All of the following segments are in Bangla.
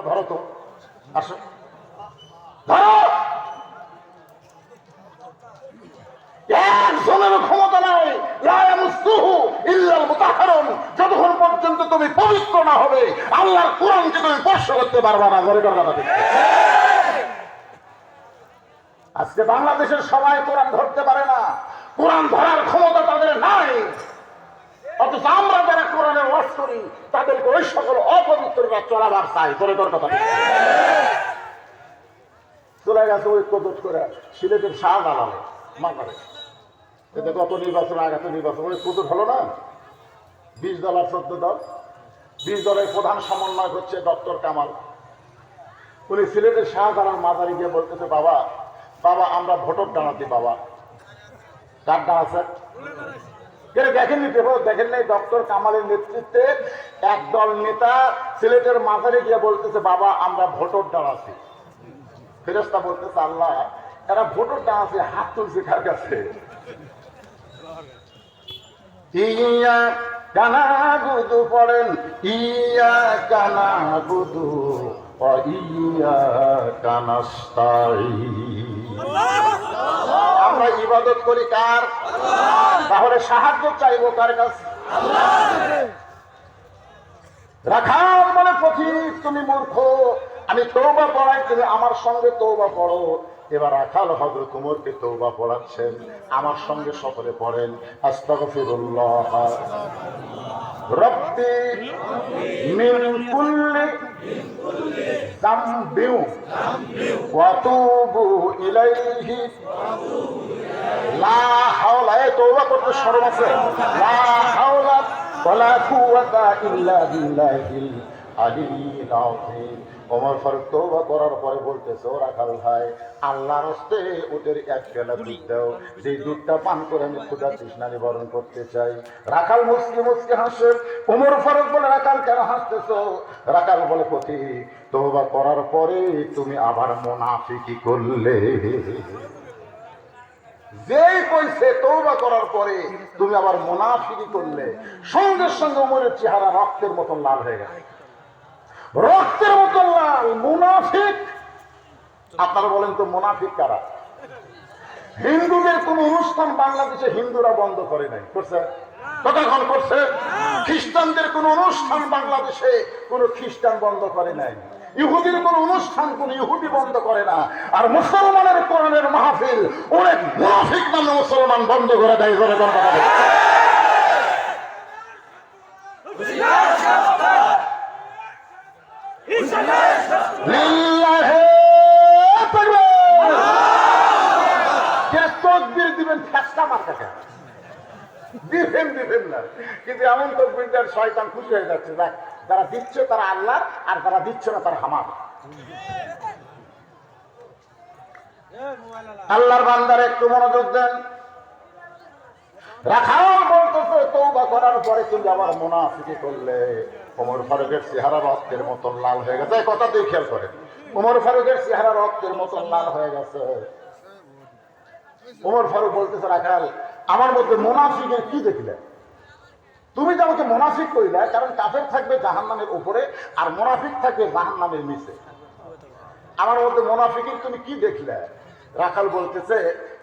ধরো তো, আসো ধরো। একজনের ক্ষমতা নাই, লা ইয়ামুসুহু ইল্লাল মুতাহহারুন, যতক্ষণ পর্যন্ত তুমি পবিত্র না হবে আল্লাহর কোরআনকে তুমি স্পর্শ করতে পারবে না। ঘরে কথা ঠিক। আজকে বাংলাদেশের সবাই কোরআন ধরতে পারে না, কোরআন ধরার ক্ষমতা তাদের নাই, অথচ আমরা যারা কোরআনের ওয়াজ করি তাদেরকে ওই সকল অপবিত্রতা চলাবার চাই। ঘরে কথা ঠিক। চলে গেছে ওই কদর করে সিলেটের শাহজালালে মাথারে, এতে গত নির্বাচন আগে তো নির্বাচন ওই কুতুর হলো না, 20 দল আর 14 দল, 20 দলের প্রধান সমন্বয় হচ্ছে ডক্টর কামাল। উনি সিলেটের শাহজালাল মাজারে গিয়ে বলতেছে, বাবা বাবা আমরা ভোটর ডানাতি। বাবা কার ডানাছে? দেখেননি দেখেন নাই? ডক্টর কামালের নেতৃত্বে একদল নেতা সিলেটের মাজারে গিয়ে বলতেছে, বাবা আমরা ভোটর ডানাছি। ফেরেশতা বলতেছে, আল্লাহ এরা ভোটর ডানাছে, হাত তুলছে কার কাছে? ইয়া কানা বুধু পড়েন, ইয়া কানা বুধু ইয়া কানাস্তাই। আমরা ইবাদত করি কার? তাহলে সাহায্য চাইবো কার কাছে? রাখাল বলে, পথিক তুমি মূর্খ, আমি তওবা পড়াই, তুমি আমার সঙ্গে তওবা পড়ো। এবার রাখাল হযরত ওমরকে তওবা পড়াচ্ছেন, আমার সঙ্গে সকলে পড়েন, আস্তাগফিরুল্লাহ রব্বি মিন কুল্লি যামবিন ওয়া আতুবু ইলাইহি লা হাওলা। এই তওবা করতে শরম আছে? লা হাওলা ওয়ালা কুওয়াতা ইল্লা বিল্লাহিল আলিয়্যিল আযীম। ওমর ফারুক তওবা করার পরে বলতেছে, ও রাখাল ভাই, আল্লাহর হস্তে ওদের এক পেলা দুধ দাও, যেই দুধটা পান করে আমি ক্ষুধা তৃষ্ণা নিবারণ করতে চাই। রাখাল মুসকি মুসকি হাসে। ওমর ফারুক বলে, রাখাল কেন হাসতেছো? রাখাল বলে, পথিক তওবা করার পরে তুমি আবার মুনাফিকি করলে। যেই কইছে তওবা করার পরে তুমি আবার মুনাফিকি করলে, সঙ্গে সঙ্গে ওমরের চেহারা রক্তের মতন লাল হয়ে গেছে, রক্তের মতন লাল। মুনাফিক, আপনারা বলেন তো মুনাফিক কারা? হিন্দুদের কোন অনুষ্ঠান বাংলাদেশে হিন্দুরা বন্ধ করে নাই, করছে? কতক্ষণ করছে? খ্রিস্টানদের কোন অনুষ্ঠান বাংলাদেশে কোন খ্রিস্টান বন্ধ করে নাই, ইহুদির কোন অনুষ্ঠান কোন ইহুদি বন্ধ করে না। আর মুসলমানের কোরআনের মাহফিল অনেক মুনাফিক নামে মুসলমান বন্ধ করে দেয়। করে কথা বলে তকবীর দিবেন, ফেসকা মার্কা দিবেন দিবেন না, কিন্তু এমন তকবীর দেন শয়তান খুশি হয়ে যাচ্ছে। দেখ, যারা দিচ্ছে তারা আল্লাহর, আর যারা দিচ্ছে না তারা হামার। আল্লাহর বান্দার একটু মনোযোগ দেন। রাখাল বলতেছে, তওবা করার পরে তুমি আবার মুনাফিকি করলে। ওমর ফারুকের চেহারা রক্তের মতন লাল হয়ে গেছে। এই কথা তুই খেয়াল করেন, ওমর ফারুকের চেহারা রক্তের মতন লাল হয়ে গেছে। ওমর ফারুক বলতেছে, রাখাল আমার মধ্যে মুনাফিকের কি দেখলে? তুমি যে আমাকে মুনাফিক কইলে, কারণ কাফের থাকবে জাহান্নামের উপরে আর মুনাফিক থাকবে জাহান্নামের নিচে, আমার মধ্যে মুনাফিকের তুমি কি দেখলে? রাখাল বলতেছে,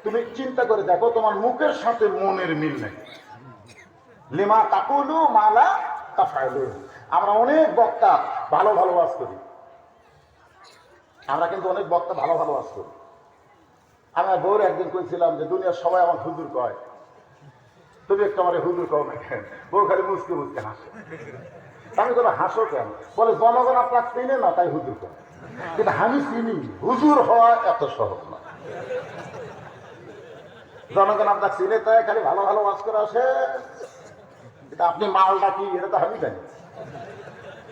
তুমি চিন্তা করে দেখো, তোমার মুখের সাথে মনের মিল নেই। লিমা তাকুলু মালা তাফআলু। আমরা অনেক বক্তা ভালো ভালো ওয়াজ করি, আমরা কিন্তু অনেক বক্তা ভালো ভালো ওয়াজ করি। আমার বউর একদিন কইছিলাম যে দুনিয়ার সবাই আমার হুজুর কয়, তুমি একটু আমার হুজুর কও না কেন? বউ খালি মুসকে মুসকে হাসে। আমি বলে, হাসো কেন? বলে, জনগণ আপনার চিনে না তাই হুজুর কয়, কিন্তু আমি চিনি, হুজুর হওয়া এত সহজ না। জনগণ আপনার চিনে তাই খালি ভালো ভালো ওয়াজ করে আসে, কিন্তু আপনি মালটা কি এটা তো আমি জানি।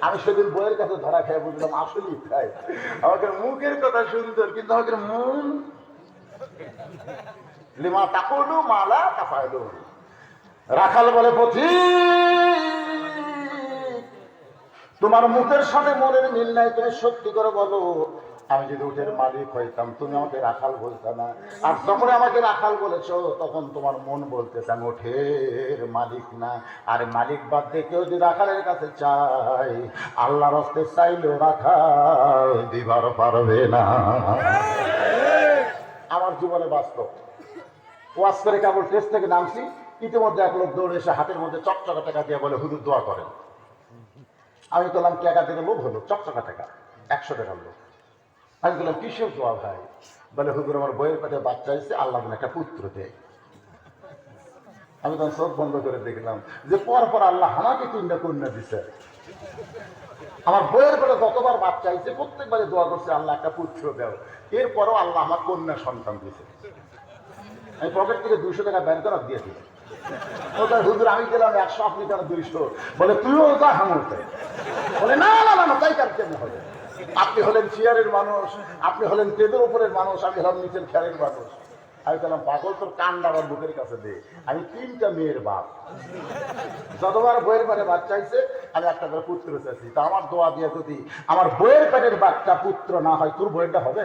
আমি সেদিন বইয়ের কাছে ধরা খেয়ে বুঝলাম আসলেই তাই। আমাকে মুখের কথা সুন্দর, কিন্তু আমাকে মন। লিমা তাকুলু মালা তাফআলু। রাখাল বলে, পথিক তোমার মুখের সাথে মনের মিল নাই, তুমি সত্যি করে বলো আমি যদি উটের মালিক হইতাম তুমি আমাকে রাখাল বলতে না, আর যখন আমাকে রাখাল বলেছো তখন তোমার মন বলতেছে আমি উটের মালিক না। আর মালিক বাদ দিয়ে কেউ যদি রাখালের কাছে চাই, আল্লাহর হস্তে চাইলেও রাখাল দিবার পারবে না। আমার জীবনে বাস্তব। ওয়াজ করে কেবল টেস্ট থেকে নামছি, ইতিমধ্যে এক লোক দৌড়ে এসে হাতের মধ্যে চকচকা টাকা দিয়ে বলে হুজুর দোয়া করেন। আমি বললাম টাকা দিলে লোভ হলো, চকচকা টাকা 100 টাকার লোক। আমি বললাম কিসের দোয়া ভাই? বলে হুজুর আমার বইয়ের পেটে বাচ্চা এসে আল্লাহ একটা পুত্র দেয়। আমি তখন চোখ বন্ধ করে দেখলাম যে পর পর আল্লাহ আমাকে 3টা কন্যা দিছে। আমার বইয়ের পেটে যতবার বাচ্চা এসে প্রত্যেকবারে দোয়া করছে আল্লাহ একটা পুত্র দেও, এরপরও আল্লাহ আমার কন্যা সন্তান দিছে। আমি পকেট থেকে 200 টাকা ব্যাংক করা দিয়ে দিই। ওটা হুজুর আমি গেলাম 100, আপনি কেন 200? বলে তুইও ওটা হামতে। বলে না না না, তাই কার কেমন হবে? আপনি হলেন চেয়ারের মানুষ, আপনি হলেন টেদের উপরের মানুষ, আমি হলাম নিচের খেয়ারের মানুষ। আমি বললাম পাগল তোর কান্ড আমার বুকের কাছে দে, আমি 3টা মেয়ের বাপ, যতবার বইয়ের পেটে বাচ্চা চাইছে আমি একটা করে পুত্র চাইছি। তা আমার দোয়া দিয়ে যদি আমার বইয়ের পেটের বাচ্চা পুত্র না হয়, তোর বইয়েরটা হবে?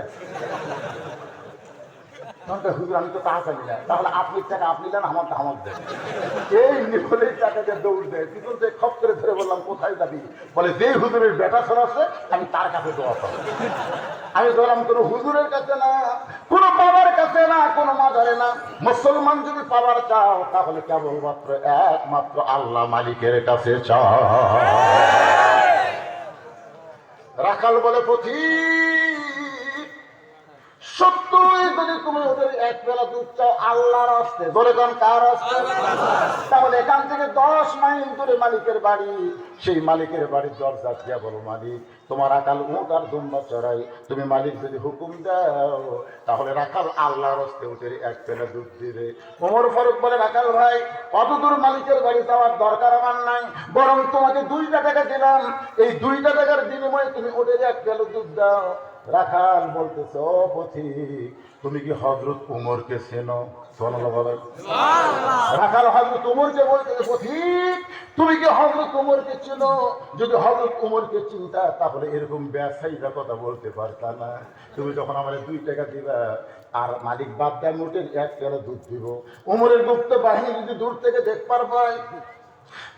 হুজুর আমি তো তা চাই না। তাহলে আপনি টাকা আপনি দেন, আমারটা আমার দেন। এই নিবলের টাকা দিয়ে দৌড় দেয়, পিছন থেকে খপ করে ধরে বললাম কোথায় যাবি? বলে যে হুজুরের বেটা ছড়াচ্ছে আমি তার কাছে দোয়া পাবো। আমি বললাম কোনো হুজুরের কাছে না, কোনো বাবার কাছে না, কোনো মাজারে না। মুসলমান যদি পাওয়ার চাও তাহলে কেবলমাত্র একমাত্র আল্লাহ মালিকের কাছে চাও। রাখাল বলে পথিক, সত্যই যদি তুমি ওদের 1 বেলা দুধ চাও আল্লাহর হস্তে, বলে কোন কার হস্তে? তাহলে এখান থেকে 10 মাইল দূরে মালিকের বাড়ি, সেই মালিকের বাড়ির দরজা দিয়া বলো মালিক তোমার রাখাল উট আর দুম্বা চড়াই, তুমি মালিক যদি হুকুম দাও তাহলে রাখাল আল্লাহর হস্তে উটের 1 বেলা দুধ দিবে। ওমর ফারুক বলে রাখাল ভাই অত দূর মালিকের বাড়ি যাওয়ার দরকার আমার নাই, বরং তোমাকে 2টা টাকা দিলাম, এই 2টা টাকার বিনিময়ে তুমি ওদের 1 বেলা দুধ দাও। রাখাল বলতেছে ও পথিক তুমি কি হযরত উমরকে চেনো? সুবহানাল্লাহ বলেন। রাখাল হযরত উমরকে বলতেছে পথিক তুমি কি হযরত উমরকে চেনো? যদি হযরত উমরকে চিন্তা তাহলে এরকম ব্যবসায়ীরা কথা বলতে পারতা না। তুমি যখন আমার 2 টাকা দিবা আর মালিক বাদ দেয় মোটের 1 পেয়ালা দুধ দিব, উমরের গুপ্ত বাহিনী যদি দূর থেকে দেখবার পায়,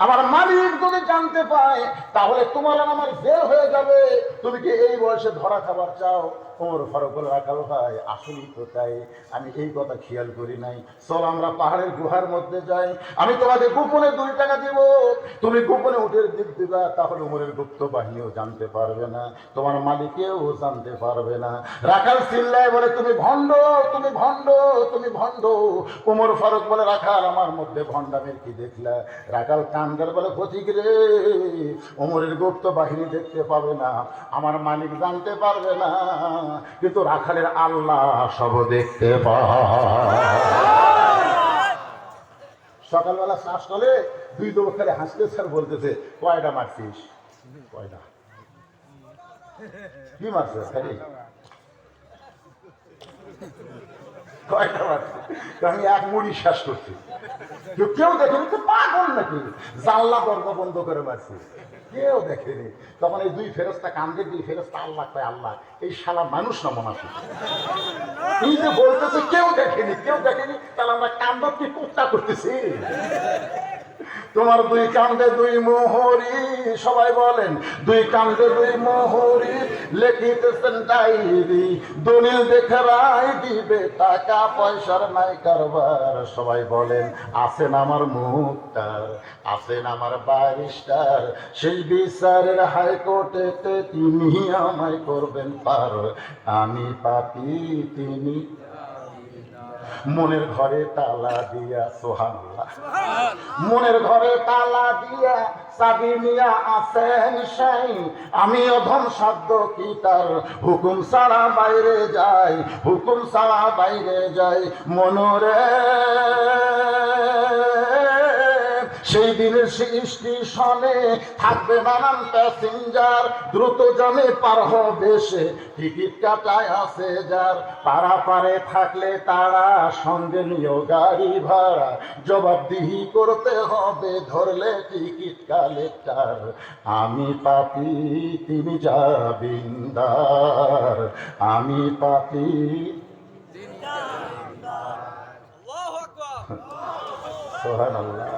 আমার মালিক যদি জানতে পায় তাহলে তোমার আর আমার জেল হয়ে যাবে। তুমি কি এই বয়সে ধরা খাবার চাও? ওমর ফারুক বলে রাখাল ভাই আসলেই তো তাই, আমি এই কথা খেয়াল করি নাই। চল আমরা পাহাড়ের গুহার মধ্যে যাই, আমি তোমাকে গোপনে 2 টাকা দিব, তুমি গোপনে উটের দিক দিবা, তাহলে উমরের গুপ্ত বাহিনীও জানতে পারবে না, তোমার মালিকেও জানতে পারবে না। রাখাল চিল্লায় বলে তুমি ভণ্ড, তুমি ভণ্ড, তুমি ভণ্ড। ওমর ফারুক বলে রাখাল আমার মধ্যে ভণ্ডামের কি দেখলা? রাখাল কান্দার বলে পথিক রে, ওমরের গুপ্ত বাহিনী দেখতে পাবে না, আমার মালিক জানতে পারবে না, কিন্তু রাখালের আল্লাহ সব দেখতে পায়। সকালবেলা শ্বাস চলে 2 দোকানে হাসতে স্যার বলতেছে কয়টা মারছিস? কয়টা কি মারছে? কয়টা মারছি? আমি 1 মুড়ি শ্বাস করছি। কেউ দেখেনি তো পাগল নাকি? জানলা দরজা বন্ধ করে মারছি, কেউ দেখেনি। তখন এই 2 ফেরেশতা কান্দে, 2 ফেরেশতা আল্লাহ কয় আল্লাহ এই শালা মানুষ না মুনাফিক। এই যে বলতেছে কেউ দেখেনি, কেউ দেখেনি, তাহলে আমরা কান্দ কি কুত্তা করতেছি? তোমার 2 কান্দে 2 মোহরি, সবাই বলেন 2 কান্দে 2 মোহরি, লেখিতেছেন ডায়েরি, দলিল দেখে রায় দিবে, টাকা পয়সার নাই কারবার। সবাই বলেন আছেন আমার মুক্তার, আছেন আমার ব্যারিস্টার, সেই বিচারের হাইকোর্টেতে তিনি আমায় করবেন পার, আমি পাপী তিনি মনের ঘরে তালা দিয়া। সুবহানাল্লাহ। মনের ঘরে তালা দিয়া চাবি নিয়া আছেন সেই, আমি অধম সাধ্য কি তার, হুকুম ছাড়া বাইরে যাই, হুকুম ছাড়া বাইরে যাই। মনরে সেই দিনের স্টেশনে থাকবে নানান প্যাসেঞ্জার, দ্রুত জমে পার হবে সে, টিকিট কাটায় আছে যার, পারাপারে থাকলে তারা সঙ্গে নিও গাড়ি ভাড়া, জবাবদিহি করতে হবে ধরলে টিকিট কালেক্টর, আমি পাপী তিনি জামিনদার, আমি পাপী। সুবহানাল্লাহ।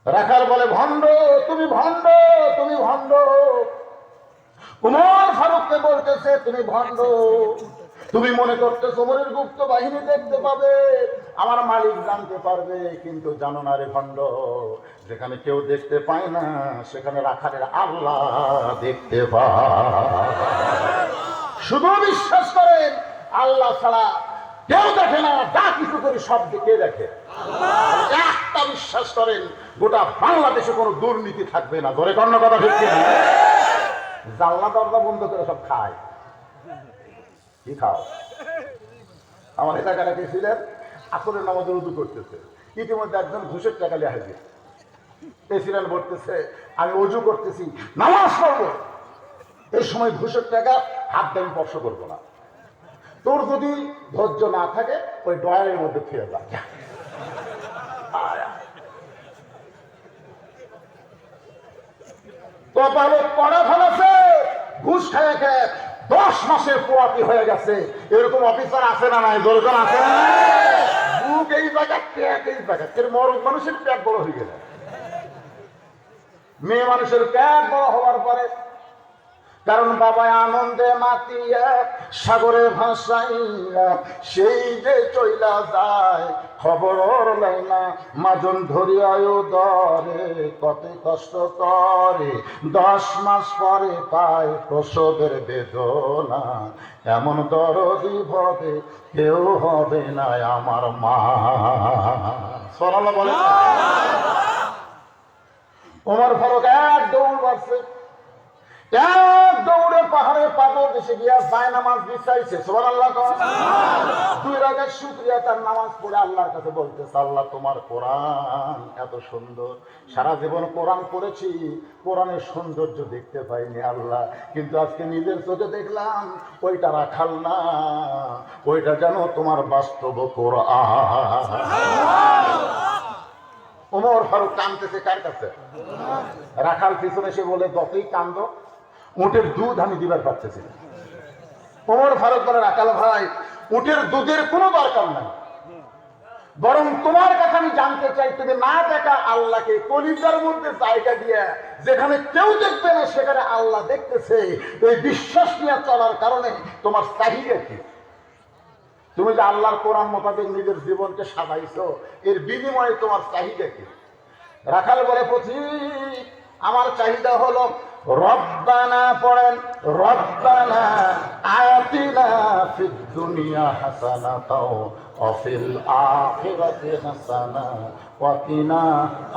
রাখাল বলে ভণ্ড, তুমি ভণ্ড, তুমি ভণ্ড। উমর ফারুককে বলতেছে তুমি ভণ্ড। তুমি মনে করতেছো উমরের গুপ্ত বাহিনী দেখতে পাবে, আমার মালিক জানতে পারবে, কিন্তু জানো না রে ভণ্ড, যেখানে কেউ দেখতে পায় না সেখানে রাখালের আল্লাহ দেখতে পায়। শুধু বিশ্বাস করেন আল্লাহ ছাড়া কেউ দেখে না, যা কিছু করি সব দিকে দেখে। একটা বিশ্বাস করেন গোটা বাংলাদেশে কোনো দুর্নীতি থাকবে না। ধরে কর্ণ কথা ঠিক কিনা? জানলা দরজা বন্ধ করে সব খায়। কি খাও? আমার এলাকার ছিলেন আসরের নামাজে উদু করতেছে, ইতিমধ্যে একজন ঘুষের টাকা লিয়ে হাজির। প্রেসিডেন্ট বলতেছে আমি অজু করতেছি, নামাজ পড়বো, এই সময় ঘুষের টাকা হাত দিয়ে আমি স্পর্শ করবো না। তোর যদি ধৈর্য না থাকে ওই ডয়ারের মধ্যে ফিরে যা। কপালে পড়া ফেলেছে, ঘুষ খেয়ে খেয়ে 10 মাসের পোয়াতি হয়ে গেছে। এরকম অফিসার আছে না নাই? দরকার আছে না? বুক এই জায়গা, পেট এই জায়গা। মরদ মানুষের পেট বড় হয়ে গেল, মেয়ে মানুষের পেট বড় হওয়ার পরে, কারণ বাবা আনন্দে মাতিয়া সাগরে ভাসাইয়া সেই যে চইলা যায়, খবর লয় না মাজন ধরিয়ায় দরে, কত কষ্ট করে 10 মাস পরে পায় প্রসবের বেদনা, এমন দরদি ভবে কেউ হবে না আমার মা। সুবহানাল্লাহ বলে। ওমর ফারুক এক দৌড় মারছে, এক দৌড়ে পাহাড়ে পাথর দেশে গিয়া যায় নামাজ বিছাইছে। সুবহানাল্লাহ। 2 রাকাত শুকরিয়া তার নামাজ পড়ে আল্লাহর কাছে বলতেছে, আল্লাহ তোমার কোরআন এত সুন্দর, সারা জীবন কোরআন পড়েছি, কোরআনের সৌন্দর্য দেখতে পাইনি আল্লাহ, কিন্তু আজকে নিজের চোখে দেখলাম ওইটা রাখাল না, ওইটা যেন তোমার বাস্তব কোরআন। ওমর ফারুক কাঁদতেছে কার কাছে? রাখাল পিছনে সে বলে যতই কান্দ উটের দুধ আমি দিবার পারতেছি না। ওমর ফারুক বলে রাখাল ভাই, উটের দুধের কোনো দরকার নাই, বরং তোমার কাছে আমি জানতে চাই তুমি না দেখা আল্লাহকে কলিজার মধ্যে জায়গা দিয়ে যেখানে কেউ দেখবে না সেখানে আল্লাহ দেখতেছে, এই বিশ্বাস নিয়ে চলার কারণে তোমার চাহিদা কি? তুমি যে আল্লাহর কোরআন মোতাবেক নিজের জীবনকে সাজাইছো, এর বিনিময়ে তোমার চাহিদা কি? রাখাল বলে পথিক আমার চাহিদা হলো রব্বানা, পড়েন রব্বানা আতিনা ফিদ দুনিয়া হাসানাতাও ওয়া ফিল আখিরাতি হাসানা ওয়া কিনা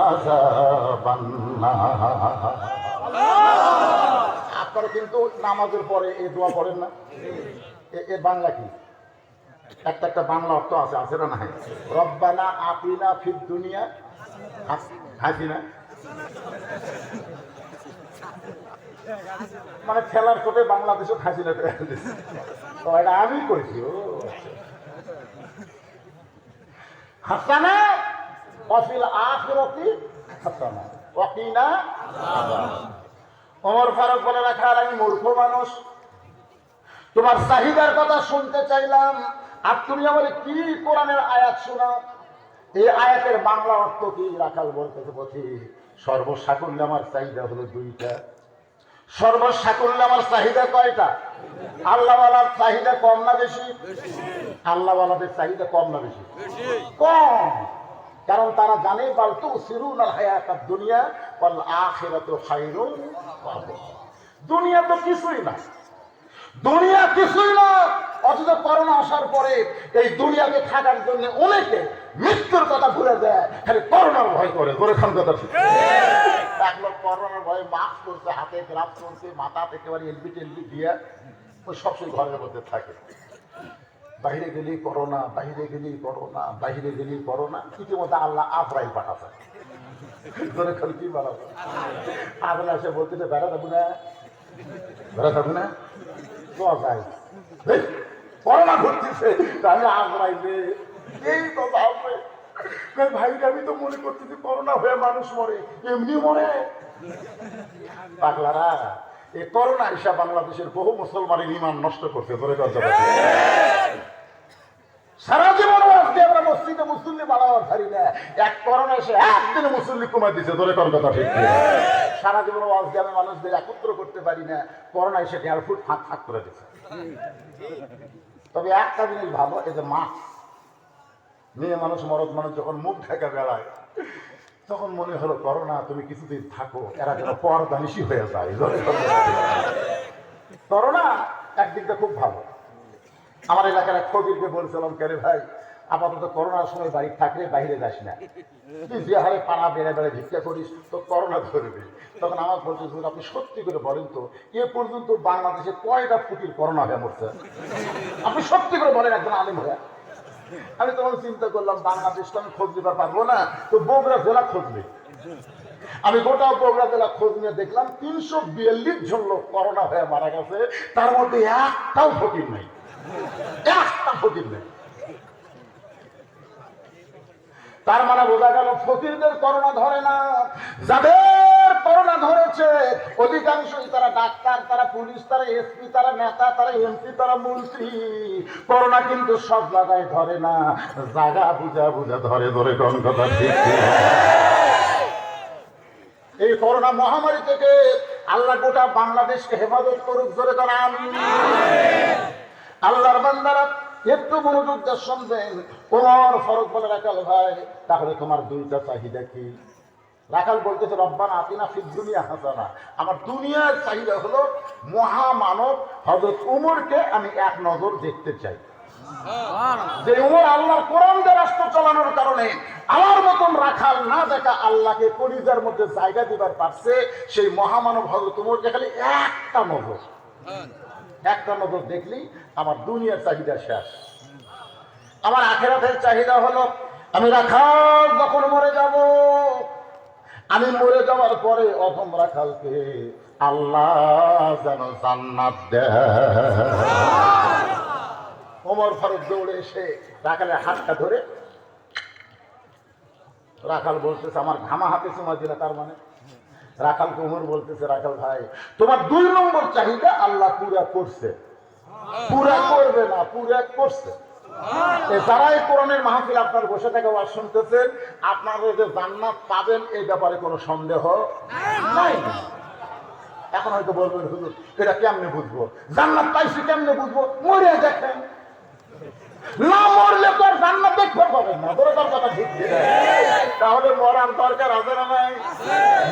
আযাবান নার। আপনারা কিন্তু নামাজের পরে এই দোয়া পড়েন না? এ বাংলা কি? একটা বাংলা অর্থ আছে, আছে না নাই? রব্বানা আতিনা ফিদ দুনিয়া হাসিনা, মানে খেলার চোটে বাংলাদেশও হাসিনা করে তো এটা আমি করেছি। হাসানা ওয়াফিল আখিরাতি হাসানা ওয়া কিনা আযাব। ওমর ফারুক বলে রাখাল আমি মূর্খ মানুষ, তোমার চাহিদার কথা শুনতে চাইলাম, আর তুমি আমার কি কোরআনের আয়াত শোনাও, এই আয়াতের বাংলা অর্থ কি? রাখাল বলতেছে পথিক সর্বসাকুল্যে আমার চাহিদা হলো 2টা। সর্বসাকুল্যে আমার চাহিদা কয়টা? আল্লাহওয়ালার চাহিদা কম না বেশি? আল্লাহওয়ালাদের চাহিদা কম না বেশি? কম, কারণ তারা জানে বাল তুসিরুনাল হায়াতাদ দুনিয়া ওয়াল আখিরাতু খায়রুন ওয়া আবকা। দুনিয়া তো কিছুই না, দুনিয়া কিছুই না, অথচ করোনা আসার পরে এই দুনিয়াকে থাকার জন্য অনেকে মৃত্যুর কথা ভুলে যায়, খালি করোনার ভয় করে। করে খান কথা ঠিক, এক লোক করোনার ভয়ে মাস্ক করছে, হাতে গ্লাভস করছে, মাথা একেবারে এলবি টেলবি দিয়ে ওই সবসময় ঘরের মধ্যে থাকে। বাইরে গেলেই করোনা, বাইরে গেলেই করোনা, বাইরে গেলেই করোনা। ইতিমধ্যে আল্লাহ আজরাইল পাঠাছে। ধরে খালি কি বানাবো? আজরাইল এসে বলতেছে বেড়া যাবো না, বেড়া যাবো না, করোনা ঘটতেছে, আমি আজরাইলে এই তো ভাববে ভাই, আমি তো মনে করতেছি করোনা হয়ে মানুষ মরে, এমনি মরে। পাগলারা এই করোনা এসে বাংলাদেশের বহু মুসলমানের ঈমান নষ্ট করতে ধরে সারা জীবন আজকে আমরা মসজিদে মুসল্লি বাড়াবার পারি না, এক করোনা এসে একদিনে মুসল্লি কমাই দিচ্ছে ধরে কোন কথা ঠিক। সারা জীবন আজকে আমি মানুষদের একত্র করতে পারি না, করোনা এসে 1.5 ফুট ফাঁক ফাঁক করে দিচ্ছে। তবে একটা জিনিস ভালো, এই যে মা মেয়ে মানুষ মরদ মানুষ যখন মুখ ঢাকা বেড়ায় তখন মনে হলো করোনা তুমি কিছুদিন থাকো, এরা যেন পরদানিশী হয়ে যায়। করোনা একদিকটা খুব ভালো। আমার এলাকার এক ফকিরকে বলছিলাম, কেরে ভাই আপাতত করোনার সময় বাড়ি থাকলে বাইরে যাস না, তুই যে হারে পাড়া বেড়ে বেড়ে ভিক্ষা করিস তো করোনা ধরবে। তখন আমার বলছে, আপনি সত্যি করে বলেন তো এ পর্যন্ত বাংলাদেশে কয়টা ফুটির করোনা হয়ে মরছে? আপনি সত্যি করে বলেন একজন আলিম হয়ে। আমি তখন চিন্তা করলাম বাংলাদেশটা আমি খোঁজ দিতে পারবো না, তো বগুড়া জেলা খোঁজ নেই। আমি গোটা বগুড়া জেলা খোঁজ নিয়ে দেখলাম 342 জন লোক করোনা হয়ে মারা গেছে, তার মধ্যে একটাও ফকির নেই, একটা ফকির নেই। তার মানে বোঝা গেল ফকিরদের করোনা ধরে না। যাদের করোনা ধরেছে অধিকাংশই তারা ডাক্তার, তারা পুলিশ, তারা এসপি, তারা নেতা, তারা এমপি, তারা মন্ত্রী। করোনা কিন্তু সব জায়গায় ধরে না, জায়গা বুঝা বুঝা ধরে ধরে কোন কথা ঠিক। এই করোনা মহামারী থেকে আল্লাহ গোটা বাংলাদেশকে হেফাজত করুক, জোরে করে আমিন। আল্লাহর বান্দারা একটু মনোযোগ দিয়ে শুনবেন। ওমর ফারুক বলে, রাখাল ভাই তাহলে তোমার দুইটা চাহিদা কি? রাখাল বলতেছে, রব্বানা আতিনা ফিদ দুনিয়া হাসানা। আমার দুনিয়ার চাহিদা হলো মহামানব হযরত ওমরকে আমি এক নজর দেখতে চাই। যে ওমর আল্লাহর কোরআন দিয়ে রাষ্ট্র চালানোর কারণে আমার মতন রাখাল না দেখা আল্লাহকে কলিজার মধ্যে জায়গা দিবার পারছে, সেই মহামানব হযরত ওমরকে খালি একটা নজর দেখলি আমার দুনিয়ার চাহিদা শেষ। আমার আখিরাতের চাহিদা হলো আমি রাখাল যখন মরে যাব, আমি মরে যাওয়ার পরে অধম রাখালকে আল্লাহ যেন জান্নাত দেয়। ওমর ফারুক দৌড়ে এসে রাখালের হাতটা ধরে, রাখাল বলতেছে আমার ঘামা হাতে চুমা দিলে, তার মানে রাখালকে ওমর বলতেছে, রাখাল ভাই তোমার 2 নম্বর চাহিদা আল্লাহ পুরা করছে, পুরা করবে না, পুরা করছে। যারা এই কোরআনের মাহফিল আপনার বসে থেকে ওয়াজ শুনতেছেন, আপনারা যে জান্নাত পাবেন এই ব্যাপারে কোনো সন্দেহ নাই। এখন হয়তো বলবেন, হুজুর এটা কেমনে বুঝবো, জান্নাত পাইছি কেমনে বুঝবো? মরে দেখেন, না মরলে তো আর জান্নাত দেখতে পাবেন না, বড় কথা ঠিক। তাহলে মরার দরকার আছে না নাই?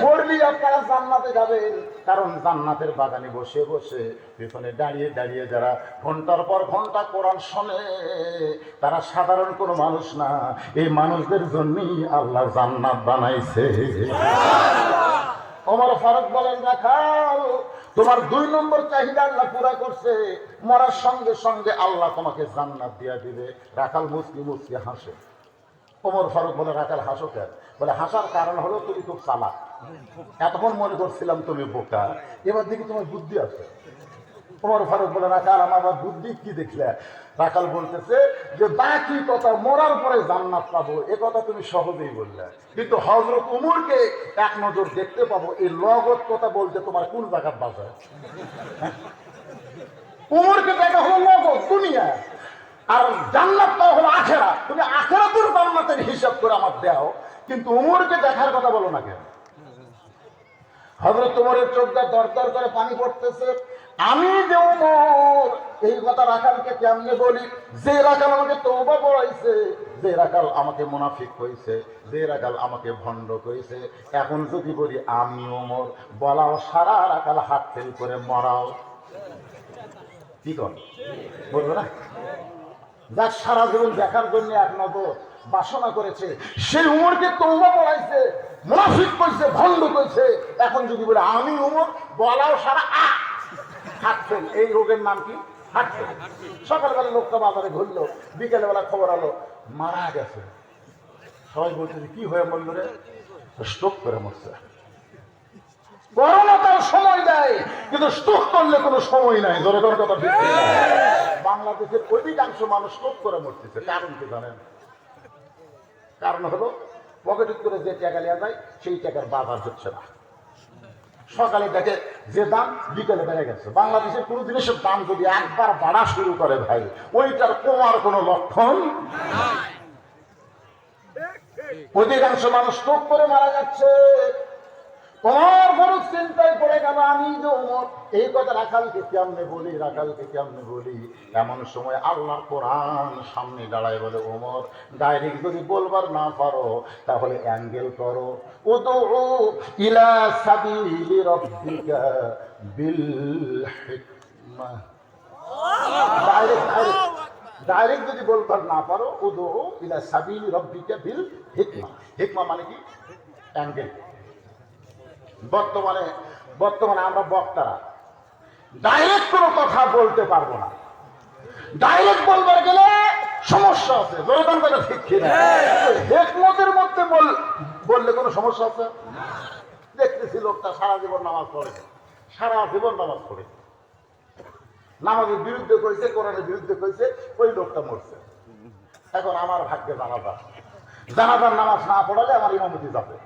মরলি আপনারা জান্নাতে যাবেন, কারণ জান্নাতের বাগানে বসে বসে পেছনে দাঁড়িয়ে দাঁড়িয়ে যারা ঘন্টার পর ঘন্টা কোরআন শোনে তারা সাধারণ কোনো মানুষ না, এই মানুষদের জন্যই আল্লাহ জান্নাত বানাইছে। ওমর ফারুক বলেন, রাখাল তোমার 2 নম্বর চাহিদা আল্লাহ পুরা করছে, মরার সঙ্গে সঙ্গে আল্লাহ তোমাকে জান্নাত দিয়া দিবে। রাখাল মুসকি মুসকি হাসে। ওমর ফারুক বলে, রাখাল হাসো কেন? বলে, হাসার কারণ হলো তুমি খুব চালাক, এতক্ষণ মনে করছিলাম তুমি বোকা, এবার দেখি তোমার বুদ্ধি আছে। ওমর ফারুক বলে, রাখাল আমার বুদ্ধি কি দেখলে? রাখাল বলতেছে যে বাকি কথা মরার পরে জান্নাত পাবো এ কথা তুমি সহজেই বললে, কিন্তু হযরত ওমরকে এক নজর দেখতে পাবো এই লগত কথা বলতে তোমার কোন জায়গার বাজায়? ওমরকে দেখা হলো লগত দুনিয়া, আর জান্নাতটা হলো আখেরাত। তুমি আখেরাতের জান্নাতের হিসাব করে আমার দাও, কিন্তু ওমরকে দেখার কথা বলো না কেন? হযরত ওমরের চোখটা দরদর করে পানি পড়তেছে। আমি যে ওমর এই কথা রাখালকে কেমনে বলি? যে রাখাল আমাকে তওবা পড়াইছে, যে রাখাল আমাকে মুনাফিক কইছে, যে রাখাল আমাকে ভণ্ড কইছে, এখন যদি বলি আমি ওমর, বলাও সারা রাখাল হাত ফেল করে মরাও, কি কর বলবো না? যার সারা জীবন দেখার জন্য এক নজর বাসনা করেছে, সেই উমরকে তওবা পড়াইছে, মুনাফিক কইছে, ভণ্ড কইছে, এখন যদি বলে আমি উমর, বলাও সারা হাঁটছেন। এই রোগের নাম কি? হাঁটছেন। সকালবেলা লোকটা বাজারে ঘুরলো, বিকেল বেলা খবর আলো মারা গেছে। সবাই বলছে কি হয়ে মরল রে? স্ট্রোক করে মরছে। করোনা তার সময় দেয়, কিন্তু স্ট্রোক করলে কোনো সময় নাই। ধরে ধরে কথা ঠিক। বাংলাদেশের অধিকাংশ মানুষ স্ট্রোক করে মরতেছে, কারণ কি জানেন? কারণ হলো পকেট করে যে টাকা নেওয়া যায় সেই টাকার বাজার হচ্ছে না। সকালে দেখে যে দাম বিকেলে বেড়ে গেছে। বাংলাদেশের কোনো জিনিসের দাম যদি একবার বাড়া শুরু করে ভাই, ওইটার কমার কোনো লক্ষণ। অধিকাংশ মানুষ স্ট্রোক করে মারা যাচ্ছে। তোমার বড় চিন্তায় পড়ে গেল, আমি যে ওমর, এই কথা রাখালকে কেমনে বলি, রাখালকে কেমনে বলি। এমন সময় আল্লাহর কোরআন সামনে দাঁড়ায় বলে, ওমর ডাইরেক্ট যদি বলবার না পারো তাহলে অ্যাঙ্গেল করো, উদউ ইলা সাবিলি রাব্বিকা বিল হিকমাহ। ডাইরেক্ট যদি বলবার না পারো, উদউ ইলা সাবিলি রাব্বিকা বিল হিকমাহ। হিকমা মানে কি? অ্যাঙ্গেল। বর্তমানে আমরা বক্তারা ডাইরেক্ট কোনো কথা বলতে পারবো না। ডাইরেক্ট বলবার গেলে সমস্যা আছে। জনগণ কথা ঠিক কিনা? হিকমতের মধ্যে বললে কোনো সমস্যা আছে? দেখতেছি লোকটা সারা জীবন নামাজ পড়ে, সারা জীবন নামাজ পড়ে, নামাজের বিরুদ্ধে করেছে, কোরআনের বিরুদ্ধে করেছে, ওই লোকটা মরছে। এখন আমার ভাগ্যে জানাজার নামাজ না পড়ালে আমার ইমামতি যাবে।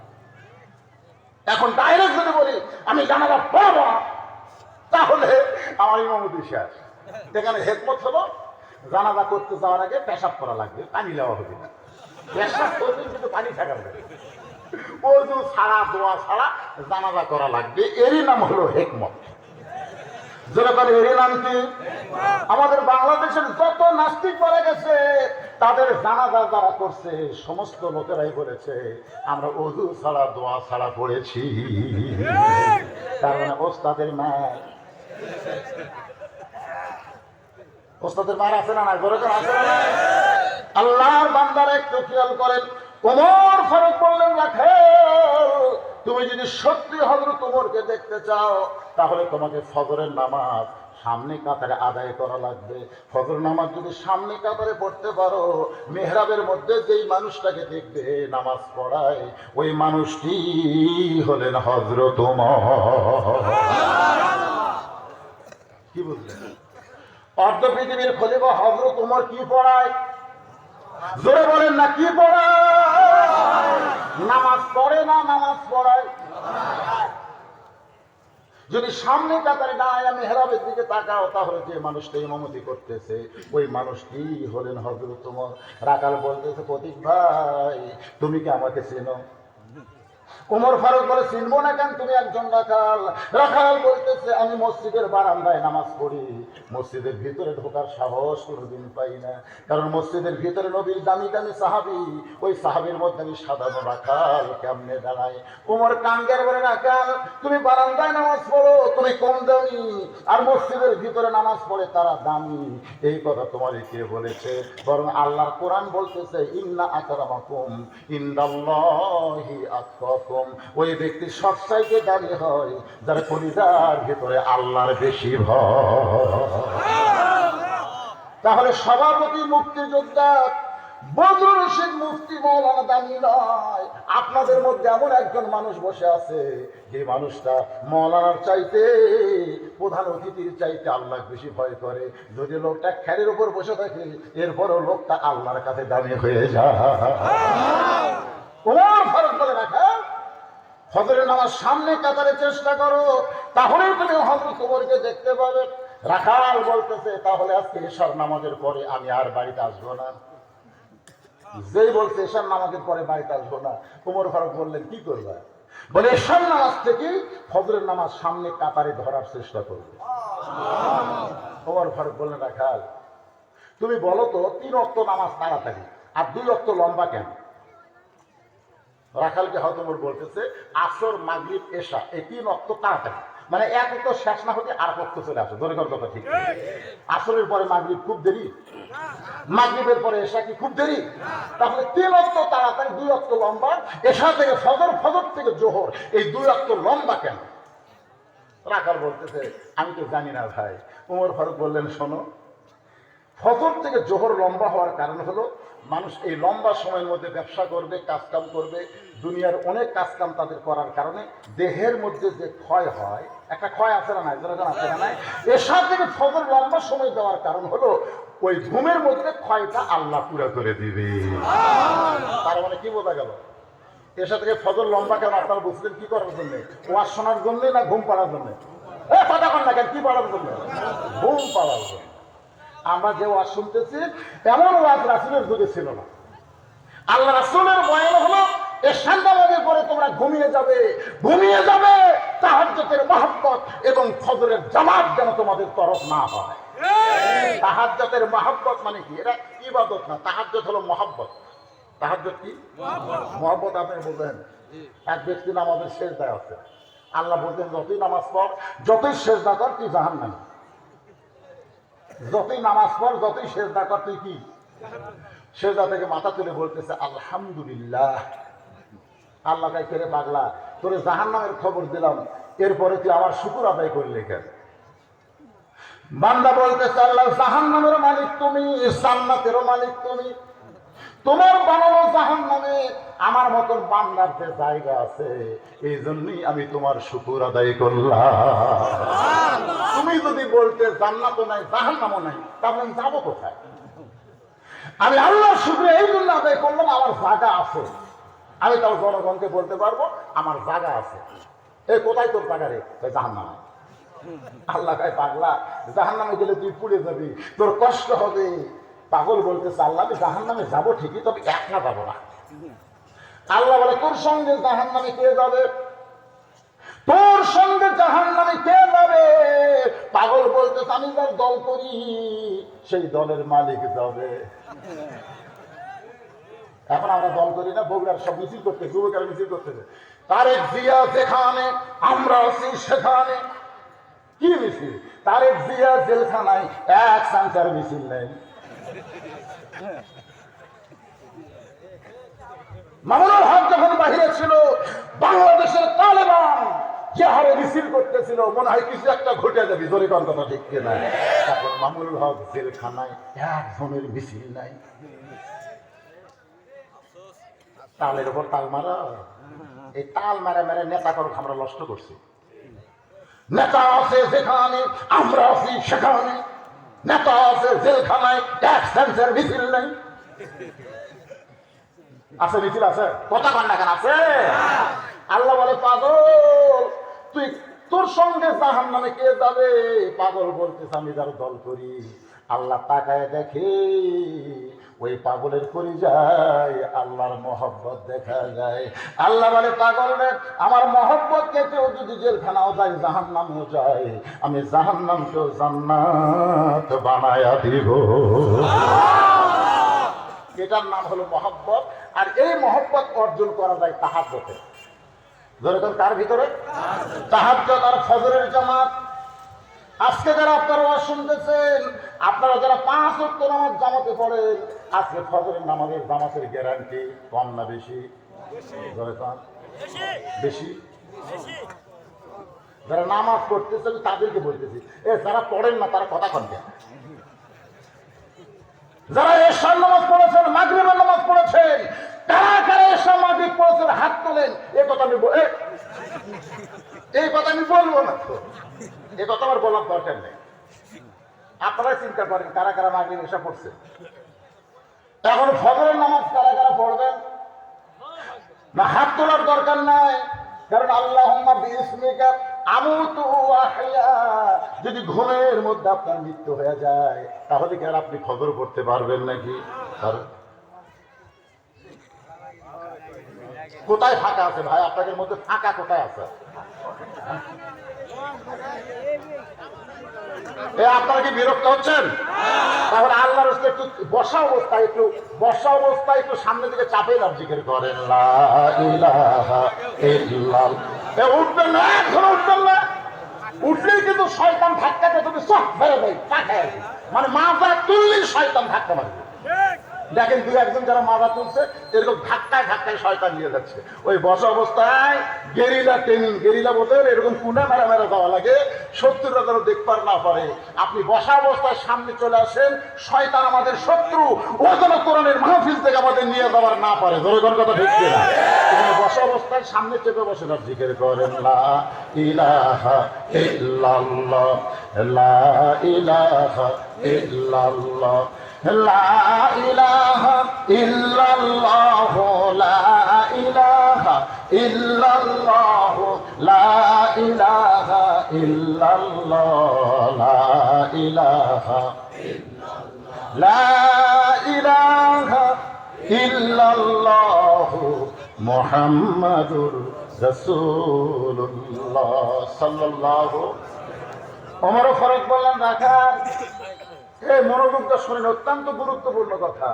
এখন ডাইরেক্ট যদি বলি আমি জানাজা পড়বো না, তাহলে আমার ইমামতি শেষ। এখানে হিকমত হলো, জানাজা করতে যাওয়ার আগে পেশাব করা লাগবে, পানি নেওয়া হবে না। পেশাব করবে কিন্তু পানি থাকা লাগবে, ওযু ছাড়া, দোয়া ছাড়া জানাজা করা লাগবে। এরই নাম হলো হিকমত। যেরকম এরই নাম কি? আমাদের বাংলাদেশের যত নাস্তিক মারা গেছে, তাদের জানাজা যারা করছে সমস্ত লোকেরাই বলেছে আমরা ওযু ছাড়া, দোয়া ছাড়া পড়েছি। কারণ ওস্তাদের মার, ওস্তাদের মার আছে না? যেরকম আছে না? আল্লাহর বান্দারা একটু খেয়াল করেন। ওমর ফারুক বললেন, রাখাল, তুমি যদি সত্যি হযরত ওমরকে দেখতে চাও তাহলে তোমাকে ফজরের নামাজ সামনে কাতারে আদায় করা লাগবে। ফজর নামাজ যদি সামনে কাতারে পড়তে পারো, মেহরাবের মধ্যে যেই মানুষটাকে দেখবে নামাজ পড়ায়, ওই মানুষটি হলেন হযরত ওমর। কি বুঝলেন? অর্ধ পৃথিবীর খলিফা হযরত ওমর কি পড়ায়? জোরে বলেন না, কি পড়ায়? নামাজ পড়ে না, নামাজ পড়ায়। যদি সামনে কাতারে দাঁড়ায় মেহরাবের দিকে তাকাও, তাহলে যে মানুষটা ইমামতি করতেছে ওই মানুষটি হলেন হযরত ওমর। রাখাল বলতেছে, প্রতীক ভাই তুমি কি আমাকে চেনো? ওমর ফারুক বলে, চিনবো না কেন, তুমি একজন রাখাল। রাখাল বলতেছে, আমি মসজিদের বারান্দায় নামাজ পড়ি, মসজিদের ভিতরে ঢোকার সাহস কোনোদিন পাই না, কারণ মসজিদের ভিতরে নবীর দামি দামি সাহাবী, ওই সাহাবীর মধ্যে আমি সাধারণ রাখাল কেমনে দাঁড়াই? ওমর কাঙ্গের বলে, রাখাল তুমি বারান্দায় নামাজ পড়ো, তুমি কম দামি, আর মসজিদের ভিতরে নামাজ পড়ে তারা দামি। এই কথা তোমার কে বলেছে? বরং আল্লাহর কোরআন বলতেছে, ইন্না আকরামাকুম ইনদাল্লাহি আতকাকুম। ওই ব্যক্তি সবচাইতে দামি হয় যার কলিজার ভিতরে আল্লাহর বেশি ভয়। তাহলে সভাপতি মুক্তিযোদ্ধা বদরুল রশিদ মুফতি মাওলানা দামি নয়। আপনাদের মধ্যে এমন একজন মানুষ বসে আছে, যে মানুষটা মাওলানার চাইতে, প্রধান অতিথির চাইতে আল্লাহ বেশি ভয় করে। যদি লোকটা খেরের উপর বসে থাকে, এরপরও লোকটা আল্লাহর কাছে দামি হয়ে যায়। ওমর ফারুক বলে, রাখা ফজরের নামাজ সামনে কাতারে চেষ্টা করো, তাহলেই তুমি হযরত ওমরকে দেখতে পাবে। রাখাল বলতেছে, তাহলে আজকে এশার নামাজের পরে আমি আর বাড়িতে আসবো না। যেই বলছে এশার নামাজের পরে বাড়িতে আসবো না, ওমর ফারুক বললেন, কি করবা? বলে, এশার নামাজ থেকে ফজরের নামাজ সামনে কাতারে ধরার চেষ্টা করবে। ওমর ফারুক বললেন, রাখাল তুমি বলো তো, 3 ওয়াক্ত নামাজ তাড়াতাড়ি আর 2 ওয়াক্ত লম্বা কেন? রাখালকে হয়তো ওমর বলতেছে, আসর, মাগরিব, এশা এই 3 ওয়াক্ত তাড়াতাড়ি, মানে এক ওয়াক্ত শেষ না হতে আর ওয়াক্ত চলে আসে। ধরে কথা ঠিক। আসরের পরে মাগরিব খুব দেরি, মাগরিবের পরে এশা কি খুব দেরি? তাহলে 3 ওয়াক্ত তাড়াতাড়ি, 2 ওয়াক্ত লম্বা। এশা থেকে ফজর, ফজর থেকে জোহর, এই 2 ওয়াক্ত লম্বা কেন? রাখাল বলতেছে, আমি তো জানি না ভাই। ওমর ফারুক বললেন, শোনো, ফজর থেকে জোহর লম্বা হওয়ার কারণ হলো মানুষ এই লম্বা সময়ের মধ্যে ব্যবসা করবে, কাজকাম করবে, দুনিয়ার অনেক কাজকাম তাদের করার কারণে দেহের মধ্যে যে ক্ষয় হয়, একটা ক্ষয় আছে না নাই? যেরকম আছে না নাই? এশা থেকে ফজর লম্বা সময় দেওয়ার কারণ হলো ওই ঘুমের মধ্যে ক্ষয়টা আল্লাহ পুরা করে দিবে। তার মানে কি বোঝা গেল? এসে থেকে ফজর লম্বা কেন আপনারা বুঝলেন কি করার জন্য? ওয়াজ শোনার জন্যে না ঘুম পাড়ার জন্য? কথা কন না কেন, কি পাড়ার জন্য? ঘুম পাড়ার জন্য। আমরা যে ওয়াজ শুনতেছি এমন ওয়াজ রাসূলের যুগে ছিল না। আল্লাহ রাসূলের বয়ান হলো এশার নামাজের পরে তোমরা ঘুমিয়ে যাবে তাহাজ্জুদের মহব্বত এবং ফজরের জামাত যেন তোমাদের তরফ না হয়। তাহাজ্জুদের মহব্বত মানে কি? এটা ইবাদত না, তাহাজ্জুদ হলো মহব্বত। তাহাজ্জুদ কি? মহব্বত। আপনি বলবেন এক ব্যক্তি নামাজের সেজদায় আছে, আল্লাহ বলতেন যতই নামাজ পড়, যতই সেজদা কর তুই জাহান্নামী। যতই নামাজ পড়, যতই সেজদা কর তুই কি? সেজদা থেকে মাথা তুলে বলতেছে আলহামদুলিল্লাহ। আল্লাহ কাই করে পাগলা, তোরে জাহান্নামের খবর দিলাম, এরপরে তুই আমার শুকর আদায় করলে কেন? বান্দা বলতেছে আল্লাহ জাহান্নামের মালিক তুমি, জান্নাতেরও মালিক তুমি, তোমার বানানো জাহান্নামে আমার মতন বান্দার যে জায়গা আছে, এই জন্যই আমি তোমার শুকর আদায় করলাম। তুমি যদি বলতে জান্নাতও নাই জাহান্নামও নাই, তাহলে আমি যাবো কোথায়? আমি আল্লাহর শুকর এই জন্য আদায় করলাম আমার জায়গা আছে। আমি তাও জনগণকে বলতে পারবো আমার জায়গা আছে। এই কোথায় তোর জায়গা রে? জাহান্নামে। আল্লাহ কাই পাগলা, জাহান্নামে গেলে তুই পুড়ে যাবি, তোর কষ্ট হবে। পাগল বলতেছে আল্লাহ আমি জাহান্নামে যাবো ঠিকই, তবে একা যাবো না। আল্লাহ বলে তোর সঙ্গে জাহান্নামে কে যাবে? তোর সঙ্গে জাহান্নামে কে যাবে? পাগল বলতেছে আমি যার দল করি সেই দলের মালিক যাবে। এখন আমরা দল করি না, বগুড়ার সব মিছিল করতে, যুবকেরা মিছিল করতেছে, তারেক জিয়া যেখানে আমরা আছি সেখানে। কি মিছিল? তারেক জিয়া জেলখানায়, এক সাংসার মিছিল নেই। মামুনুল হক যখন বাহিরে ছিল, বাংলাদেশের তালেবান যে হারে মিছিল করতেছিল, মনে হয় কিছু একটা ঘটে যাবে, জোরে কোন কথা ঠিক কিনা? এখন মামুনুল হক জেলখানায়, একজনের মিছিল নাই। তালের উপর তাল মারা, এই তাল মারা মেরে নেতা করুক আমরা নষ্ট করছি। নেতা আছে যেখানে আমরা আছি সেখানে, নেতা আছে জেলখানায়, এক সেন্সের মিছিল নেই। আছে মিছিল আছে, কথা কন না কেন? আছে। আল্লাহ বলে পাগল তুই, তোর সঙ্গে জাহান্নামে কে যাবে? পাগল বলতেছে আমি যার দল করি। আল্লাহ তাকায় দেখে ওই পাগলের পরিচয় আল্লাহর মহব্বত দেখা যায়। আল্লাহ বলে পাগল রে, আমার মহব্বত কে কেউ যদি জেলখানাও যায়, জাহান্নামেও যায়, আমি জাহান্নামকেও জান্নাত বানায়া দিব। এটার নাম হলো মহব্বত। আর এই মহব্বত অর্জন করা যায় তাহাজ্জুদে। যেরকম কার ভিতরে? তাহাজ্জুদ আর ফজরের জামাত। আজকে যারা আপনারা ওয়াজ শুনতেছেন, আপনারা যারা 5 ওয়াক্ত নামাজ জামাতে পড়েন, আজকে ফজরের নামাজের জামাতের গ্যারান্টি কম না বেশি? বেশি। যারা নামাজ পড়তেছেন তাদেরকে বলতেছি, যারা পড়েন না তারা কথা কন কেন? যারা এশার নামাজ পড়েছেন, মাগরিবের নামাজ পড়েছেন, কারা কারা এশা মাগরিব পড়েছেন হাত তোলেন। এই কথা আমি বলবো না তো, এই কথা আমার বলার দরকার নেই। আপনারা চিন্তা করেন কারা কারা মাগরিব এশা পড়ছে। এখন ফজরের নামাজ কারা কারা পড়বেন না? হাত তোলার দরকার নাই, কারণ আল্লাহুম্মা বিইসমিকা আমুতু ওয়া আহইয়া, যদি ঘুমের মধ্যে আপনার মৃত্যু হয়ে যায় তাহলে কি আর আপনি ফজর পড়তে পারবেন নাকি? কোথায় ফাঁকা আছে ভাই? আপনাদের মধ্যে ফাঁকা কোথায় আছে? আপনারা কি বিরক্ত হচ্ছেন? তাহলে আল্লাহর রাস্তায় একটু বসা অবস্থায় একটু সামনের দিকে চাপে লাভ জিকির করেন, লা ইলাহা ইল্লাল্লাহ। উঠবেন না, এখন উঠবেন না। উঠলেই কিন্তু শয়তান ধাক্কাতে তুমি সব ফেলে দেয়, মানে মাথা তুললেই শয়তান ধাক্কা মারবে। দেখেন দুই একজন যারা মাজা তুলছে, এরকম ধাক্কায় ধাক্কায় শয়তান নিয়ে যাচ্ছে। ওই বসা অবস্থায় গেরিলা ট্রেনিং, গেরিলা বলতে এরকম কুনা মেরা মেরা যাওয়া লাগে, শত্রুরা যেন দেখবার না পারে। আপনি বসা অবস্থায় সামনে চলে আসেন, শয়তান আমাদের শত্রু, ও যেন কোরআনের মাহফিল থেকে আমাদের নিয়ে যাওয়ার না পারে। জনগণ কথা ঠিক না? বসা অবস্থায় সামনে চেপে বসে না, জিকির করেন লা ইলাহা ইল্লাল্লাহ, লা ইলাহা ইল্লাল্লাহ, লা ইলাহা ইল্লাল্লাহ লা ইলাহা ইল্লাল্লাহ লা ইলাহা ইল্লাল্লাহ লা ইলাহা লা ইলাহা ইল্লাল্লাহ মুহাম্মাদুর রাসূলুল্লাহ সাল্লাল্লাহু। ওমর ফারুক বললেন, রাখাল এই মনোযোগটা শুনেন, অত্যন্ত গুরুত্বপূর্ণ কথা।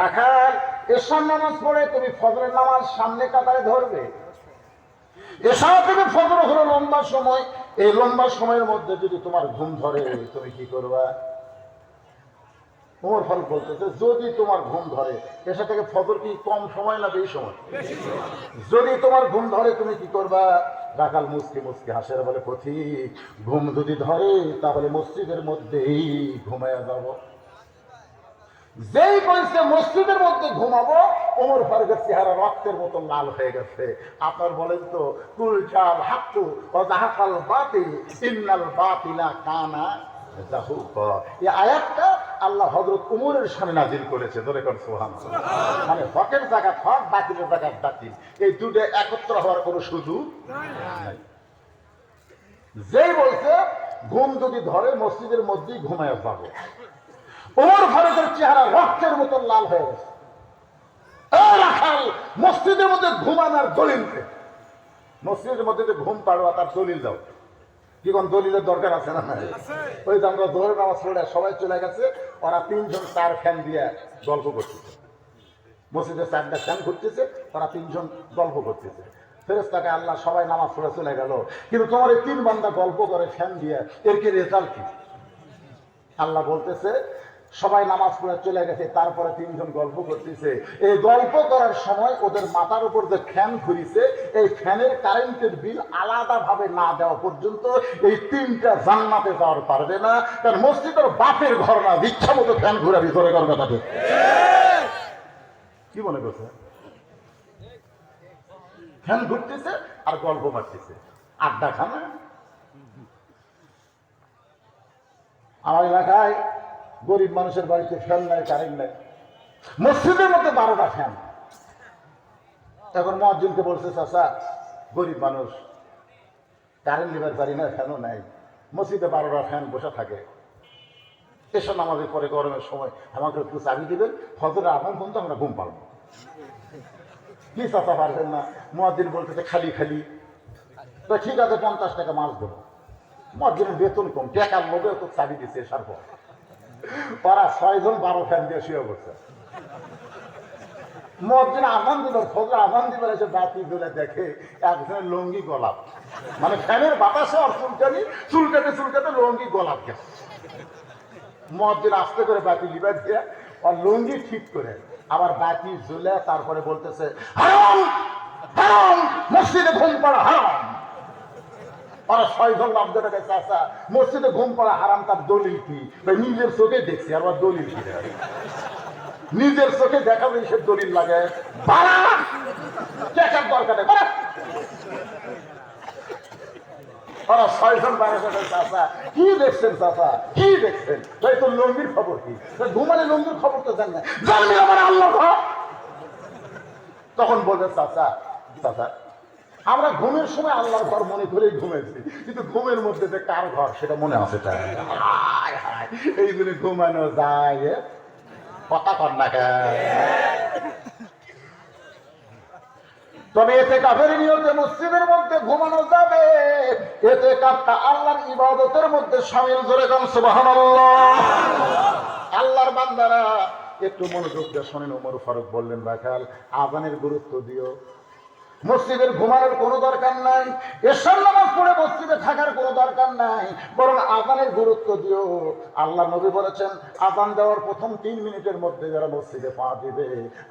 রাখাল এশার নামাজ পড়ে তুমি ফজরের নামাজ সামনে কাতারে ধরবে। এশা থেকে ফজর হলো লম্বা সময়, এই লম্বা সময়ের মধ্যে যদি তোমার ঘুম ধরে তুমি কি করবা? ওমর ফারুক বলতেছে, যদি তোমার ঘুম ধরে, এশা থেকে ফজর কি কম সময় না বেশি সময়? যদি তোমার ঘুম ধরে তুমি কি করবা? রাখাল মুস্কি মুস্কি হাসের বলে, পথিক ঘুম যদি ধরে তাহলে মসজিদের মধ্যেই ঘুমায়া যাব। যেই বলছে মসজিদের মধ্যে ঘুমাবো, ওমর ফারুকের চেহারা রক্তের মতো লাল হয়ে গেছে। আপনার বলেন তো, কুল জাল হাক্কু ওয়া যাহাকাল বাতিল ইন্নাল বাতিলা কানা যাহুকা। এই আয়াতটা আল্লাহ হযরত ওমরের সামনে নাযিল করেছে। ধরে কোন সুবহানাল্লাহ। মানে হকের জায়গা হক, বাতিলের জায়গা বাতিল, এই দুটো একত্র হওয়ার কোনো সুযোগ নাই। যেই বলছে ঘুম যদি ধরে মসজিদের মধ্যেই ঘুমায় যাবো, ওমর ফারুকের চেহারা রক্তের মতো লাল হয়ে গেছে। রাখাল মসজিদের মধ্যে ঘুমানোর দলিল দে, মসজিদের মধ্যে ঘুম পাড়োয়া তার দলিল দাও। কি কোন দলিলের দরকার আছে না? ওই যে আমরা জোহরের নামাজ পড়ে সবাই চলে গেছে, ওরা তিনজন চার ফ্যান দিয়ে গল্প করতেছে, মসজিদের চারটা ফ্যান ঘুরতেছে, ওরা তিনজন গল্প করতেছে। ফেরেশতাকে আল্লাহ সবাই নামাজ পড়ে চলে গেল, কিন্তু তোমার এই তিন বান্দা গল্প করে ফ্যান দিয়ে, এর কি রেজাল্ট কি? আল্লাহ বলতেছে, সবাই নামাজ পড়ে চলে গেছে, তারপরে তিনজন গল্প করতেছে। এই গল্প করার সময় ওদের মাথার উপর যে ফ্যান ঘুরিছে, এই ফ্যানের কারেন্টের বিল আলাদা ভাবে না দেওয়া পর্যন্ত এই তিনটা জান্নাতে যাওয়ার পারবে না। কারণ মসজিদের বাপের ঘর না, ইচ্ছা মতো ফ্যান ঘুরা ভিতরে করার কথা। কি মনে করছে? ফ্যান ঘুরতেছে আর গল্প মারতেছে, আড্ডা খানা। আমার এলাকায় গরিব মানুষের বাড়িতে ফ্যান নাই, কারেন্ট নাই, মসজিদের মধ্যে 12টা ফ্যান। এখন মুয়াজ্জিনকে বলছে, চাচা গরিব মানুষ, কারেন্ট নিবার পারি না, ফ্যানও নাই, মসজিদে 12টা ফ্যান বসে থাকে, এসব নামাজের পরে গরমের সময় আমাকে একটু চাবি দিবেন, ফজরের আজান পর্যন্ত আমরা ঘুম পাবো। কি চাচা পারবেন না? মুয়াজ্জিন বলতেছে খালি খালি। তো ঠিক আছে, 50 টাকা মাছ দেবো। মুয়াজ্জিনের বেতন কম, টাকার লোভে তো চাবি দিচ্ছে। এসার পর ওরা 6 জন 12 ফ্যান দিয়ে শুয়ে পড়ছে। মুয়াজ্জিন আজান দিল, ফজর আজান দিবার এসে বাতি জ্বলে দেখে একজনের লুঙ্গি গোলাপ, মানে ফ্যানের বাতাসে আর চুলকানি, চুলকাতে চুলকাতে লুঙ্গি গোলাপ গেছে। মুয়াজ্জিন আস্তে করে বাতি লিবার দিয়ে আর লুঙ্গি ঠিক করে আবার বাতি জ্বলে তারপরে বলতেছে, হারাম হারাম, মসজিদে ঘুম পড়া হারাম। ওরা 6 জন লাভ দেবে, চাচা মসজিদে ঘুম পড়া হারাম, তার দলিল কি? নিজের চোখে দেখছি, আর দলিল কি? নিজের চোখে দেখাবে সে দলিল লাগে, টাকার দরকার নেই। ওরা 6 জন বাইরে যাবে, চাচা কি দেখছেন? চাচা কি দেখছেন? ভাই তোর লঙ্গির খবর কি? ঘুমালে লঙ্গির খবর তো জান না, জানবি আমার আল্লাহ ঘর। তখন বলবে, চাচা চাচা আমরা ঘুমের সময় আল্লাহর ঘর মনে করেই ঘুমেছি, কিন্তু ঘুমের মধ্যে যে কার ঘর সেটা মনে আছে। এইগুলি ঘুমানো যায়, কথা কর না। তবে এতে কাফের নিয়তে মসজিদের মধ্যে ঘুমানো যাবে, এতে কাপটা আল্লাহর ইবাদতের মধ্যে শামিল। জোরে কাম সুবহানাল্লাহ। আল্লাহর বান্দারা একটু মনোযোগ দিয়ে শোনেন। ওমর ফারুক বললেন, রাখাল আযানের গুরুত্ব দিও, মসজিদের ঘুমানোর কোনো দরকার নাই, এশার নামাজ পড়ে মসজিদে থাকার কোনো দরকার নাই, বরং আযানের গুরুত্ব দিও। আল্লাহ নবী বলেছেন, আযান দেওয়ার প্রথম 3 মিনিটের মধ্যে যারা মসজিদে পা দিবে,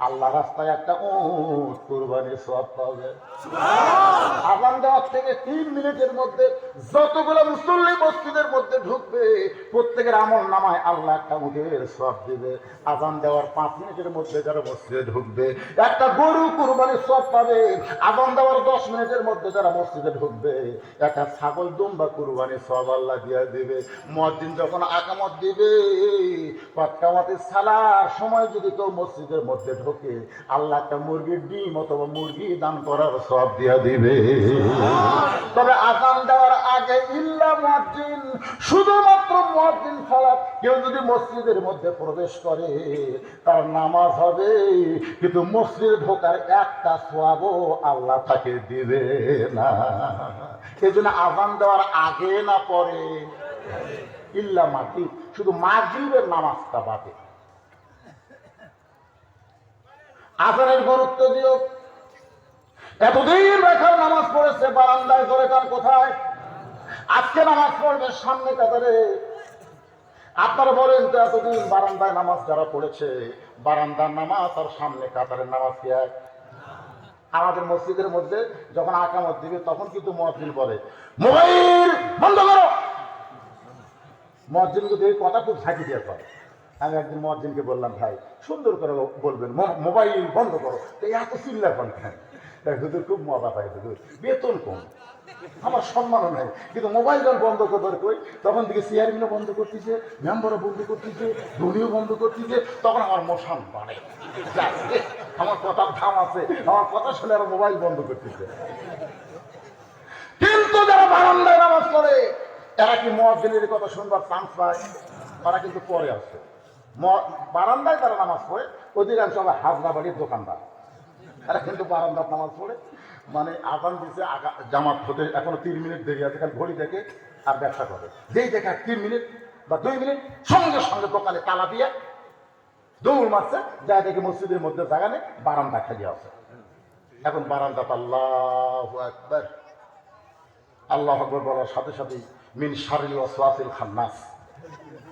আল্লাহ রাস্তায় একটা উট কুরবানির সওয়াব পাবে। আযান দেওয়ার থেকে 3 মিনিটের মধ্যে যতগুলো মুসল্লি মসজিদের মধ্যে ঢুকবে প্রত্যেকের আমল নামায় আল্লাহ একটা উটের সওয়াব দিবে। আযান দেওয়ার 5 মিনিটের মধ্যে যারা মসজিদে ঢুকবে একটা গরু কুরবানির সওয়াব পাবে। আযান দেওয়ার 10 মিনিটের মধ্যে যারা মসজিদে ঢুকবে একটা ছাগল দুম্বা কুরবানির সওয়াব আল্লাহ দিয়ে দিবে। মুয়াজ্জিন যখন আকামত দিবে পাক্কামাতের সালার সময় যদি কেউ মসজিদের মধ্যে ঢোকে আল্লাহ একটা মুরগির ডিম অথবা মুরগি দান করার সওয়াব দিয়ে দিবে। তবে আযান দেওয়ার আগে ইল্লা মুয়াজ্জিন, শুধুমাত্র মুয়াজ্জিন ছাড়া কেউ যদি মসজিদের মধ্যে প্রবেশ করে তার নামাজ হবে, কিন্তু মসজিদে ঢোকার একটা সওয়াবও আল্লাহ তাকে দিবে না। এই জন্য আযান দেওয়ার আগে না পরে, ইল্লা মাগরিব, শুধু মাগরিবের নামাজটা বাদে। আযানের গুরুত্ব দিও। এতদিন রাখার নামাজ পড়েছে বারান্দায়, ধরে কার কোথায়? আজকে নামাজ পড়বে সামনে কাতারে। আপনারা বলেন তো এতদিন বারান্দায় নামাজ যারা পড়েছে, বারান্দার নামাজ আর সামনে কাতারের নামাজ কি এক? আমাদের মসজিদের মধ্যে যখন আকামত দিবে তখন কিন্তু মুয়াজ্জিন বলে মোবাইল বন্ধ করো। মুয়াজ্জিন কিন্তু এই কথা খুব ঝাঁকি দিয়ে করে। আমি একদিন মুয়াজ্জিনকে বললাম, ভাই সুন্দর করে বলবেন মোবাইল বন্ধ করো, তো এত চিল্লা কোন খান? হুজুর খুব মজা পাই, হুজুর বেতন কম, আমার সম্মানও নাই, কিন্তু মোবাইল যখন বন্ধ করবার কই তখন থেকে চেয়ারম্যানও বন্ধ করতেছে, মেম্বারও বন্ধ করতেছে, ধনীও বন্ধ করতেছে, তখন আমার মশান বাড়ে। আমার কথার দাম আছে, আমার কথা শুনে আর মোবাইল বন্ধ করতেছে। কিন্তু যারা বারান্দায় নামাজ পড়ে এরা কি মুয়াজ্জিনের কথা শুনবার চান্স পায়? তারা কিন্তু পরে আসে। বারান্দায় তারা নামাজ পড়ে, অধিকাংশ আবার হাজরা বাড়ির দোকানদার, এরা কিন্তু বারান্দার নামাজ পড়ে। মানে আযান দিচ্ছে, জামাত হতে এখনো 3 মিনিট দেরি আছে, খালি ঘড়ি দেখে আর ব্যবসা করে। যেই দেখে 3 মিনিট বা 2 মিনিট সঙ্গে সঙ্গে দোকানে তালা দিয়ে দৌড় মারছে, যা দেখে মসজিদের মধ্যে জায়গা নেই, বারান্দা খালি আছে। এখন বারান্দা আল্লাহু আকবার, আল্লাহু আকবার বলার সাথে সাথেই মিন শারিল ওয়াসওয়াসিল খান্নাস,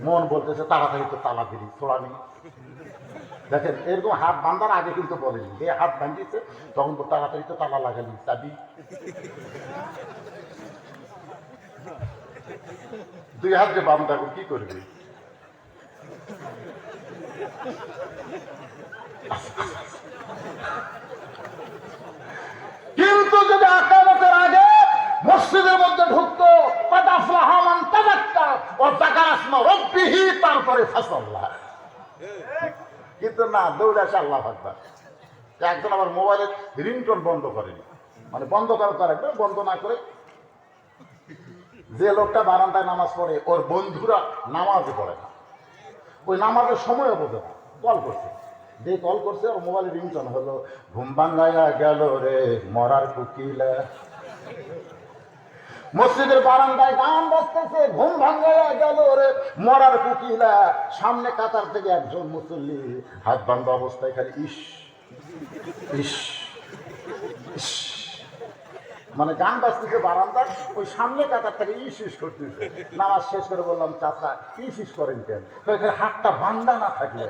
মন বলতেছে তাড়াতাড়ি তো তালা দিলি, ছোড়া নেই। দেখেন এরকম হাত বান্ধার আগে কিন্তু বলেনি, যে হাত বান্ধিছে তখন তো তাড়াতাড়ি তো তালা লাগালি, চাবি 2 হাত যে বান্ধা কি করবি? কিন্তু যদি আকামতের আগে মসজিদের মধ্যে ঢুকতো তারপরে ফাসাল্লাহ, কিন্তু না, দৌড়ে আসে আল্লাহ আকবার। একজন আবার মোবাইলের রিংটোন বন্ধ করেনি, মানে বন্ধ করার তার একবার বন্ধ না করে, যে লোকটা বারান্দায় নামাজ পড়ে ওর বন্ধুরা নামাজ পড়ে না, ওই নামাজের সময় বোঝে না, কল করছে, যে কল করছে ওর মোবাইলের রিংটোন হলো ঘুম ভাঙ্গাইয়া গেল রে মরার কুকিলা। মসজিদের বারান্দায় গান বাজতেছে, ঘুম ভাঙ্গাইয়া গেল রে মরার কুকিলা। সামনে কাতার থেকে একজন মুসল্লি হাত বান্ধা অবস্থায় খালি ইস ইস ইস, মানে গান বাজতেছে বারান্দার, ওই সামনে কাতার থেকে ইস ইস করতেছে। নামাজ শেষ করে বললাম, চাচা ইস ইস করেন কেন? হাতটা বান্ধা না থাকলে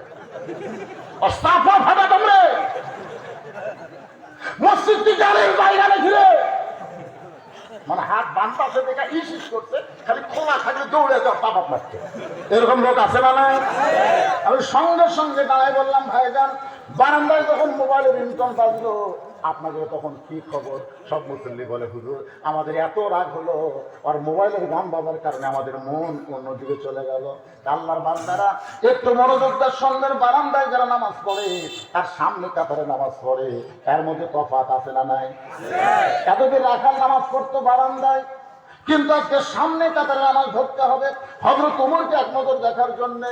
মসজিদটি গালের বাইরে ঘিরে, মানে হাত বান্ধা আছে দেখা ইস ইস করছে, খালি খোলা থাকলে দৌড়ে যাও পাপাত লাগছে। এরকম লোক আছে না? না, আমি সঙ্গে সঙ্গে দাঁড়ায় বললাম, ভাইজান বারান্দায় যখন মোবাইলের রিংটোন বাজলো আপনাদের তখন কি খবর? সব মুসল্লি বলে, হুজুর আমাদের এত রাগ হলো, আর মোবাইলের গান বাজার কারণে আমাদের মন অন্যদিকে চলে গেল। আল্লাহর বান্দারা একটু মনোযোগদার সঙ্গে বারান্দায় যারা নামাজ পড়ে আর সামনে কাতারে নামাজ পড়ে, এর মধ্যে তফাৎ আছে না নাই? এতদিন রাখাল নামাজ পড়তো বারান্দায়, কিন্তু আজকে সামনে কাতারে নামাজ ধরতে হবে। হযরত ওমরকে এক নজর দেখার জন্য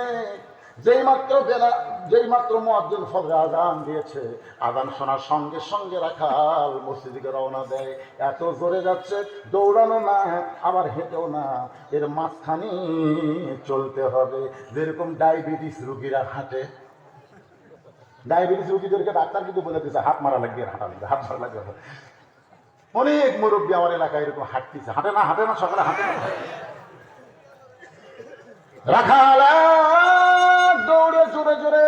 যেই মাত্র মুয়াজ্জিন ফজর আযান দিয়েছে, আযান শোনার সঙ্গে সঙ্গে রাখাল মসজিদে রওনা দেয়। এত জোরে যাচ্ছে, দৌড়ানো না আবার হেঁটেও না, এর মাঝখানে চলতে হবে। যেরকম ডায়াবেটিস রোগীরা হাঁটে, ডায়াবেটিস রোগীদেরকে ডাক্তার কিন্তু বলে দিচ্ছে হাত মারা লাগবে, হাঁটা লাগবে, হাত মারা লাগবে। অনেক মুরব্বী আমার এলাকায় এরকম হাঁটতেছে, হাঁটে না সকালে হাঁটে না। রাখাল দৌড়ে জোরে জোরে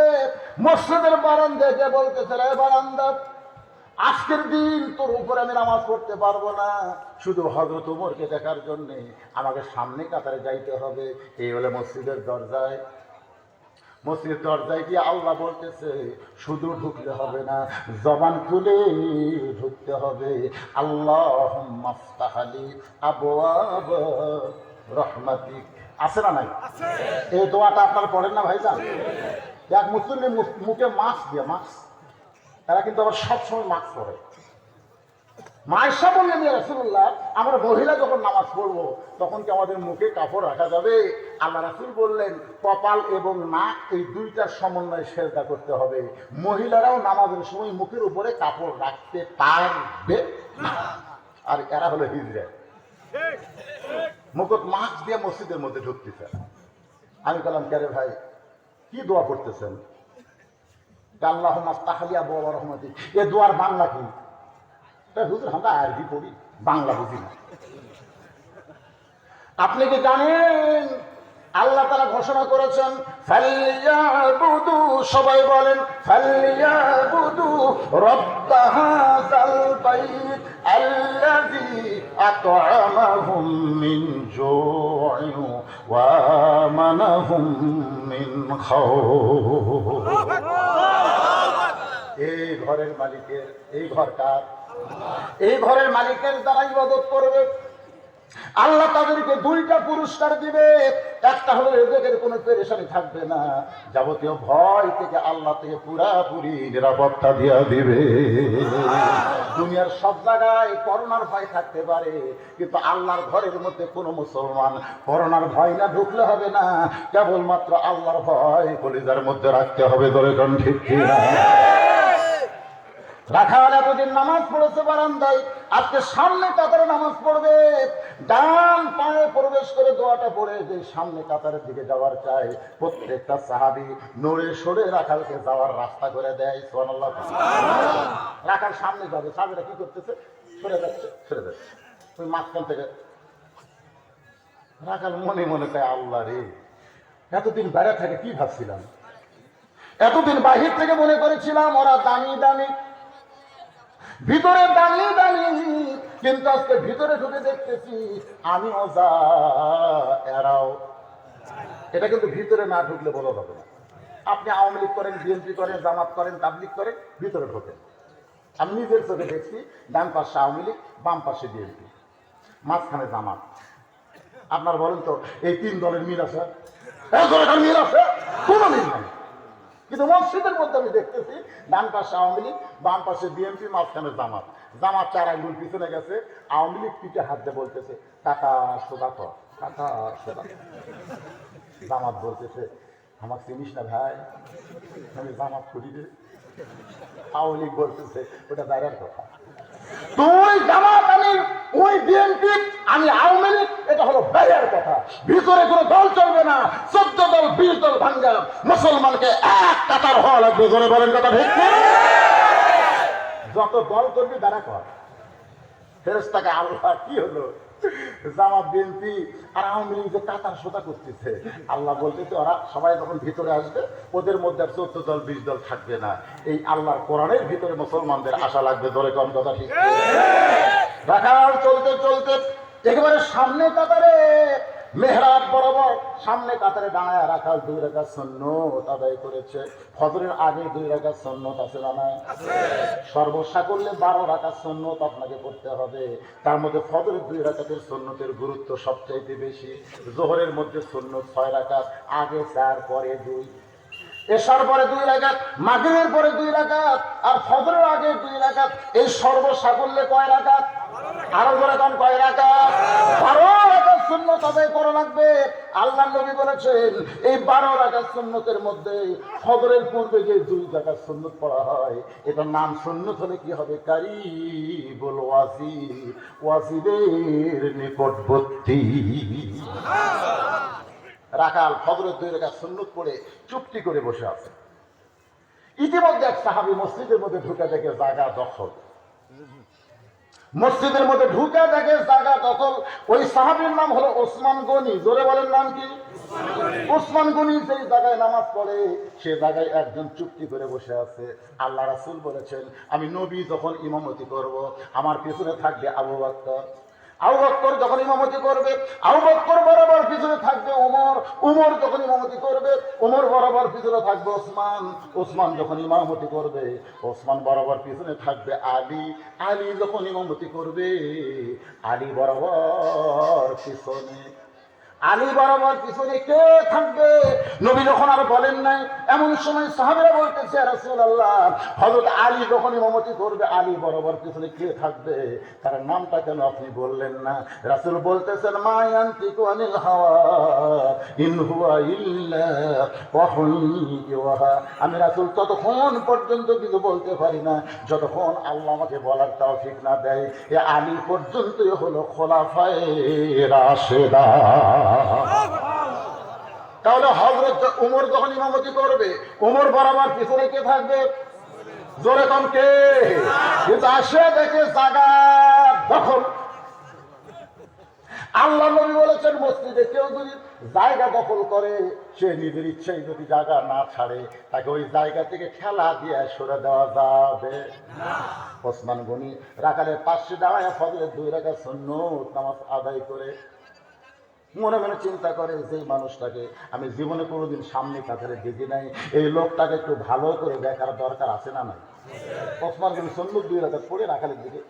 মসজিদের বারান্দায় বলতেছে, রে বারান্দা আজকের দিন তোর উপরে আমি নামাজ পড়তে পারবো না, শুধু হযরত ওমরকে দেখার জন্য আমাকে সামনে কাতারে যাইতে হবে। এই হলো মসজিদের দরজায়। মসজিদের দরজায় গিয়ে আল্লাহ বলতেছে শুধু ঢুকলে হবে না, জবান খুলে ঢুকতে হবে। আল্লাহুম্মা আফতাহ লি আবওয়াব রাহমাতিক। আছে না নাই? এই দোয়াটা আপনারা পড়েন না ভাইজান? এক মুসলিম মুখে মাস্ক দিয়ে, মাস্ক, তারা কিন্তু আবার সবসময় মাস্ক পরে। মায়েশা বললেন ইয়া রাসূলুল্লাহ, আমরা মহিলা যখন নামাজ পড়বো তখন কি আমাদের মুখে কাপড় রাখা যাবে? আল্লাহ রাসূল বললেন কপাল এবং নাক এই দুইটার সমন্বয়ে সেজদা করতে হবে। মহিলারাও নামাজের সময় মুখের উপরে কাপড় রাখতে পারবে না। আর এরা হলো হিজড়া, মুখত মাস্ক দিয়ে মসজিদের মধ্যে ঢুকতেছে। আমি বললাম কে রে ভাই, কি দোয়া করতেছেন? আল্লাহুম্মা আফতাহ লি আবওয়াব রাহমাতিক। এ দোয়ার বাংলা কি? হুজুর আমরা আরবি পড়ি, বাংলা বুঝি না। আপনি কি জানেন আল্লাহ তাআলা ঘোষণা করেছেন ফালইয়াবুদু, সবাই বলেন ফালইয়াবুদু রাব্ব হাযাল বাইত আল্লাযী আত'আমাহুম মিন জু'ইন ওয়া আমানাহুম মিন খাউফ। এই ঘরের মালিকের, এই ঘর কার? এই ঘরের মালিকের দ্বারা ইবাদত করবে। আল্লাহ তাদেরকে দুইটা পুরস্কার দিবে। একটা হলো রিজিকের কোনো পেরেশানি থাকবে না, যাবতীয় ভয় থেকে আল্লাহ থেকে পুরাপুরি নিরাপত্তা দিয়ে দিবে। দুনিয়ার সব জায়গায় করোনার ভয় থাকতে পারে, কিন্তু আল্লাহর ঘরের মধ্যে কোনো মুসলমান করোনার ভয় না ঢুকলে হবে না, কেবলমাত্র আল্লাহর ভয় কলিজার মধ্যে রাখতে হবে। ধরে কোন ঠিক কিনা? রাখাল এতদিন নামাজ পড়েছে বারান্দায়, আজকে সামনে কাতারে নামাজ পড়বে। ডান পায়ে প্রবেশ করে দোয়াটা পড়ে যে সামনে কাতারের দিকে যাওয়ার চাই, প্রত্যেকটা সাহাবী নড়ে সরে রাখালকে যাওয়ার রাস্তা করে দেয়। সুবহানাল্লাহ। রাখাল সামনে যাবে, সাহাবীরা কি করতেছে? সরে যাচ্ছে, সরে যাচ্ছে। ওই মাঝখান থেকে রাখাল মনে মনে কয় আল্লাহ রে, এতদিন বাইরে থেকে কি ভাবছিলাম, এতদিন বাহির থেকে মনে করেছিলাম ওরা দামি দামি, ভিতরে দামি দামি, কিন্তু আজকে ভিতরে ঢুকে দেখতেছি আমিও যা এরাও। এটা কিন্তু ভিতরে না ঢুকলে বলা যাবে না। আপনি আওয়ামী লীগ করেন, বিএনপি করেন, জামাত করেন, তাবলীগ করেন, ভিতরে ঢোকেন। আমি নিজের চোখে দেখছি ডান পাশে আওয়ামী লীগ, বাম পাশে বিএনপি, মাঝখানে জামাত। আপনার বলেন তো এই তিন দলের মিল আছে? মিল আছে? কোনো মিল নাই। কিন্তু মসজিদের মধ্যে আমি দেখতেছি ডান পাশে আওয়ামী লীগ, বাম পাশে বিএনপি, মাঝখানে জামাত। জামাত 4 আঙ্গুল পিছনে গেছে, আওয়ামী লীগ পিঠে হাত দিয়ে বলতেছে টাকা সোজা কর, টাকা সোজা। জামাত বলতেছে আমার চিনিস না ভাই, আমি জামাত করি রে। আওয়ামী লীগ বলতেছে ওটা বাইরের কথা, তুই জামাত, আমি ওই বিএনপি, আমি আওয়ামী লীগ, এটা হলো বাইরের কথা। ভিতরে কোনো দল চলবে না, 14 দল 20 দল ভাঙ্গা মুসলমানকে এক কাতার হওয়া লাগবে। ধরে বলেন কথা ঠিক? যত দল করবি দাঁড়া কর। ফেরেশতাকে আল্লাহ কি হলো, জামাত বিএনপি আর আওয়ামী লীগ যে কাতার সোজা করতেছে, আল্লাহ বলতেছে ওরা সবাই যখন ভিতরে আসবে ওদের মধ্যে 14 দল 20 দল থাকবে না। এই আল্লাহর কোরআনের ভিতরে মুসলমানদের আশা লাগবে। ধরে কম কথা ঠিক? রাখাল চলতে চলতে একেবারে সামনে কাতারে মেহরাব বরাবর সামনে কাতারে দাঁড়ায় রাখাল 2 রাকাত সুন্নাত আদায় করেছে। ফজরের আগে 2 রাকাত সুন্নাত আছে না নাই? সর্বসা করলে 12 রাকাত সুন্নাত আপনাকে করতে হবে। তার মধ্যে ফজরের 2 রাকাতের সুন্নতের গুরুত্ব সবচাইতে বেশি। যোহরের মধ্যে সুন্নত 6 রাকাত, আগে 4 পরে 2, এশার পরে 2 রাকাত, মাগরিবের পরে 2 রাকাত, আর ফজরের আগে 2 রাকাত। এই সর্বসা করলে কয় রাকাত? আরো বলে কোন কয় রাকাত? 12 রাকাত সুন্নাত আদায় করা লাগবে। আল্লাহর নবী বলেছেন এই 12 রাকাত সুন্নতের মধ্যে ফজরের পূর্বে যে 2 রাকাত সুন্নত পড়া হয়, এটার নাম সুন্নত হলে কি হবে? কারিবুল ওয়াজিব, ওয়াজিবের নিকটবর্তী। রাখাল ফজরের 2 রাকাত সুন্নত পড়ে চুপটি করে বসে আছে। ইতিমধ্যে এক সাহাবী মসজিদের মধ্যে ঢুকে দেখে জায়গা দখল। মসজিদের মধ্যে ঢুকে দেখে জায়গা দখল। ওই সাহাবীর নাম হলো ওসমান গনি। জোরে বলেন নাম কি? ওসমান গনি যেই জায়গায় নামাজ পড়ে সে জায়গায় একজন চুক্তি করে বসে আছে। আল্লাহ রাসূল বলেছেন, আমি নবী যখন ইমামতি করব আমার পিছনে থাকবে আবু বকর। আবু বকর যখন ইমামতি করবে আবু বকর বরাবর পিছনে থাকবে ওমর। ওমর যখন ইমামতি করবে ওমর বরাবর পিছনে থাকবে ওসমান। ওসমান যখন ইমামতি করবে ওসমান বরাবর পিছনে থাকবে আলী। আলী যখন ইমামতি করবে আলী বরাবর পিছনে। আলী বরাবর পিছনে কে থাকবে? নবী যখন আর বলেন নাই, এমন সময় সাহাবীরা বলতেছে, ইয়া রাসূলুল্লাহ, হযরত আলী যখন ইমামতি করবে আলী বরাবর পিছনে কে থাকবে? তার নামটা কেন আপনি বললেন না? রাসূল বলতেছেন, মা ইয়ানতিকু আনিল হাওয়া ইন হুয়া ইল্লা ওয়াহুন ইউহা। আমি রাসূল ততক্ষণ পর্যন্ত কিছু বলতে পারি না যতক্ষণ আল্লাহ আমাকে বলার তৌফিক না দেয়। এ আলী পর্যন্তই হলো খোলাফায়ে রাশেদা। তাহলে হযরত ওমর যখন ইমামতি করবে ওমর বরাবর পিছনে কে থাকবে? জোরে কম কে? কিন্তু আসে দেখে জায়গা দখল। আল্লাহ নবী বলেছেন, মসজিদে কেউ যদি জায়গা দখল করে সে নিজের ইচ্ছায় যদি জায়গা না ছাড়ে তাকে ওই জায়গা থেকে ঠেলা দিয়ে সরে দেওয়া যাবে না। ওসমান গনি রাকাতের পাশে দাঁড়ায় ফজরের 2 রাকাত সুন্নত নামাজ আদায় করে মনে মনে চিন্তা করে, যে মানুষটাকে আমি জীবনে কোনোদিন সামনে কাতারে দেখি নাই, এই লোকটাকে একটু ভালো করে দেখার দরকার আছে না নাই? ওসমান গনি সুন্নত 2 রাকাত পড়ে রাকাতের দিকে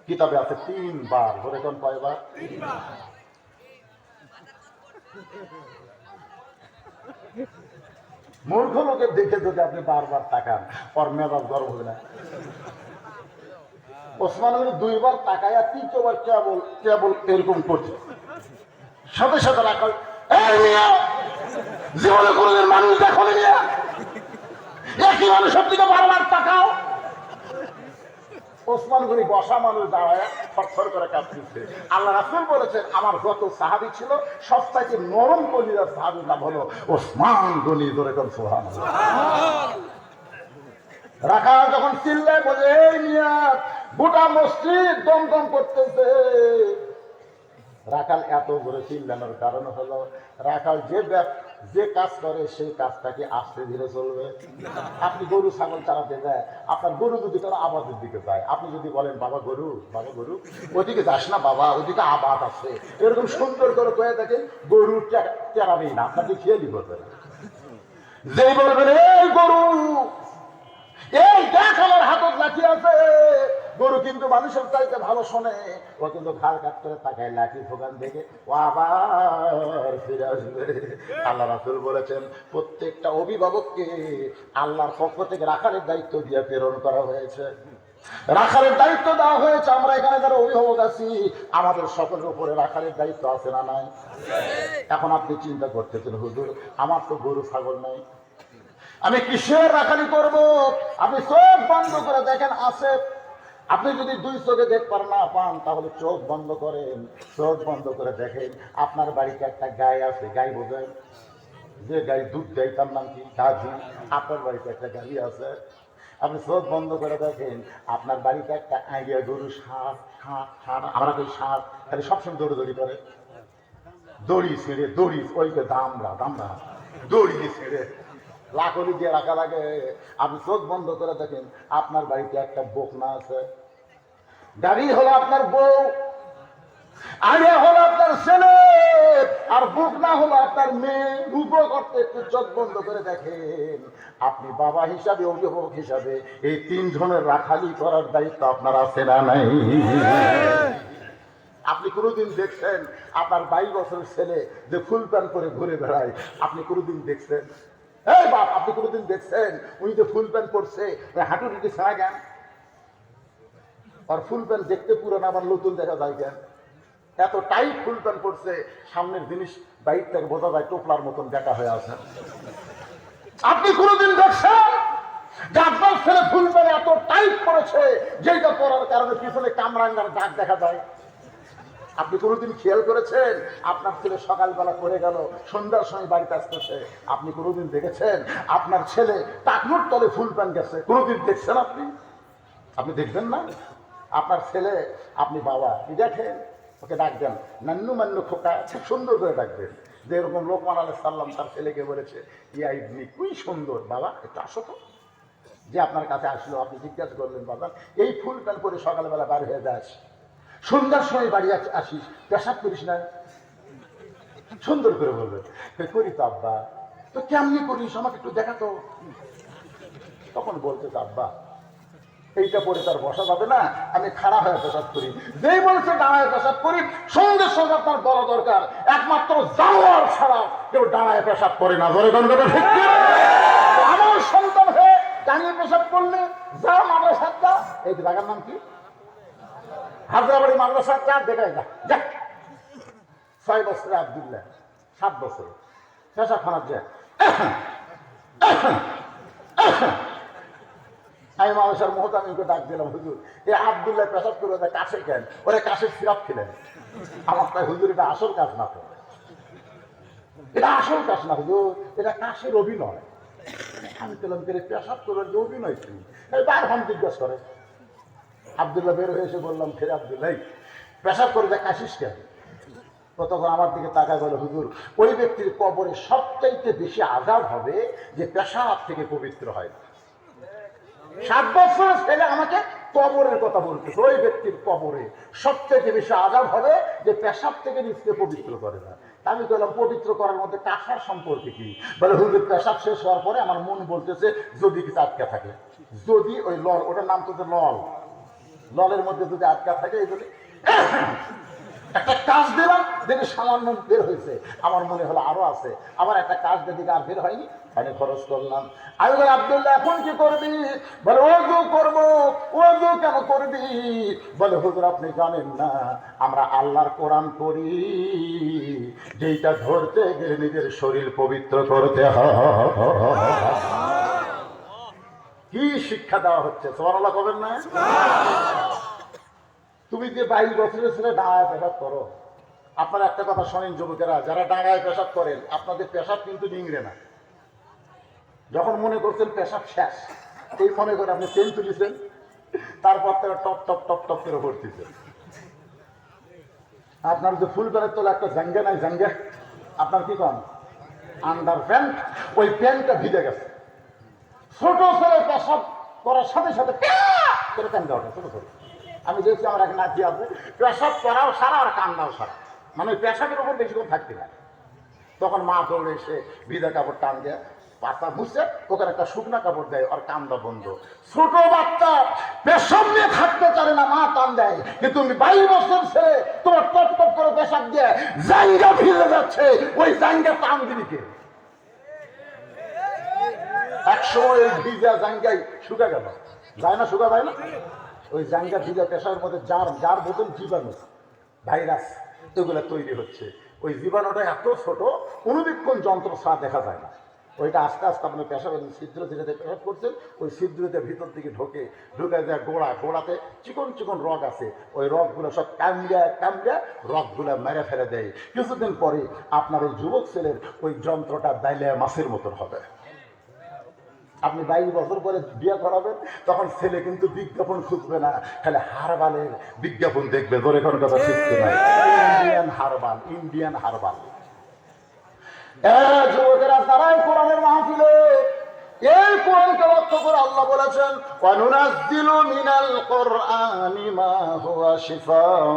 কিতাবে আছে 3 বার। ধরে কোন কয়বার? 3 বার। মূর্খ লোকের দেখে যদি আপনি বারবার তাকান ওর মেজাজ গরম হবে না? ওসমান গনি 2 বার তাকায় 3টো বার কেবল এরকম করছে, সাথে সাথে রাখা, জীবনে কোনদিন মানুষ দেখো না, একই মানুষের দিকে বারবার তাকাও। ওসমান গনি বসা মানুষ দাঁড়ায় থরথর করে কাঁপতেছে। আল্লাহ রাসূল বলেছেন, আমার যত সাহাবী ছিল সবচাইতে নরম কলিজার সাহাবীর নাম হলো ওসমান গনি। ধরে কোন সুবহানাল্লাহ। রাখা যখন চিল্লায় বলে, এই মিয়া, গোটা মসজিদ দমদম করতেছে। রাখাল এত জোরে চিল্লানোর কারণ হলো রাখাল যে কাজ করে সেই কাজটাকে আস্তে ধীরে চলবে। আপনি গরু ছাগল চালাতে যায়, আপনার গরু যদি তারা আবাদের দিকে যায়, আপনি যদি বলেন বাবা গরু ওইদিকে যাস না বাবা, ওইদিকে আবাদ আছে, এরকম সুন্দর করে কয়ে দেখেন গরু টেরাবেই না, আপনাকে খেয়ালি করবে না। যেই বলবেন এই গরু, এই দেখ আমার হাতত লাঠি আছে, গরু কিন্তু মানুষের চাইতে ভালো শোনে, ও কিন্তু ঘাড় কাট করে তাকায় লাঠি ঠোকান দেখে ও আবার ফিরে আসবে। আল্লাহ রাসূল বলেছেন, প্রত্যেকটা অভিভাবককে আল্লাহর পক্ষ থেকে রাখালের দায়িত্ব দিয়ে প্রেরণ করা হয়েছে। রাখালের দায়িত্ব দেওয়া হয়েছে। আমরা এখানে যারা অভিভাবক আছি আমাদের সকলের উপরে রাখালের দায়িত্ব আছে না নাই? এখন আপনি চিন্তা করতেছেন, হুজুর আমার তো গরু ছাগল নাই, আমি কিসের রাখালি করব? আপনি চোখ বন্ধ করে দেখেন আছে। আপনি যদি 2 চোখে দেখবার না পান তাহলে চোখ বন্ধ করেন, চোখ বন্ধ করে দেখেন আপনার বাড়িতে একটা গাই আছে। গাই বোঝেন? যে গাই দুধ দেয় তার নাম কি? গাভী। আপনার বাড়িতে একটা গাভী আছে। আপনি চোখ বন্ধ করে দেখেন আপনার বাড়িতে একটা আইডিয়া গরু, ষাঁড়। আমরা কই ষাঁড় খালি সবসময় দৌড়ি করে, দড়ি ছেড়ে, দড়ি ওইকে দামরা দড়ি ছেড়ে লাকড়ি দিয়ে রাখা লাগে। আপনি চোখ বন্ধ করে দেখেন আপনার বাড়িতে একটা বকনা আছে। গাড়ি হলো আপনার বউ, আগে হলো আপনার ছেলে, আর বকনা হলো আপনার মেয়ে। রূপক করতে একটু চোখ বন্ধ করে দেখেন আপনি বাবা হিসাবে, অভিভাবক হিসাবে এই 3 জনের রাখালি করার দায়িত্ব আপনার আছে না নাই? আপনি কোনোদিন দেখছেন আপনার 22 বছরের ছেলে যে ফুল প্যান্ট পরে ঘুরে বেড়ায়? আপনি কোনোদিন দেখছেন? এই বাপ, আপনি কোনোদিন দেখছেন উনি যে ফুল প্যান্ট পরছে হাঁটুর দিকে ছাড়া কেন? আর ফুল প্যান্ট দেখতে পুরান আবার নতুন দেখা যায় কেন? এত টাইট ফুল প্যান্ট পরছে, সামনের জিনিস বাইক থেকে বোঝা যায় টোপলার মতন দেখা হয়ে আছে। আপনি কোনোদিন দেখছেন যে আপনার ছেলে ফুল প্যান্ট এত টাইট পরেছে যেটা পরার কারণে পিছনে কামরাঙ্গার দাগ দেখা যায়? আপনি কোনোদিন খেয়াল করেছেন আপনার ছেলে সকালবেলা করে গেল, সন্ধ্যার সময় বাড়িতে আসতেছে? আপনি কোনোদিন দেখেছেন আপনার ছেলে টাকনুর তলে ফুল প্যান্ট গেছে? কোনোদিন দেখছেন আপনি? আপনি দেখবেন না? আপনার ছেলে, আপনি বাবা কি দেখেন, ওকে ডাকবেন নান্নু মান্নু খোকা, খুব সুন্দর করে ডাকবেন। যে এরকম লোকমান আলাইহিস সালাম তার ছেলেকে বলেছে, ইয়া ইবনি, খুবই সুন্দর বাবা, একটু আসো তো। যে আপনার কাছে আসলো, আপনি জিজ্ঞাসা করলেন, বাবা এই ফুল প্যান্ট পরে সকালবেলা বার হয়ে যাস, সন্ধ্যার সময় বাড়ি আসিস, পেশাব করিস না? সুন্দর করে বলবেন, করি তো আব্বা। তো কেমনি করিস আমাকে একটু দেখাতো। তখন বলতে, আব্বা এইটা পরে তার বসা যাবে না, আমি খাড়া হয়ে পেশাব করি। যেই বলছে দাঁড়ায় পেশাব করি, সঙ্গে সঙ্গে আপনার বড় দরকার, একমাত্র জানোয়ার ছাড়া কেউ দাঁড়ায় পেশাব করে না। ধরে কোন কথা ঠিক? আমার সন্তান হয়ে দাঁড়িয়ে পেশাব করলে যা মাদ্রাসা যা, এই জায়গার নাম কি, হাজরাবাড়ি মাদ্রাসা যা, দেখায় যা। 6 বছরে আব্দুল্লাহ, 7 বছরে পেশাব খানার যায়। আমি মানুষের মোহতামিকে ডাক দিলাম, হুজুর এই আব্দুল্লাহ পেশাব করে কাশে কেন, ওরা কাশের সিরাপ খেলেন। আমার তাই, হুজুর এটা আসল কাজ না, তো এটা আসল কাজ না হুজুর, এটা কাশের অভিনয়। আমি পেলাম পেশাব করার যে অভিনয়, তুমি বার হন জিজ্ঞাসা করে। আব্দুল্লাহ বের হয়ে এসে বললাম, ফের আব্দুল্লাহ পেশাব করে যা কাশিস কেন? তখন আমার দিকে তাকায় বলে, হুজুর ওই ব্যক্তির কবরে সবচাইতে বেশি আযাব হবে যে পেশাব থেকে পবিত্র হয় না। 7 বছর ছেলে আমাকে কবরের কথা বলতেছে, ওই ব্যক্তির কবরে সবচেয়ে বেশি আযাব হবে যে পেশাব থেকে নিজকে পবিত্র করে না। আমি বললাম, পবিত্র করার মধ্যে কাশার সম্পর্কে কি? বলে, হুজুর পেশাব শেষ হওয়ার পরে আমার মন বলতেছে যদি কিছু আটকা থাকে, যদি ওই লল, ওটার নাম তো লল, ললের মধ্যে যদি আটকা থাকে, এই বলে একটা কাজ দিলাম, দেখে সামান্য বের হয়েছে, আমার মনে হলো আরো আছে, আবার একটা কাজ দিকে আর বের হয়নি, আমি খরচ করলাম। আমি বলি, আব্দুল্লাহ এখন কি করবি? বলে, ওযু করবো। ওযু কেন করবি? বলে, হুজুর আপনি জানেন না আমরা আল্লাহর কোরআন পড়ি, যেটা ধরতে গেলে নিজের শরীর পবিত্র করতে হয়। কি শিক্ষা দেওয়া হচ্ছে, সুবহানাল্লাহ করবেন না? তুমি যে 22 বছরের ছেলে ডাঙায় পেশাব করো, আপনারা একটা কথা শোনেন যুবকেরা, যারা ডাঙায় পেশাব করেন, আপনাদের পেশাব কিন্তু নিংড়ে না। যখন মনে করছেন পেশাব শেষ, এই মনে করে আপনি চেন তুলিছেন, তারপর থেকে টপ টপ টপ টপ করে ভরতেছেন। আপনার যে ফুল প্যান্টের তোলা একটা জাঙ্গা নাই, জাঙ্গা আপনার কি কন আন্ডার প্যান্ট, ওই প্যান্টটা ভিজে গেছে। ছোট ছেলে পেশাব করার সাথে সাথে করে প্যান্ট দেওয়া, ছোট ছোট। আমি দেখছি আমার এক নাতি আছে, পেশাব করাও সারা আর কান্নাও সারা, মানে পেশাবের উপর বেশিক্ষণ থাকতে পারে। তখন মা দৌড়ে এসে ভিজা কাপড় টান দেয়, পাতা বুঝছে, ওখানে একটা শুকনা কাপড় দেয়, আর কান্দা বন্ধ। ছোট বাচ্চা পেশাব নিয়ে থাকতে পারে না, মা টান দেয়। কিন্তু তুমি 22 বছর ছেলে, তোমার টপ টপ করে পেশাব দিয়ে জাঙ্গা ভিজে যাচ্ছে, ওই জাঙ্গা টান দিবি কে? একসময় ওই ভিজা জাঙ্গাই শুকা গেল, যায় না, শুকা যায় না? ওই জাঙ্গা ভিজা পেশাবের মধ্যে যার বোতল জীবাণু, ভাইরাস, এগুলো তৈরি হচ্ছে। ওই জীবাণুটা এত ছোট, অনুবীক্ষণ যন্ত্র ছাড়া দেখা যায় না। ওইটা আস্তে আস্তে আপনার পেশাবের ছিদ্র যেটাতে পেশাব করছেন, ওই ছিদ্রতে ভিতর দিকে ঢুকে যায় গোড়াতে চিকন চিকন রগ আছে, ওই রগগুলো সব কামড়ে রগগুলো মেরে ফেলে দেয়। কিছুদিন পরে আপনার ওই যুবক ছেলের ওই যন্ত্রটা বাইলে মাছের মতন হবে। আপনি 22 বছর পরে বিয়ে করাবেন, তখন ছেলে কিন্তু বিজ্ঞাপন খুঁজবে না, খালি হারবালের বিজ্ঞাপন দেখবে। ধরে কোন কথা শিখতে নাই, ইন্ডিয়ান হারবাল। যুবকেরা তারাই কোরআনের মাহফিলে এই কোরআনকে লক্ষ্য করে আল্লাহ বলেছেন, ওয়ানুনাজ্জিলু মিনাল কুরআনি মা হুয়া শিফাউ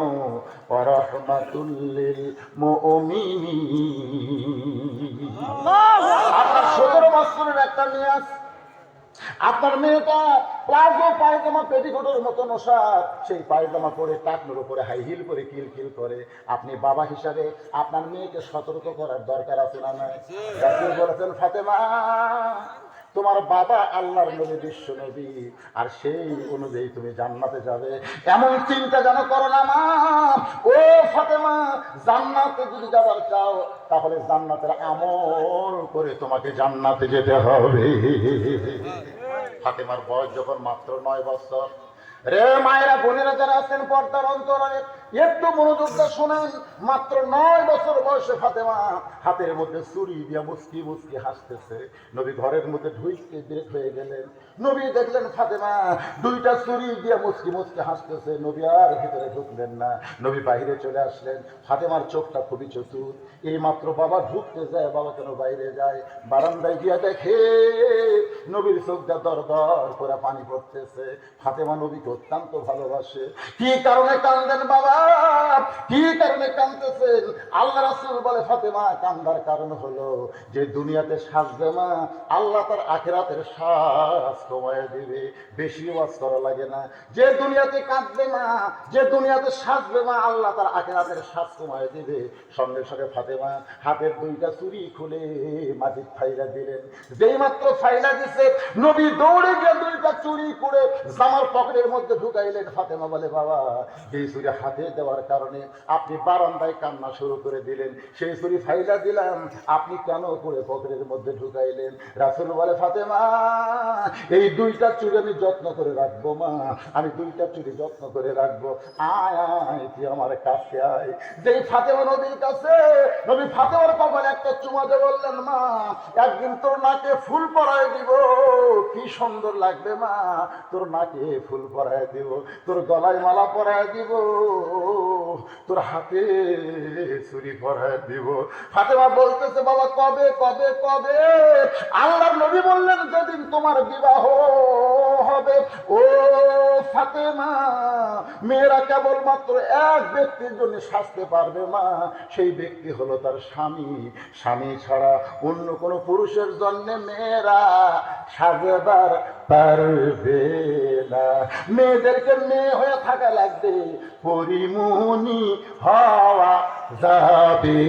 ওয়া রাহমাতুল লিল মুমিনিন। আপনার 17 বছরের একটা মেয়ে আছে, আপনার মেয়েটা প্লাজো পায়জামা পেটিকোটের মতো নশা, সেই পায়জামা পরে টাকনোর উপরে হাই হিল করে কিল করে। আপনি বাবা হিসাবে আপনার মেয়েকে সতর্ক করার দরকার আছে না নাই? রাসূল বলেছেন, ফাতেমা তোমার বাবা আল্লাহর নবী, বিশ্ব নবী, আর সেই অনুযায়ী তুমি জান্নাতে যাবে, এমন চিন্তা যেন করো না মা। ও ফাতেমা, জান্নাতে যদি যাবার চাও, তাহলে জান্নাতের আমল করে তোমাকে জান্নাতে যেতে হবে। ফাতেমার বয়স যখন মাত্র 9 বছর। রে মায়েরা, বোনেরা যারা আছেন পর্দার অন্তরালে, একটু মনোযোগ দিয়ে শোনেন। মাত্র 9 বছর বয়সে ফাতেমা হাতের মধ্যে ছুরি দিয়া মুস্কি মুস্কি হাসতেছে। নবী ঘরের মধ্যে ঢুইকে বের হয়ে গেলেন। নবী দেখলেন ফাতেমা দুইটা ছুরি দিয়া মুস্কি মুস্কি হাসতেছে। নবী আর ভিতরে ঢুকলেন না, নবী বাইরে চলে আসলেন। ফাতেমার চোখটা খুবই চতুর। এই মাত্র বাবা ঢুকতে যায়, বাবা কেন বাইরে যায়, বারান্দায় গিয়া দেখে নবীর চোখটা দর দর করে পানি পড়তেছে। ফাতেমা নবীকে অত্যন্ত ভালোবাসে। কি কারণে কান্দেন বাবা, কি কারণে কাঁদতেছেন? আল্লাহ রাসূল বলে ফাতেমা কান্দার কারণ হলো যে দুনিয়াতে সাজবে মা, আল্লাহ তার আখিরাতের সাজ কমায় দিবে। বেশি ওয়াজ করা লাগে না। যে দুনিয়াতে কাঁদবে মা, যে দুনিয়াতে সাজবে মা, আল্লাহ তার আখিরাতের সাজ কমায় দিবে। সঙ্গে সঙ্গে ফাতেমা হাতের দুইটা চুরি খুলে মাটির ফাইলা দিলেন। যেই মাত্র ফাইলা দিছে, নবী দৌড়ে গিয়ে দুইটা চুরি করে জামার পকেটের মধ্যে ঢুকাইলেন। ফাতেমা বলে বাবা এই চুরি হাতে দেওয়ার কারণে আপনি বারান্দায় কান্না শুরু করে দিলেন, সেই চুরি ফাইলা দিলাম, আপনি কেন করে পকেটের মধ্যে ঢুকাইলেন? রাসূল বলে ফাতেমা এই দুইটা চুরি আমি যত্ন করে রাখবো মা, আমি দুইটা চুরি যত্ন করে রাখবো। আয় আয় তুই আমার কাছে আয়। যেই ফাতেমা নবীর কাছে, নবী ফাতেমার কপালে একটা চুমা দিয়ে বললেন মা একদিন তোর নাকে ফুল পরায় দিব, কি সুন্দর লাগবে মা, তোর নাকে ফুল পরায় দিব, তোর গলায় মালা পরায় দিব, তোর হাতে ছুরি পরায় দিব। ফাতেমা বলতেছে বাবা কবে কবে কবে? আল্লাহর নবী বললেন যেদিন তোমার বিবাহ হবে। ও ফাতেমা মেয়েরা কেবলমাত্র এক ব্যক্তির জন্য সাজতে পারবে মা, সেই ব্যক্তি হলো তার স্বামী। স্বামী ছাড়া অন্য কোনো পুরুষের জন্য মেয়েরা সাজবার পারবে না। মেয়েদেরকে মেয়ে হয়ে থাকা লাগবে, পরিমণি হওয়া যাবে।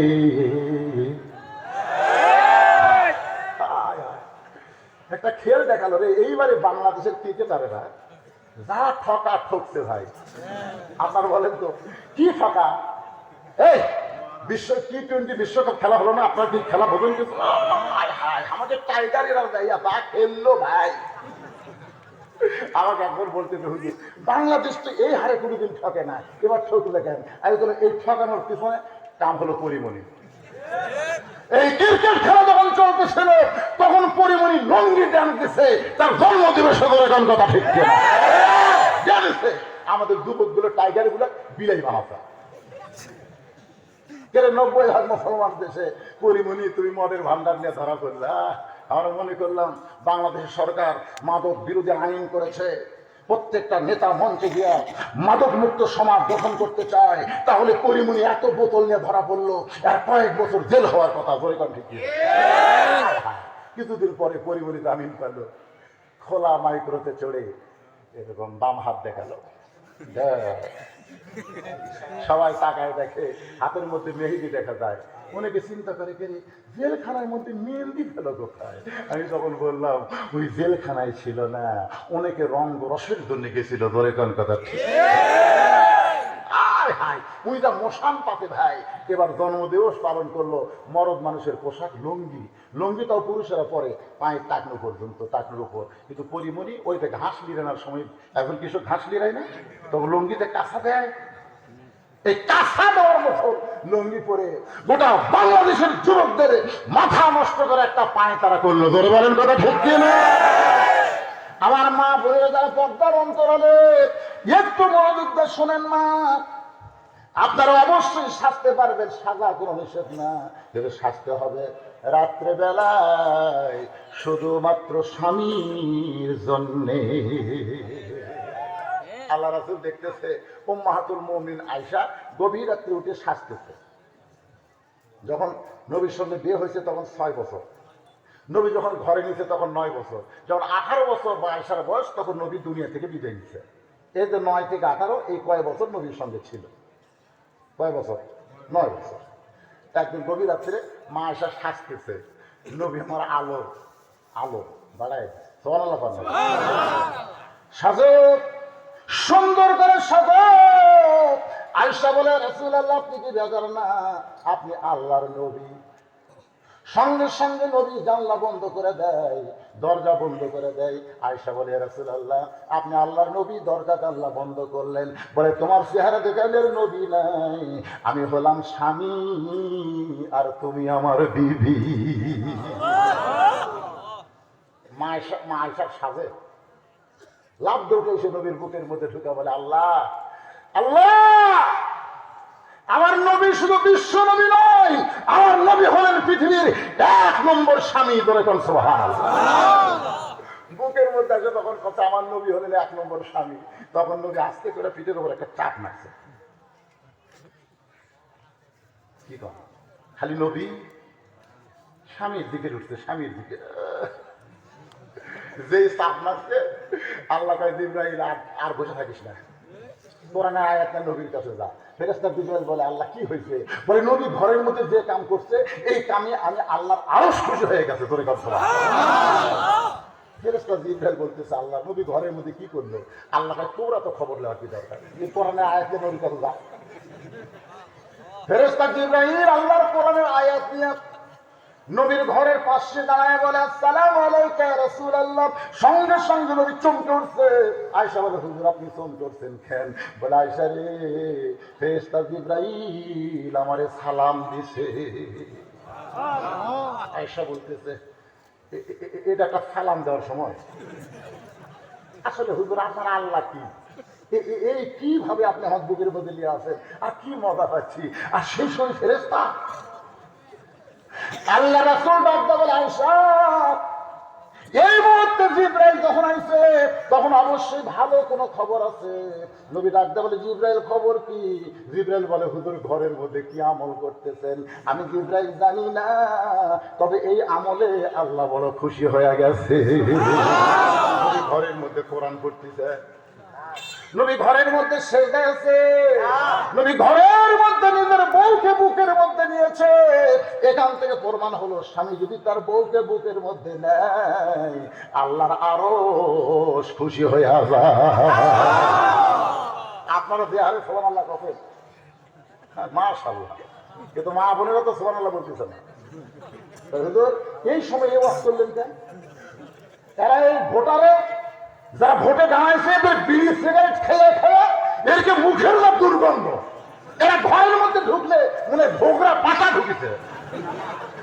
একটা খেল দেখালো রে এইবারে বাংলাদেশের ক্রিকেটারেরা যা ঠকা ঠকছে ভাই। আপনার বলেন তো কি ঠকা? এই বিশ্ব টি-20 বিশ্বকাপ খেলা হলো না, আপনার কি খেলা বোঝেন কিছু? আমাদের টাইগারেরা যাইয়া তা খেললো ভাই। আমাকে একবার বলতে হুজুর বাংলাদেশ তো এই হারে কোনোদিন ঠকে না, এবার ঠকলে কেন? আমি বললাম এই ঠকানোর পিছনে কাম হলো পরিমণি। এই ক্রিকেট খেলা যখন চলতেছিল তখন পরিমণি লঙ্গি ড্যান্স দিছে, তার জন্মদিবসে করে কোন কথা ঠিক কিনা জানিছে? আমাদের যুবক গুলো টাইগার গুলো বিলাই বানাতে 90% মুসলমান দেশে পরিমণি তুমি মদের ভান্ডার নিয়ে ধরা করলা। আমরা মনে করলাম বাংলাদেশ সরকার মাদক বিরোধী আইন করেছে, প্রত্যেকটা নেতা মঞ্চে গিয়া মাদক মুক্ত সমাজ গঠন করতে চায়, তাহলে পরিমণি এত বোতল নিয়ে ধরা পড়লো, আর কয়েক বছর জেল হওয়ার কথা বলে কোন ঠিক। কিছুদিন পরে পরিমণি জামিন পেল, খোলা মাইক্রোতে চড়ে এরকম বাম হাত দেখালো। সবাই তাকায় দেখে হাতের মধ্যে মেহেদি দেখা যায়। অনেকে চিন্তা করে কে জেলখানার মধ্যে মেহেদি ফেলো কোথায়? আমি তখন বললাম ওই জেলখানায় ছিল না, অনেকে রঙ রসের জন্য গেছিল। ধরে কোন কথা ঠিক? ওই যা মশান পাতে ভাই এবার জন্মদিবস পালন করলো, মরদ মানুষের পোশাক লুঙ্গি, লুঙ্গি তাও পুরুষেরা পরে পায়ের টাকনো পর্যন্ত, টাকনোর উপর। কিন্তু পরিমণি ওইটা ঘাস লিরানোর সময়, এখন কিছু ঘাস লিরায় না, তখন লুঙ্গিতে কাঁচা দেয়। এই কাঁচা দেওয়ার মতো লুঙ্গি পরে গোটা বাংলাদেশের যুবকদের মাথা নষ্ট করে একটা পায়ে তারা করলো। ধরে বলেন কথা ঠিক কিনা? আমার মা বলে যারা পর্দার অন্তরালে একটু মনোযোগ দিয়ে শোনেন মা, আপনারা অবশ্যই সাজতে পারবেন, সাজা কোনো নিষেধ না, কিন্তু সাজতে হবে রাত্রে বেলায় শুধুমাত্র স্বামীর জন্যে। আল্লাহ রাসূল দেখতেছে উম্মাহাতুল মুমিনিন আয়েশা গভীর রাত্রে উঠে সাজতেছে। যখন নবীর সঙ্গে বিয়ে হয়েছে তখন 6 বছর, নবী যখন ঘরে নিয়েছে তখন 9 বছর, যখন 18 বছর বা আয়েশার বয়স তখন নবী দুনিয়া থেকে বিদায় নিচ্ছে। এই যে 9 থেকে 18 এই কয় বছর নবীর সঙ্গে ছিল? কয় বছর? 9 বছর। একদিন গভীর রাত্রে মা আয়েশা সাজতেছে, নবী আমার আলো আলো বাড়ায় সাজো, সুন্দর করে সাজো। আয়েশা বলে রাসূলুল্লাহ আপনি কি বেজার না? আপনি আল্লাহর নবী, সঙ্গে সঙ্গে নবী জানলা বন্ধ করে দেয়, দরজা বন্ধ করে দেয়। আয়েশা বলে, ইয়া রাসূলুল্লাহ, আপনি আল্লাহর নবী, দরজা জানলা বন্ধ করলেন? বলে, তোমার চেহারা দেখে আমার নবী নাই, আমি হলাম স্বামী আর তুমি আমার বিবি। মা আয়েশার সাজে লাভ দৌড়ে এসে নবীর বুকের মধ্যে ঢুকে বলে, আল্লাহ আল্লাহ, আমার নবী শুধু বিশ্ব নবী নয়, আমার নবী হলেন পৃথিবীর 1 নম্বর স্বামী। ধরে কোন সুবহানাল্লাহ। বুকের মধ্যে এসে তখন কথা, আমার নবী হলেন 1 নম্বর স্বামী। তখন নবী আস্তে করে পিঠের উপর একটা চাপ মারছে। কি কথা, খালি নবী স্বামীর দিকে উঠছে, স্বামীর দিকে যেই চাপ মারছে, আল্লাহ কয়, জিবরাইল আর বসে থাকিস না, কোরআনে আয়াত না, নবীর কাছে যা। ফেরেশতা জিবরাইল বলে, আল্লাহ কি হয়েছে? বলে, নবী ঘরের মধ্যে যে কাম করছে, এই কামে আমি আল্লাহর আরশ খুশি হয়ে গেছে। তোরে কথা ফেরেশতা জিবরাইল বলতেছে, আল্লাহ নবী ঘরের মধ্যে কি করলো? আল্লাহ কয়, তোরা তো খবর নেওয়ার কি দরকার, এই কোরআনে আয়াত নিয়ে নবীর কাছে যা। ফেরেশতা জিবরাইল আল্লাহর কোরআনের আয়াত নিয়ে নবীর ঘরের পাশে দাঁড়ায় বলে, আসসালামু আলাইকা ইয়া রাসূলুল্লাহ। সঙ্গে সঙ্গে নবী চমকে উঠছে। আয়েশা বলে, হুজুর আপনি চমকে উঠছেন কেন? বলে, আয়েশা রে, ফেরেশতা জিবরাইল আমারে সালাম দিছে। আয়েশা বলতেছে, এটা একটা সালাম দেওয়ার সময়? আসলে হুজুর আপনার আল্লাহ কি, এই কিভাবে আপনি আমার বুকের মধ্যে নিয়ে আসেন, আর কি মজা পাচ্ছি, আর সেই সময় ফেরেশতা। আল্লাহ রাসূল ডাকতে বলে, আয়েশা, এই মুহূর্তে জিবরাইল যখন আইছে, তখন অবশ্যই ভালো কোনো খবর আছে। নবী ডাকতে বলে, জিবরাইল খবর কি? জিবরাইল বলে, হুজুর ঘরের মধ্যে কি আমল করতেছেন? আমি জিবরাইল জানি না, তবে এই আমলে আল্লাহ বড় খুশি হয়ে গেছে। নবী ঘরের মধ্যে কোরআন পড়তেছে, নবী ঘরের মধ্যে সেজদায় আছে, নবী ঘরের মধ্যে নিজের বউকে বুকের মধ্যে নিয়েছে। এখান থেকে প্রমাণ হলো, স্বামী যদি তার বউকে বুকের মধ্যে নেয়, আল্লাহর আরশ খুশি হয়ে যায়। আপনারা দেহারে সুবহানাল্লাহ কখন? মাশাআল্লাহ। কিন্তু মা বোনেরা তো সুবহানাল্লাহ বলতেছে না। এই সময় এই ওয়াজ করলেন কেন? এরা এই ভোটারে, যারা ভোটে দাঁড়াইছে, এদের বিড়ি সিগারেট খেয়ে খেয়ে এদেরকে মুখের যা দুর্গন্ধ, এরা ঘরের মধ্যে ঢুকলে মনে ভোগরা পাতা ঢুকেছে।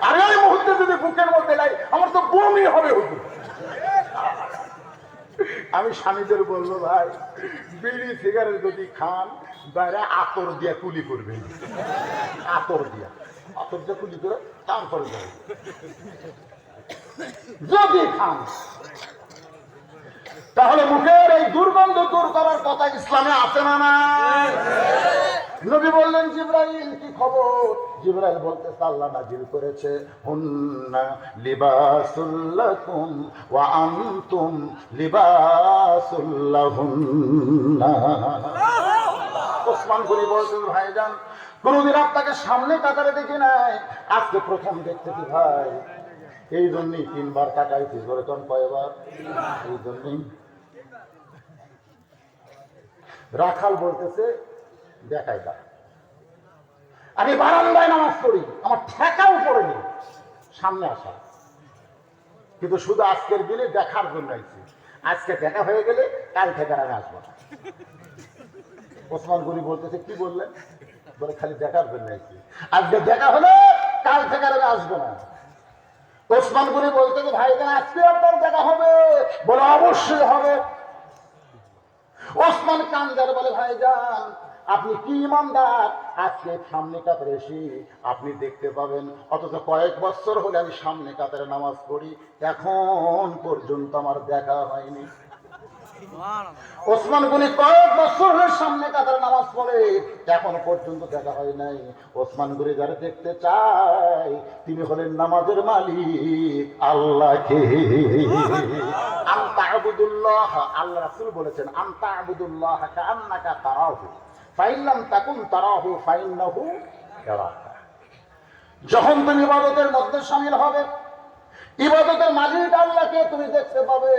আর এই মুহূর্তে যদি বুকের মধ্যে নাই, আমার তো বমি হবে। হুজুর, আমি স্বামীদের বলবো, ভাই বিড়ি সিগারেট যদি খান, বাইরে আতর দিয়া কুলি করবেন, আতর দিয়া কুলি করে তারপরে যাবে। যদি খান, তাহলে মুখের এই দুর্গন্ধ দূর করার কথা ইসলামে আছে না নাই? নবী বললেন, জিবরাইল কি খবর? জিবরাইল বলতেছে, আল্লাহ নাজিল করেছে, হুন্না লিবাসুল লাকুম ওয়া আনতুম লিবাসুল লাহুন্না। ওসমান গনি বলতেন, ভাইজান কোনদিন আপনাকে সামনে কাতারে দেখি নাই, আজকে প্রথম দেখতেছি ভাই। এই জন্যই 3 বার তাকাইছি। জোরে কোন কয়বার? এই জন্যই। রাখাল বলতেছে, দেখাই দা, আমি বারান্দায় নামাজ পড়ি, আমার ঠেকাও পড়েনি সামনে আসা, কিন্তু শুধু আজকের দিনে দেখার জন্য আইছি। আজকে দেখা হয়ে গেলে কাল থেকে আমি আসবো না। ওসমান গনি বলতেছে, কি বললেন? বলে, খালি দেখার জন্য আইছি, আজকে দেখা হলে কাল থেকে আমি আসবো না। ওসমান গনি বলতেছে, ভাই আজকে আপনার দেখা হবে? বলে, অবশ্যই হবে। ওসমান কান্দার বলে, ভাইজান আপনি কি ইমানদার, আজকে সামনে কাতারে এসে আপনি দেখতে পাবেন, অথচ কয়েক বছর হলে আমি সামনে কাতারে নামাজ পড়ি, এখন পর্যন্ত আমার দেখা হয়নি। ওসমান গনি কয়েক বছর হলে সামনে কাতারে নামাজ পড়ে, এখন পর্যন্ত দেখা হয় নাই। ওসমান গনি যারা দেখতে চায়, তিনি হলেন নামাজের মালিক আল্লাহকে। আনতা আবুদুল্লাহ, আল্লাহ রাসূল বলেছেন, আনতা আবুদুল্লাহ কাআন্নাকা তারাহু ফাইন লাম তাকুন তারাহু ফাইন্নাহু ইয়ারাকা। যখন তুমি ইবাদতের মধ্যে শামিল হবে, ইবাদতের মালিক আল্লাহকে তুমি দেখতে পাবে।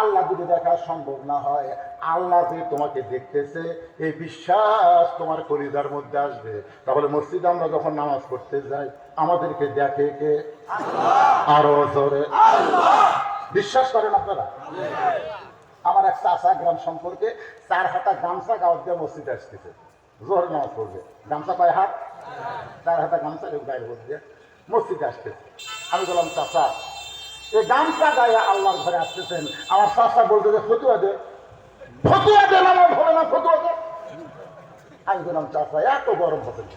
আল্লাহ যদি দেখা সম্ভব না হয়, আল্লাহ যে তোমাকে দেখতেছে, এই বিশ্বাস তোমার কলিজার মধ্যে আসবে। তাহলে মসজিদে আমরা যখন নামাজ পড়তে যাই, আমাদেরকে দেখে কে? আরো জোরে বিশ্বাস করেন আপনারা? আমার এক চাচা গ্রাম সম্পর্কে 4 হাতা গামছা গাওয়ার দিয়ে মসজিদে আসতেছে, জোহর নামাজ পড়বে। গামছা কয় হাত? 4 হাতা গামছা গায়ের মধ্যে দিয়ে মসজিদে আসতেছে। আমি বললাম, চাচা এই গামছা গায়ে আল্লাহর ঘরে আসতেছেন, আমার চাচা বলতে যে ফতুয়া দে, ফতুয়া দে, নামাজ হবে না, ফতুয়া দে। আমি বললাম, চাচা এত গরম হতেন?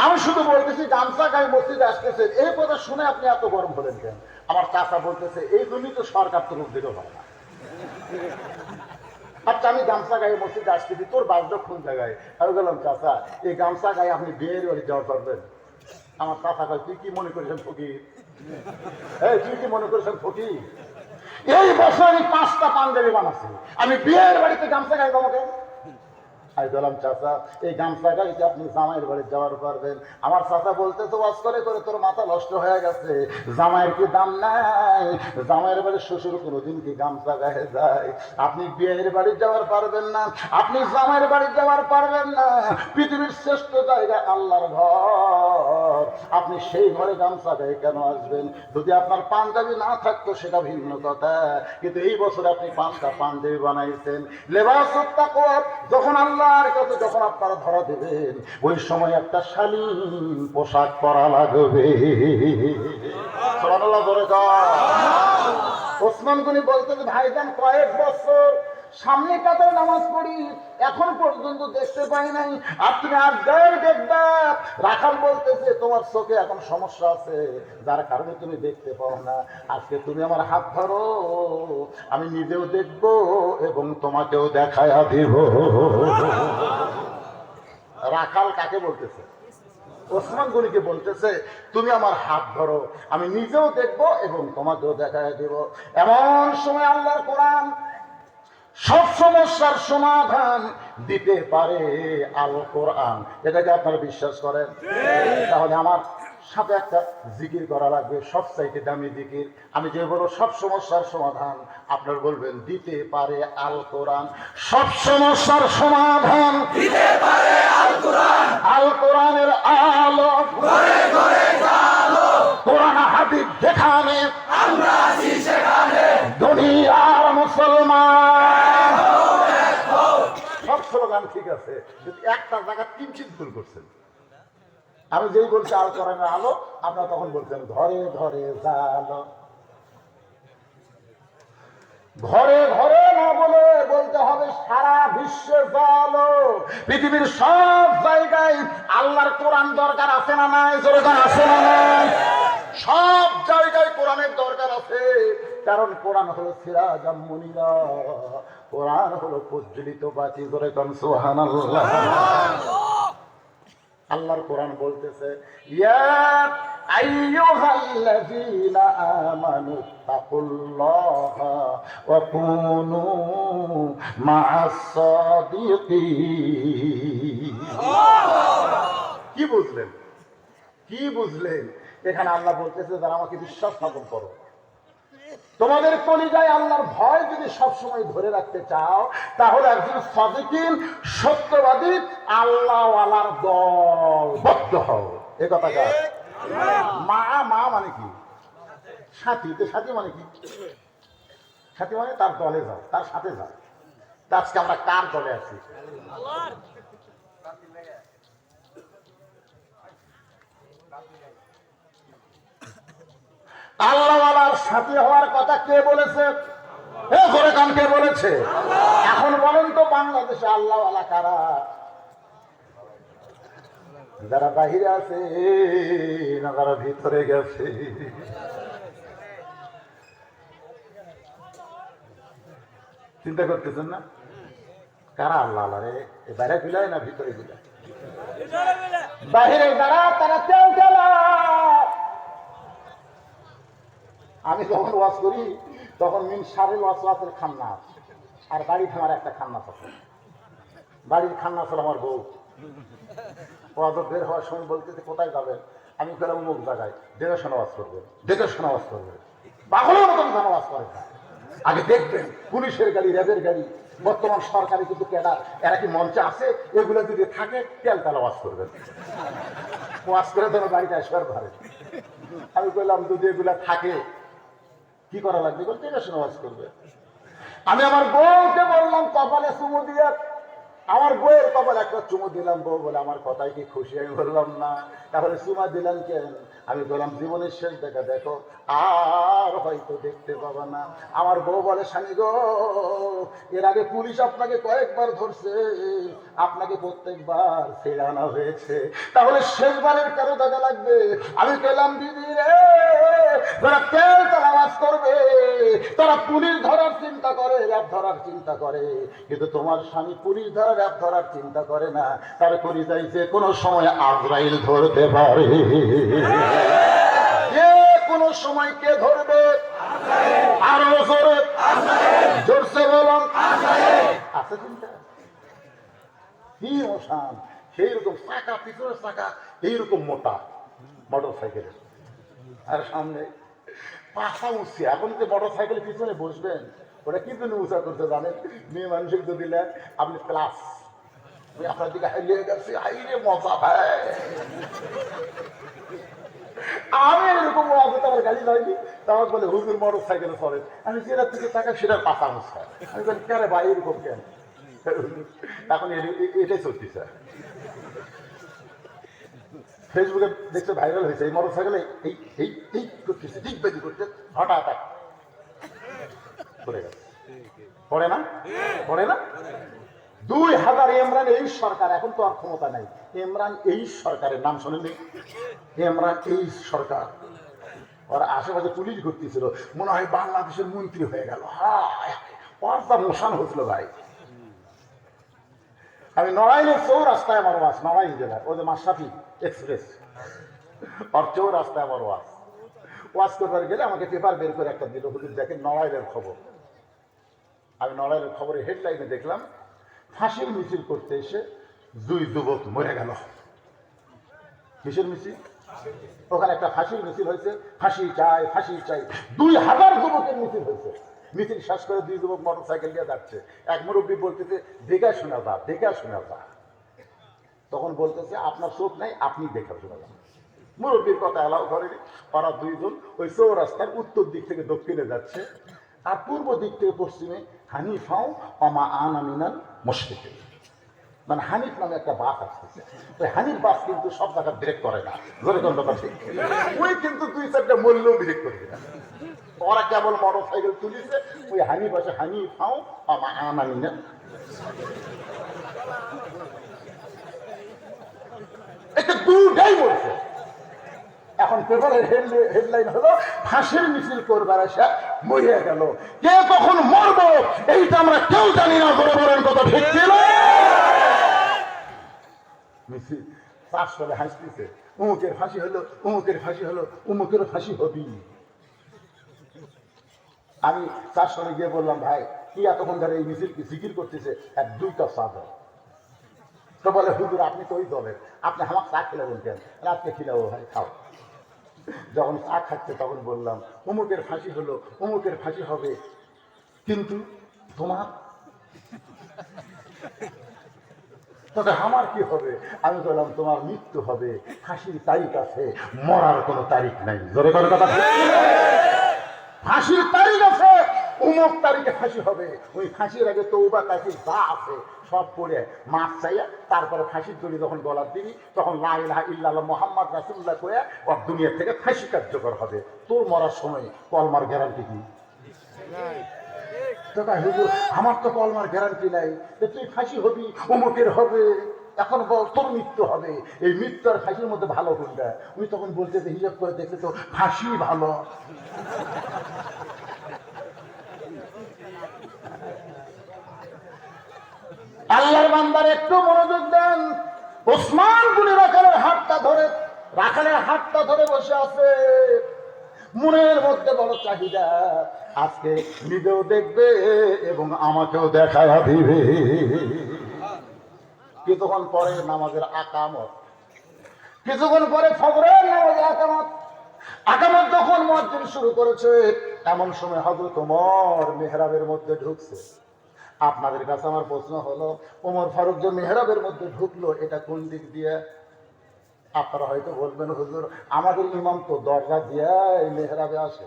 আমি শুধু বলতেছি গামছা গায়ে মসজিদে আসতেছেন, এই কথা শুনে আপনি এত গরম হলেন কেন? আমার চাচা বলতেছে, এই জন্যই তো সরকার তো রূপ দিতে পারে না। আচ্ছা, আমি গামছা গায়ে মসজিদে আসতেছি, তোর বাসটা কোন জায়গায়? আমি বললাম, চাচা এই গামছা গায়ে আপনি বিয়ের বাড়ি যাওয়া পারবেন? আমার চাচা কয়, তুই কি মনে করেছেন ফকির? এই তুই কি মনে করেছেন ফকির? এই বছর আমি 5টা পাঞ্জাবি বানাচ্ছি, আমি বিয়ের বাড়িতে গামছা গায়ে যাবো কেন? আমি বললাম, চাচা এই গামছা গাইতে আপনি জামাইয়ের বাড়ি যাওয়ার পারবেন? আমার চাচা বলতেছে, ওয়াজ করে করে তোর মাথা নষ্ট হয়ে গেছে, জামাইয়ের কি দাম নাই? জামাইয়ের বাড়ির শ্বশুর কোনোদিন কি গামছা গায়ে যায়? আপনি বিয়ের বাড়ি যাওয়ার পারবেন না, আপনি জামাইয়ের বাড়ি যাওয়ার পারবেন না। পৃথিবীর শ্রেষ্ঠ জায়গা আল্লাহর ঘর, আপনি সেই ঘরে গামছা গায়ে কেন আসবেন? যদি আপনার পাঞ্জাবি না থাকতো সেটা ভিন্ন কথা, কিন্তু এই বছর আপনি 5টা পাঞ্জাবি বানাইছেন। লেবাসুত তাকওয়া, যখন আল্লাহর কাছে যখন আপনারা ধরা দেবেন, ওই সময় একটা শালীন পোশাক পরা লাগবে। সুবহানাল্লাহ জোরে কর। ওসমান গনি বলতেছে, ভাইজান কয়েক বছর সামনে কাতারে নামাজ পড়ি, এখন পর্যন্ত দেখতে পাই নাই, আপনি আজকাল দেখবা। রাখাল বলতেছে, তোমার চোখে এখন সমস্যা আছে, যার কারণে তুমি দেখতে পাও না। আজকে তুমি আমার হাত ধরো, আমি নিজেও দেখব এবং তোমাকেও দেখায়া দিব। রাখাল কাকে বলতেছে? ওসমান গনিকে বলতেছে, তুমি আমার হাত ধরো, আমি নিজেও দেখব এবং তোমাকেও দেখায়া দিব। এমন সময় আল্লাহর কোরআন সব সমস্যার সমাধান দিতে পারে আল কোরআন। এটাকে আপনারা বিশ্বাস করেন? তাহলে আমার সাথে একটা জিকির করা লাগবে, সবচাইতে দামি জিকির। আমি যে বলবো সব সমস্যার সমাধান, আপনারা বলবেন দিতে পারে আল কোরআন। সব সমস্যার সমাধান দিতে পারে আল কোরআন। আল কোরআনের আলো ঘরে ঘরে আলো, কোরআন হাদিস যেখানে আমরা আছি সেখানে দুনিয়ার মুসলমান। সব স্লোগান ঠিক আছে, কিন্তু একটা জায়গা কিঞ্চিত ভুল করছেন। আমি যেই বলছি আল কোরআনের আলো, আপনারা তখন বলছেন ঘরে ঘরে জালো। ঘরে ঘরে না বলে বলতে হবে সারা বিশ্বে জালো। পৃথিবীর সব জায়গায় আল্লাহর কোরআন দরকার আছে না নাই? জোরে আছে না নাই? সব জায়গায় কোরআনের দরকার আছে, কারণ কোরআন হলো সিরাজাম মুনিরা, কোরআন হলো প্রজ্বলিত বাতি। জোরে কোন সুবহানাল্লাহ। আল্লাহর কোরআন বলতেছে, ইয়া আইয়ুহাল্লাযীনা আমানু তাকুল্লাহা ওয়া কুনু মা'আস সাদিকিন। কি বুঝলেন? কি বুঝলেন? এখানে আল্লাহ বলতেছে, যারা আমাকে বিশ্বাস স্থাপন করো, তোমাদের কলিজায় আল্লাহর ভয় যদি সবসময় ধরে রাখতে চাও, তাহলে একজন সাদিকিন সত্যবাদী আল্লাহওয়ালার দলবদ্ধ হও। এ কথা কার? মা মা মানে কি? সাথী। সাথী মানে কি? সাথী মানে তার দলে যাও, তার সাথে যাও। আজকে আমরা কার দলে আছি? আল্লাহওয়ালার সাথী হওয়ার কথা কে বলেছে? ঘরে কান কে বলেছে? এখন বলেন তো, বাংলাদেশে আল্লাহওয়ালা কারা? যারা বাহিরে আছে না যারা ভিতরে গেছে? চিন্তা করতেছেন না? কারা আল্লাহ রে? বাইরে বিলায় না ভিতরে বিলায়? বাহিরে যারা, তারা তেল তেলা। আমি যখন ওয়াজ করি তখন মিন শারিল ওয়াসওয়াসের খান্নাস, আর বাড়ি থামার একটা খান্নাস আছে। বাড়ির খান্নাস হল আমার বউ। ওয়াজ বের হওয়ার সময় বলতেছে, কোথায় যাবেন? আমি গেলাম মুখ জায়গায়, দেখে শোনা ওয়াজ করবেন, দেখে শোনা ওয়াজ করবেন। পাগলের মতন যেন ওয়াজ করে না। আগে দেখবেন পুলিশের গাড়ি, র্যাবের গাড়ি, বর্তমান সরকারি কিন্তু ক্যাডার, এরা কি মঞ্চে আছে? এগুলো যদি থাকে তেল তেল ওয়াজ করবেন। ওয়াজ করে তোমার বাড়িতে আসবার ঘরে। আমি বললাম যদি এগুলা থাকে কি করা লাগবে? ঠিক আছে ওয়াজ করবে। আমি আমার বউকে বললাম কপালে চুমু দিয়ে, আমার বউয়ের কপালে একটা চুমু দিলাম। বউ বলে আমার কথাই কি খুশি? আমি বললাম না। তাহলে চুমা দিলাম কেন? আমি বললাম জীবনের শেষ দেখা দেখো, আর হয়তো দেখতে পাবা না। আমার বউ বলে স্বামী গো, এর আগে পুলিশ আপনাকে কয়েকবার ধরছে, আপনাকে প্রত্যেকবার ছেড়ে আনা হয়েছে, তাহলে শেষবারের কেন দেখা লাগবে? আমি বললাম দিদি রে, যারা তেল নামাজ করবে তারা পুলিশ ধরার চিন্তা করে, র্যাব ধরার চিন্তা করে, কিন্তু তোমার স্বামী পুলিশ ধরা র্যাব ধরার চিন্তা করে না। তার করে যাইছে কোনো সময় আজরাইল ধরতে পারে, যে কোনো সময় কে ধরবে? আরো জোরে জোরসে বলুন আছে চিন্তা। কি মশান, সেই রকম চাকা, পিছনের চাকা এইরকম মোটা মোটর সাইকেলের, আর সামনে পাশা উঠছে। এখন যে মোটর সাইকেলের পিছনে বসবেন, ওটা কি জন্য উঁচা করতে জানেন? মেয়ে মানুষের যদি দিলেন আপনি ক্লাস, আমি আপনার দিকে হাইলিয়ে গেছি, হাইলে মজা ভাই। আমি এরকম আমার গাড়ি যাইনি, তারপর বলে হুজুর মোটর সাইকেলে চলে। আমি যেটার থেকে টাকা সেটার পাশা উঠছে। আমি বলি কেন ভাই এরকম কেন? এখন এটাই চলতেছে। ফেসবুকে দেখছে ভাইরাল হয়েছে, এই মোটর সাইকেলে এই এই এই করতেছে, ঠিক বেদি করতে, হঠাৎ পড়ে গেছে। পড়ে না? পড়ে না? 2000 ইমরান এই সরকার, এখন তো আর ক্ষমতা নাই। ইমরান এই সরকারের নাম শোনেনি? ইমরান এই সরকার, ওর আশেপাশে পুলিশ ঘুরতেছিল, মনে হয় বাংলাদেশের মন্ত্রী হয়ে গেল। ওর তা মোশান হচ্ছিল ভাই। আমি নড়াইলের চৌরাস্তায় আমার ওয়াজ, নড়াইল জেলার ওই যে মাশরাফি এক্সপ্রেস, ওর চৌরাস্তায় আমার ওয়াজ করবার গেলে আমাকে পেপার বের করে একটা দিল, হুজুর দেখেন নড়াইলের খবর। আমি নড়াইলের খবরে হেডলাইনে দেখলাম ফাঁসির মিছিল করতে এসে 2 যুবক মরে গেল। কিসের মিছিল? ওখানে একটা ফাঁসির মিছিল হয়েছে, ফাঁসি চাই ফাঁসি চাই, 2000 যুবকের মিছিল হয়েছে। মিছিল শেষ করে 2 যুবক মোটর সাইকেল দিয়ে যাচ্ছে। এক মুরব্বী বলতেছে দেখা শোনা যা, দেখা শোনা যা। তখন বলতেছে আপনার চোখ নাই, আপনি দেখা শোনা যান। মুরব্বীর কথা এলাও করেনি। ওরা 2 জন ওই চৌরাস্তার উত্তর দিক থেকে দক্ষিণে যাচ্ছে, আর পূর্ব দিক থেকে পশ্চিমে হানিফাও অমা আনামিনাল মুশরিকিন, মানে হানিফ নামে একটা বাস আসতেছে। ওই হানিফ বাস কিন্তু সব জায়গা ব্রেক করে না, জোরে কোন কথা ঠিক। ওই কিন্তু 2-4টা মূল্য ব্রেক করে না। ওরা কেবল মোটর সাইকেল তুলিছে, ওই হানিফ আসে হানিফাও অমা আনামিনাল, এটা দুটাই বলছে। এখন পেপারের হেডলাইন হলো ফাঁসির মিছিল করবার আসা মরিয়া গেল। কে কখন মরবো এইটা আমরা কেউ জানি না, বড় বড় কথা ঠিক ছিল। মিছিল পাশ করে হাসতেছে, উমুকের ফাঁসি হলো, উমুকের ফাঁসি হলো, উমুকের ফাঁসি হবি। আমি 4 সালে গিয়ে বললাম ভাই কি এতক্ষণ ধরে এই মিছিল জিকির করতেছে, 1-2 কাপ চা দাও। তো বলে হুজুর আপনি তো ওই দলের, আপনি আমার চা খেলাবেন কেন? রাতকে খিলাবো ভাই, খাও। যখন চা খাচ্ছে তখন বললাম অমুকের ফাঁসি হলো, অমুকের ফাঁসি হবে, কিন্তু তোমার তবে আমার কি হবে? আমি বললাম তোমার মৃত্যু হবে, ফাঁসির তারিখ আছে, মরার কোনো তারিখ নাই। জোরে করে কথা, ফাঁসির তারিখ আছে, অমুক তারিখে ফাঁসি হবে। ওই ফাঁসির আগে তওবা তাসবিহ যা আছে সব পড়ে মাছ চাইয়া তারপরে ফাঁসির দড়ি যখন গলার দিবি তখন লা ইলাহা ইল্লাল্লাহ মুহাম্মদ রাসূলুল্লাহ কয়ে ওর দুনিয়া থেকে ফাঁসি কার্যকর হবে। তোর মরার সময় কলমার গ্যারান্টি কি? হুজুর আমার তো কলমার গ্যারান্টি নাই, তুই ফাঁসি হবি, অমুকের হবে, এখন বল তোর মৃত্যু হবে। এই মৃত্যু আর ফাঁসির মধ্যে ভালো কোনটা? উনি তখন বলতে হিসাব করে দেখলে তো ফাঁসি ভালো। আল্লাহর বান্দার একটু মনোযোগ দেন। ওসমান গুনি রাখালের হাতটা ধরে বসে আছে, মনের মধ্যে বড় চাহিদা, আজকে নিজেও দেখবে এবং আমাকেও দেখায়া দিবে। কিছুক্ষণ পরে নামাজের আকামত, কিছুক্ষণ পরে ফজরের নামাজের আকামত যখন মুয়াজ্জিন শুরু করেছে, এমন সময় হযরত ওমর মিহরাবের মধ্যে ঢুকছে। আপনাদের কাছে আমার প্রশ্ন হলো, ওমর ফারুক যে মিহরাবের মধ্যে ঢুকলো এটা কোন দিক দিয়ে? আপনারা হয়তো বলবেন হুজুর আমাদের ইমাম তো দরজা দিয়ে মেহরাবে আসে।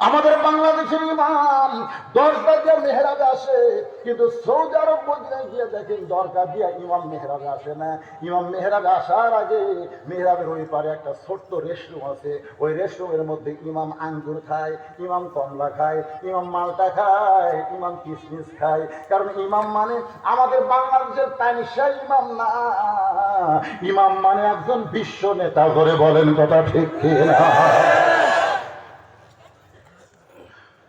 আমাদের বাংলাদেশের ইমাম দরজা দিয়ে মেহরাবে আসে, কিন্তু সৌদি আরব মদিনায় গিয়ে দেখেন দরজা দিয়ে ইমাম মেহরাবে আসে না। ইমাম মেহরাবে আসার আগে মেহরাবের ওই পারে একটা ছোট্ট রেস্টরুম আছে, ওই রেস্টরুমের মধ্যে ইমাম আঙ্গুর খায়, ইমাম কমলা খায়, ইমাম মালটা খায়, ইমাম কিশমিশ খায়। কারণ ইমাম মানে আমাদের বাংলাদেশের তানিশা ইমাম না, ইমাম মানে একজন বিশ্ব নেতা। করে বলেন কথা ঠিক কিনা?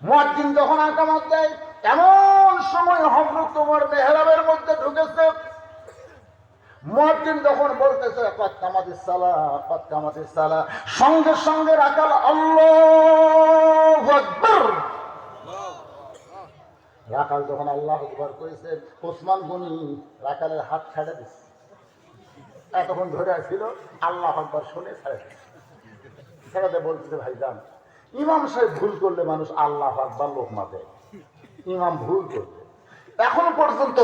মুয়াজ্জিন যখন আকামত দেয়, এমন সময় হযরত ওমর মেহরাবের মধ্যে ঢুকেছে। মুয়াজ্জিন যখন বলতেছে ক্বাদ কামাতিস সালাহ, ক্বাদ কামাতিস সালাহ, সঙ্গে সঙ্গে রাকাল আল্লাহু আকবার। রাকাল যখন আল্লাহু আকবার কইছে, ওসমান গনি রাকালের হাত ছেড়ে দিছে। এতক্ষণ ধরে ছিল, আল্লাহু আকবার শুনে ছেড়ে দিছে। ছেড়ে বলতেছে ভাইজান, ইমাম সাহেব ভুল করলে মানুষ আল্লাহু আকবার লোকমা দেয়, ইমাম ভুল করবে, এখনো পর্যন্ত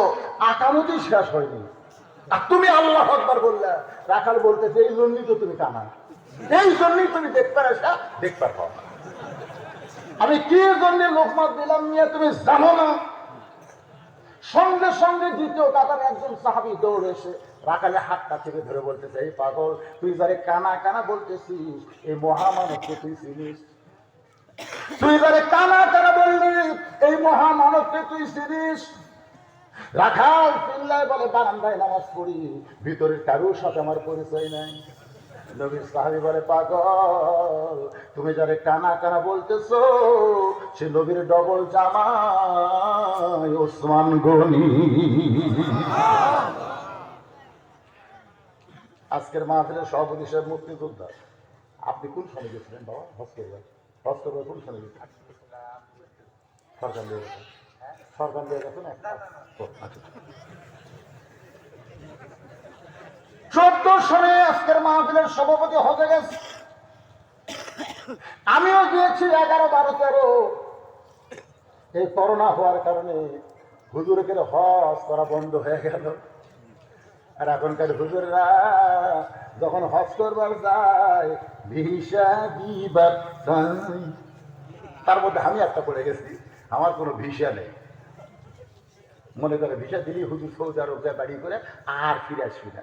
আকামতই শেষ হয়নি, আর তুমি আল্লাহু আকবার বললে। রাখাল বলতেছে এই জন্যই তো তুমি কানা, এই জন্যই তুমি দেখবার আসা দেখবার পাও না। আমি কি জন্য লোকমা দিলাম নিয়ে তুমি জানো না? সঙ্গে সঙ্গে দ্বিতীয় কাতারে একজন সাহাবী দৌড়ে এসে রাখালে হাতটা চেপে ধরে বলতেছে, এই পাগল, তুই যারে কানা কানা বলতেছিস এই মহামানবকে তুই চিনিস? তুই যারে কানা কানা বললি এই মহামানবকে তুই চিনিস? রাখাল চিল্লায় বলে, বারান্দায় নামাজ পড়ি, ভিতরের কারোর সাথে আমার পরিচয় নাই। নবীর সাহাবী বলে, পাগল, তুমি যারে কানা কানা বলতেছো সে নবীর ডবল জামাই ওসমান গনি। আজকের মাহফিলের সভাপতি সাহেব মুক্তিযোদ্ধা, আপনি কোন সময় গেছিলেন বাবা? হজ করবেন, হজ করবেন কোন সময় গেছিলেন? সরকার দিয়ে গেছেন, সরকার দিয়ে গেছেন। 14 সনে আজকের মাহফিলের সভাপতি হজে গেছে। আমিও গিয়েছি 11, 12, 13। এই করোনা হওয়ার কারণে হুজুরকে হজ করা বন্ধ হয়ে গেল। আর এখনকার হুজুররা যখন হজ করবার যায় ভিসা দিবার, তার মধ্যে আমি একটা পড়ে গেছি, আমার কোনো ভিসা নেই। মনে করে ভিসা দিলেই হুজুর সৌদি আরব যায় বাড়ি করে আর ফিরে আসবি না।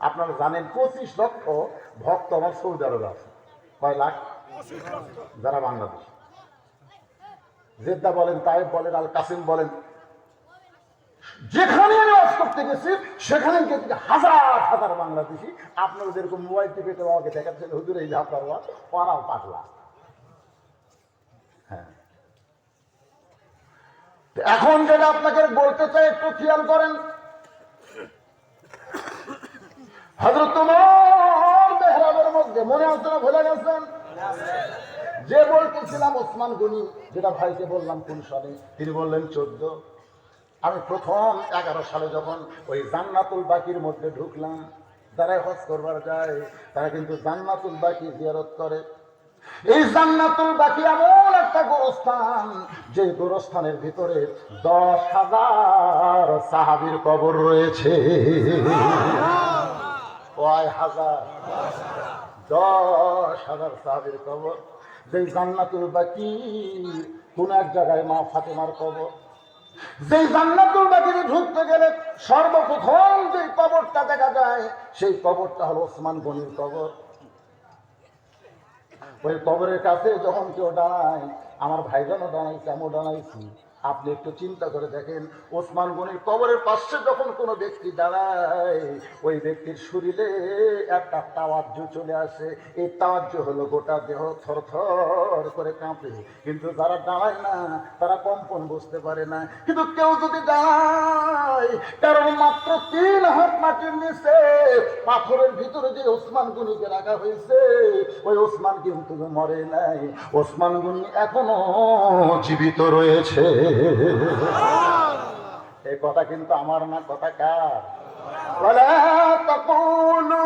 আপনারা জানেন 25 লক্ষ ভক্ত আমার সৌদি আরবে আছে। কয় লাখ? যারা বাংলাদেশ, জেদ্দা বলেন, তাইব বলেন, আল কাসিম বলেন, যেখানে আমি ওয়াজ করতে গেছি সেখানে হাজার হাজার বাংলাদেশি। আপনারা যেরকম মোবাইল টিপে আমাকে দেখাচ্ছেন হুজুর এই আপনার ওয়াজ, ওরাও পাগলা। হ্যাঁ, এখন যেটা আপনাকে বলতে চাই একটু খেয়াল করেন। হযরত ওমর মেহরাবের মধ্যে মনে আছে না? ভুলে গেছেন? যে বলতেছিলাম ওসমান গনি, যেটা ভাইকে বললাম কোন সালে, তিনি বললেন 14। আমি প্রথম 11 সালে যখন ওই জান্নাতুল বাকির মধ্যে ঢুকলাম, যারা হজ করবার যায় তারা কিন্তু জান্নাতুল বাকি জিয়ারত করে। এই জান্নাতুল বাকি এমন একটা গোরস্থান, যে গোরস্থানের ভিতরে 10,000 সাহাবীর কবর রয়েছে। কয় হাজার? 10,000 সাহাবীর কবর। যে জান্নাতুল বাকি কোন এক জায়গায় মা ফাতেমার কবর। যে জান্নাতুল বাকিতে ঢুকতে গেলে সর্বপ্রথম যে কবরটা দেখা যায় সেই কবরটা হলো ওসমান গনির কবর। ওই কবরের কাছে যখন কেউ দাঁড়ায়, আমার ভাইজানও দাঁড়াইছে, আমিও দাঁড়াইছি, আপনি একটু চিন্তা করে দেখেন, ওসমান গনির কবরের পাশে যখন কোনো ব্যক্তি দাঁড়ায় ওই ব্যক্তির শরীরে একটা তাওয়াজ্জ চলে আসে। এই তাওয়াজ্জ হলো গোটা দেহ থরথর করে কাঁপে, কিন্তু যারা দাঁড়ায় না তারা কম্পন বুঝতে পারে না। কিন্তু কেউ যদি দাঁড়ায়, কারণ মাত্র 3 হাত মাটির নিচে পাথরের ভিতরে যে ওসমান গনিকে রাখা হয়েছে, ওই ওসমান কিন্তু মরে নাই, ওসমান গনি এখনো জীবিত রয়েছে। এই কথা কিন্তু আমার না, কথা কার? ওয়ালা তাকুলু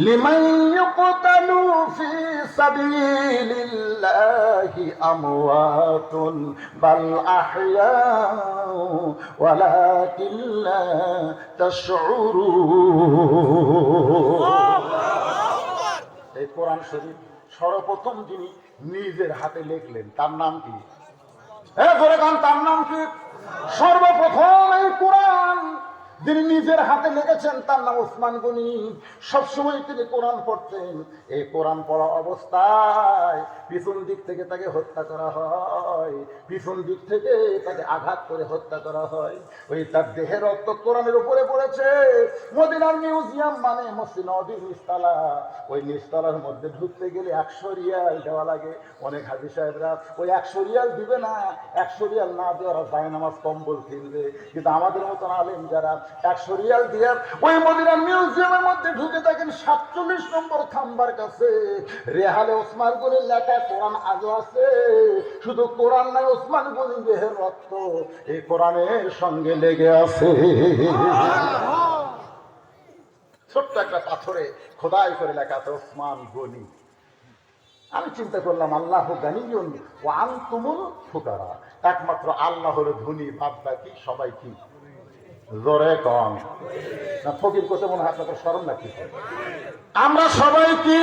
লিমান ইউকতালু ফি সাবিলিল্লাহ ইন্দাল্লাহি আমওয়াতুন বাল আহইয়াউ ওয়ালাকিন লা তাশউরুন। এই কোরআন শরীফ সর্বপ্রথম যিনি নিজের হাতে লিখলেন তার নাম কি? তার নাম কি? সর্বপ্রথম এই কোরআন যিনি নিজের হাতে লিখেছেন তার নাম ওসমান গনি। সবসময় তিনি কোরআন পড়তেন। এই কোরআন পড়া অবস্থায় পিছন দিক থেকে তাকে হত্যা করা হয়, পিছন দিক থেকে তাকে আঘাত করে হত্যা করা হয়। ওই তার দেহের রক্ত কোরআনের উপরে পড়েছে। মদিনার মিউজিয়াম মানে মসজিদ নববীর নিচতলা, ওই নিচতলার মধ্যে ঢুকতে গেলে 100 রিয়াল দেওয়া লাগে। অনেক হাজী সাহেবরা ওই 100 রিয়াল দিবে না, 100 রিয়াল না দেওয়ার যায় নামাজ কম্বল কিনবে। কিন্তু আমাদের মতন আলেম যারা 100 রিয়াল দিয়ে ওই মদিনার মিউজিয়ামের মধ্যে ঢুকে থাকেন। 47 নম্বর খাম্বার কাছে রেহালে ওসমান গনির লেখা কোরআন আজও আছে। শুধু কোরআন নাই, ওসমান গনির দেহের রক্ত এই কোরআনের সঙ্গে লেগে আছে। ছোট্ট একটা পাথরে খোদাই করে লেখা আছে ওসমান গনি। আমি চিন্তা করলাম আল্লাহু গানিয়ুন ওয়া আনতুমুল ফুকারা, একমাত্র আল্লাহ হলো ধনী, বাদ বাকি সবাই কি? জোরে কম না ফকির করতে মনে হয় আপনাদের শরম লাগছে। আমরা সবাই কি?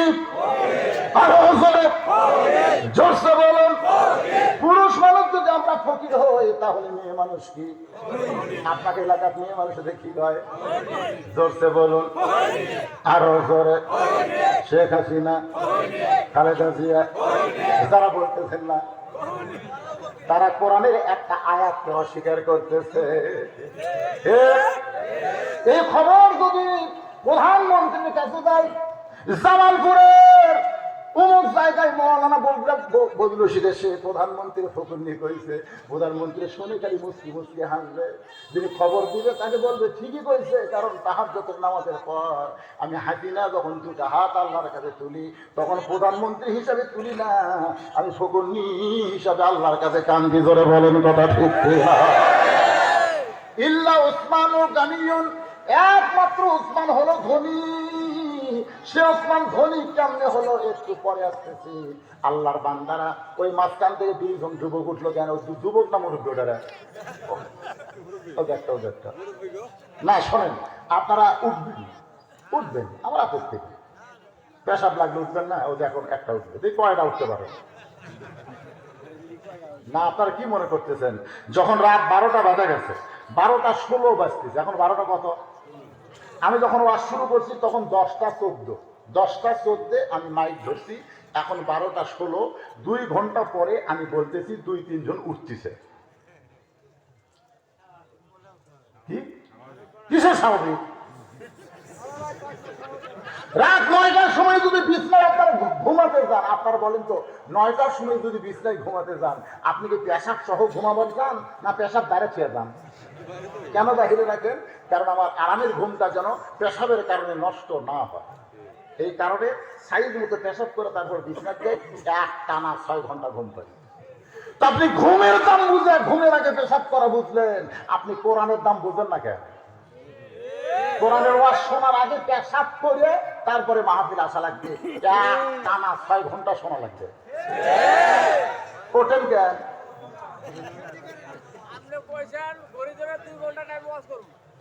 আরো জোরে জোরসে বলুন। পুরুষ মানুষ যদি আমরা ফকির হই তাহলে মেয়ে মানুষ কি? আপনাকে এলাকার মেয়ে মানুষ দেখি হয়? জোরসে বলুন, আরো জোরে। শেখ হাসিনা, খালেদা জিয়া, যারা বলতেছেন না তারা কোরআনের একটা আয়াতকে অস্বীকার করতেছে। এই খবর যদি প্রধানমন্ত্রীর কাছে যায়, জামালপুরের অমুক জায়গায় মৌলানা বজলুল রশিদ এসে প্রধানমন্ত্রীর ফকুন্নি কইছে, প্রধানমন্ত্রী শুনে খালি মুসকি মুসকি হাসবে। যিনি খবর দিবে তাকে বলবে ঠিকই কইছে, কারণ তাহাজ্জুদের নামাজের পর আমি হাসিনা যখন দুটা হাত আল্লাহর কাছে তুলি তখন প্রধানমন্ত্রী হিসাবে তুলি না, আমি ফকুন্নি হিসাবে আল্লাহর কাছে কান্দি। ধরে বলেন কথা ঠিক না? ইল্লা উসমান ও গানিয়ুন, একমাত্র উসমান হলো ধনী। সে ওসমান ধনী কেমনে হলো একটু পরে আসতেছি। আল্লাহর বান্দারা ওই মাঝখান থেকে 2 জন যুবক উঠলো। কেন যুবক না মুরব্বী? ওটা না শোনেন, আপনারা উঠবেন আমার আপত্তি, পেশাব লাগলে উঠবেন না। ও দেখুন একটা উঠবে, তুই কয়টা উঠতে পারো না? আপনারা কি মনে করতেছেন যখন রাত 12টা বাজে গেছে, 12টা 16 বাজতেছে, এখন 12টা কত? আমি যখন ওয়াজ শুরু করছি তখন 10টা 14, 10টা 14 আমি মাইক ধরছি। এখন 12টা 16, 2 ঘন্টা পরে আমি বলতেছি 2-3 জন উঠতেছে। কি কিসের স্বাভাবিক? রাত 9টার সময় যদি বিছনায় আপনারা ঘুমাতে যান, আপনারা বলেন তো 9টার সময় যদি বিছনায় ঘুমাতে যান, আপনি কি পেশাব সহ ঘুমাবার যান না পেশাব বাইরে ছেড়ে যান? কেন বাহিরে রাখেন? কারণ আমার আরামের ঘুমটা যেন পেশাবের কারণে নষ্ট না হয়। এই কারণে সাইজ মতো পেশাব করে তারপর বিছনাতে এক টানা 6 ঘন্টা ঘুম পাই। তা আপনি ঘুমের দাম বুঝে ঘুমের আগে পেশাব করা বুঝলেন, আপনি কোরআনের দাম বুঝলেন না কেন? কোরআনের ওয়াজ শোনার আগে পেশাব করে তারপরে মাহফিল আসা লাগবে, এক টানা 6 ঘন্টা শোনা লাগবে। ওঠেন কেন?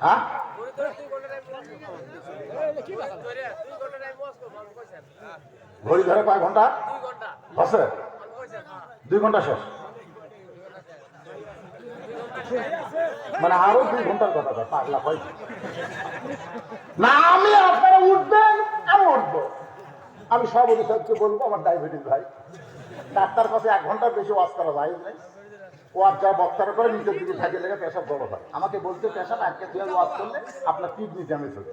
হ্যাঁ, ঘড়ি ধরে কয় ঘন্টা আছে? 2 ঘন্টা শেষ, মানে আরো 2 ঘন্টার কথা পাগলা হয় না। আমি আপনারা উঠবেন, আমি উঠবো। আমি সভাপতি সাহেবকে বলবো আমার ডায়াবেটিস ভাই, ডাক্তার কাছে 1 ঘন্টার বেশি ওয়াজ করা যায় নাই। ওয়াজ যা বক্তারা করে নিচের দিকে থাকে লেগে পেশাব বড় হয়। আমাকে বলতে পেশাব আজকে 2 ওয়াজ করলে আপনার কিডনি ড্যামেজ হবে।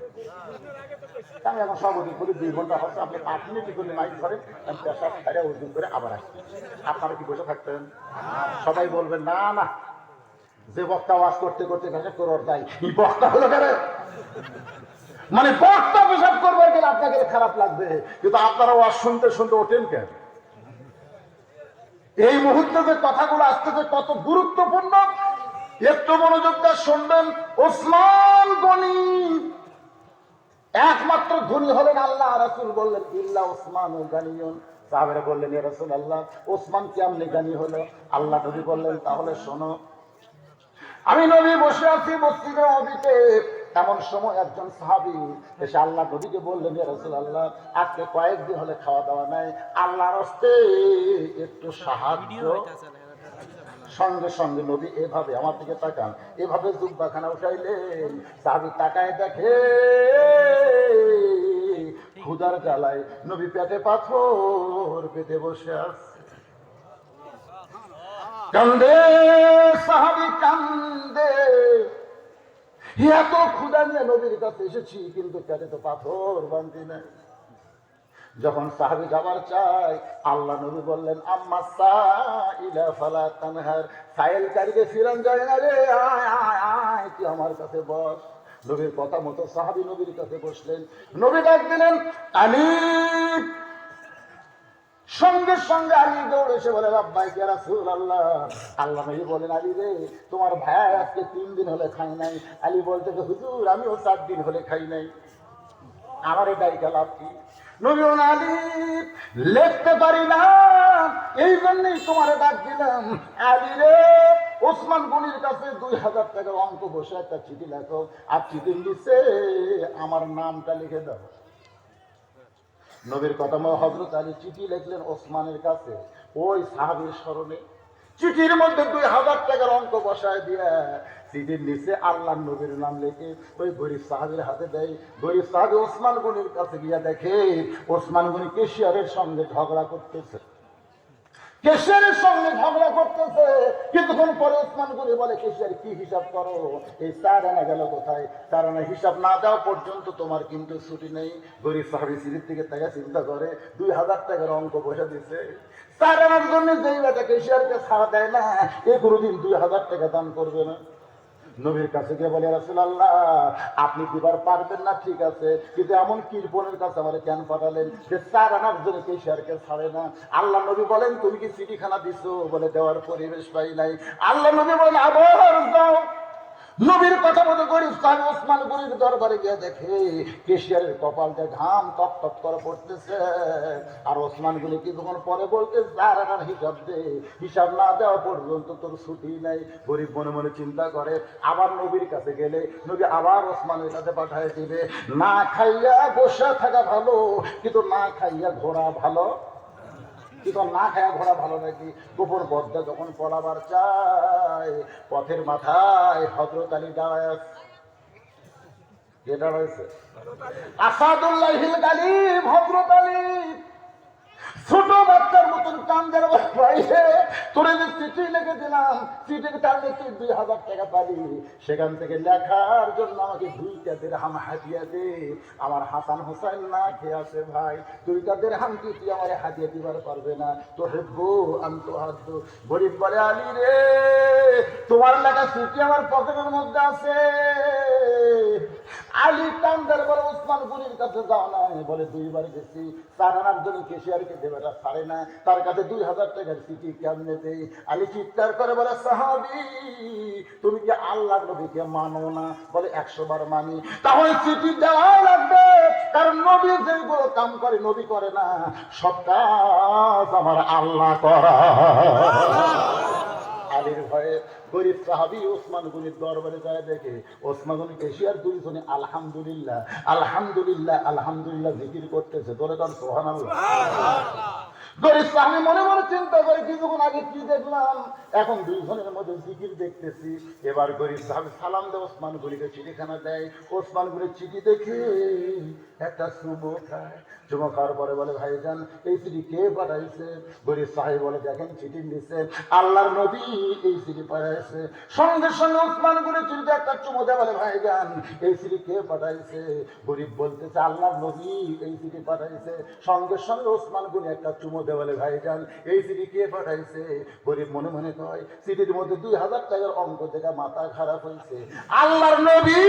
আমি এখন সভাপতি বলি 2 ঘন্টা হচ্ছে, আপনি 5 মিনিট করলে মাইক ধরেন, আমি পেশাব ছাড়া ওজন করে আবার আসছি। আপনারা কি বসে থাকতেন? সবাই বলবেন না না, যে বক্তা ওয়াজ করতে করতে পেশাব করার যায়, এই বক্তা হলো কেন? মানে বক্তা পেশাব করবার গেলে আপনাকে খারাপ লাগবে, কিন্তু আপনারা ওয়াজ শুনতে শুনতে ওঠেন কেন? এই মুহূর্তে যে কথাগুলো আসতেছে কত গুরুত্বপূর্ণ, একটু মনোযোগ দিয়ে শুনবেন। ওসমান গনি একমাত্র ধনী হলেন। আল্লাহ রাসূল বললেন ইল্লা উসমান গানিয়ুন সাহাবীরা বললেন, ইয়া রাসূলুল্লাহ, ওসমান কেমনে জ্ঞানী হলো? আল্লাহ নবী বললেন, তাহলে শোনো। আমি নবী বসে আছি মসজিদে নববীতে, এমন সময় একজন সাহাবী এসে আল্লাহ নবীকে বললেন, ইয়া রাসূলুল্লাহ, আজকে কয়েকদিন হলে খাওয়া দাওয়া নাই, আল্লাহর হস্তে একটু সাহায্য। সঙ্গে সঙ্গে নবী এভাবে আমার দিকে তাকান, এভাবে জুব্বাখানা উঠাইলেন। সাহাবী তাকায় দেখে ক্ষুধার জ্বালায় নবী পেটে পাথর পেতে বসে আছে। কান্দে সাহাবী কান্দে, এত ক্ষুধা নিয়ে নবীর কাছে এসেছি, কিন্তু পেটে তো পাথর বাঁধি নাই। যখন সাহাবী যাবার চাই, আল্লাহ নবী বললেন, আম্মা সাইলা ফালা তানহার, সাইলকারীকে ফিরান যায় না রে, আয় আয় আয়, তুই আমার কাছে বস। নবীর কথা মতো সাহাবী নবীর কাছে বসলেন। নবী ডাক দিলেন, আলী। সঙ্গে সঙ্গে আলী দৌড়ে এসে বলে, লাব্বাইক ইয়া রাসূলুল্লাহ। আল্লাহ নবী বলেন, আলী রে, তোমার ভাই আজকে 3 দিন হলে খাই নাই। আলী বলতে, হুজুর, আমিও 4 দিন হলে খাই নাই, আমার এটাই লাভ কি? নবী বলেন, আলী, লিখতে পারি না, এই জন্যই তোমার ডাক দিলাম। আলী রে, ওসমান গনির কাছে 2000 টাকার অঙ্ক বসে একটা চিঠি লেখো, আর চিঠি নিচে আমার নামটা লিখে দাও। নবীর কথা মতো হযরত আলী চিঠি লিখলেন ওসমানের কাছে, ওই সাহাবীর স্মরণে। চিঠির মধ্যে 2000 টাকার অঙ্ক বসায় দিয়া চিঠির নিচে আল্লাহর নবীর নাম লিখে ওই গরিব সাহাবীর হাতে দেয়। গরিব সাহাবী ওসমান গনির কাছে গিয়া দেখে ওসমান গনি কেশিয়ারের সঙ্গে ঝগড়া করতেছে, কেশিয়ারের সঙ্গে ঝগড়া করতেছে। কিছুক্ষণ পরে ওসমান গনি বলে, কেশিয়ার, কি হিসাব করো? এই 4 আনা গেল কোথায়? 4 আনা হিসাব না দেওয়া পর্যন্ত তোমার কিন্তু ছুটি নেই। গরিব সাহাবী সিঁড়ির দিকে তাকে চিন্তা করে, 2000 টাকার অঙ্ক বসে দিচ্ছে, 4 আনার জন্য যেই বেটা কেশিয়ারকে ছাড়া দেয় না, এ কোনোদিন 2000 টাকা দান করবে না। নবীর কাছে গিয়ে বলে, রাসূলুল্লাহ, আপনি দিবার পারবেন না ঠিক আছে, কিন্তু এমন কৃপণের কাছে আমার কেন পাঠালেন যে 4 আনার জন্য কেশিয়ারকে ছাড়ে না? আল্লাহ নবী বলেন, তুমি কি চিঠিখানা দিছো? বলে, দেওয়ার পরিবেশ পাই নাই। আল্লাহ নবী বলেন, আবার যাও। নবীর কথা মতো গরিব সাহেব ওসমান গনির দরবারে গিয়ে দেখে কেশিয়ারের কপালটা ঘাম টপ টপ করে পড়তেছে। আর ওসমান গনি কিছুক্ষণ পরে বলতে, 4 আনার হিসাব দে, হিসাব না দেওয়া পর্যন্ত তোর ছুটি নাই। গরিব মনে মনে চিন্তা করে, আবার নবীর কাছে গেলে নবী আবার ওসমানের কাছে পাঠায় দিবে। না খাইয়া বসে থাকা ভালো, কিন্তু না খাইয়া ঘোরা ভালো। কিন্তু না খায়া ঘোরা ভালো নাকি? গোপন পথটা যখন পলাবার চায়, পথের মাথায় হযরত আলী দাঁড়ায় আছে। কে দাঁড়াইছে? আসাদুল্লাহিল গালিব হযরত আলী। ছোট বাচ্চার মতন কান্দের ভাইয়ে, তোরে যে চিঠি লিখে দিলাম, চিঠির টানে তুই 2000 টাকা পাবি, সেখান থেকে লেখার জন্য আমাকে 2টা দিরহাম হাদিয়া দে। আমার হাসান হোসেন না খেয়ে আছে ভাই, 2টা দিরহাম কি তুই আমার হাদিয়া দিবার পারবে না? তো হেব্বু আনতো হাদ্দু। গরিব বলে, আলী রে, তোমার লেখা চিঠি আমার পকেটের মধ্যে আছে। আলী কান্দার বলে, ওসমান গনির কাছে যাও না? বলে, 2 বার গেছি, 4 আনার জন্য কেশিয়ারকে দেবেটা ছাড়ে না, তার কাছে 2000 টাকার চিঠি কেমনে দেই? আলী চিৎকার করে বলে, সাহাবী, তুমি কি আল্লাহর নবীকে মানো না? বলে, 100 বার মানি। তাহলে চিঠি দেওয়া লাগবে, কারণ নবী যেগুলো কাম করে নবী করে না, সব কাজ আমার আল্লাহ করা। আলীর ভয়ে গরিব সাহাবী ওসমান গনির দরবারে যায়, দেখে ওসমান গনি কেশিয়ার 2 জনে আলহামদুলিল্লাহ আলহামদুলিল্লাহ আলহামদুলিল্লাহ জিকির করতেছে। ধরে কারণ সুবহানাল্লাহ। গরিব সাহাবী মনে মনে চিন্তা করে, কিছুক্ষণ আগে কি দেখলাম, এখন 2 জনের মধ্যে জিকির দেখতেছি। এবার গরিব সাহাবী সালাম দেয়, ওসমান গনিকে চিঠিখানা দেয়। ওসমান গনির চিঠি দেখে একটা চুমো খায়। চুমো খাওয়ার পরে বলে, ভাইজান, এই চিঠি কে পাঠাইছে? গরিব সাহাবী বলে, দেখেন চিঠির নিচে আল্লাহর নবী এই চিঠি পাঠাইছে। সঙ্গে সঙ্গে ওসমান গনি চিঠিতে একটা চুমো দেয়, বলে, ভাইজান, এই চিঠি কে পাঠাইছে? গরিব বলতেছে, আল্লাহর নবী এই চিঠি পাঠাইছে। সঙ্গে সঙ্গে ওসমান গনি একটা চুমো দেয়, বলে, ভাইজান, এই চিঠি কে পাঠাইছে? গরিব মনে মনে কয়, চিঠির মধ্যে 2000 টাকার অঙ্ক থেকে মাথা খারাপ হয়েছে, আল্লাহর নবী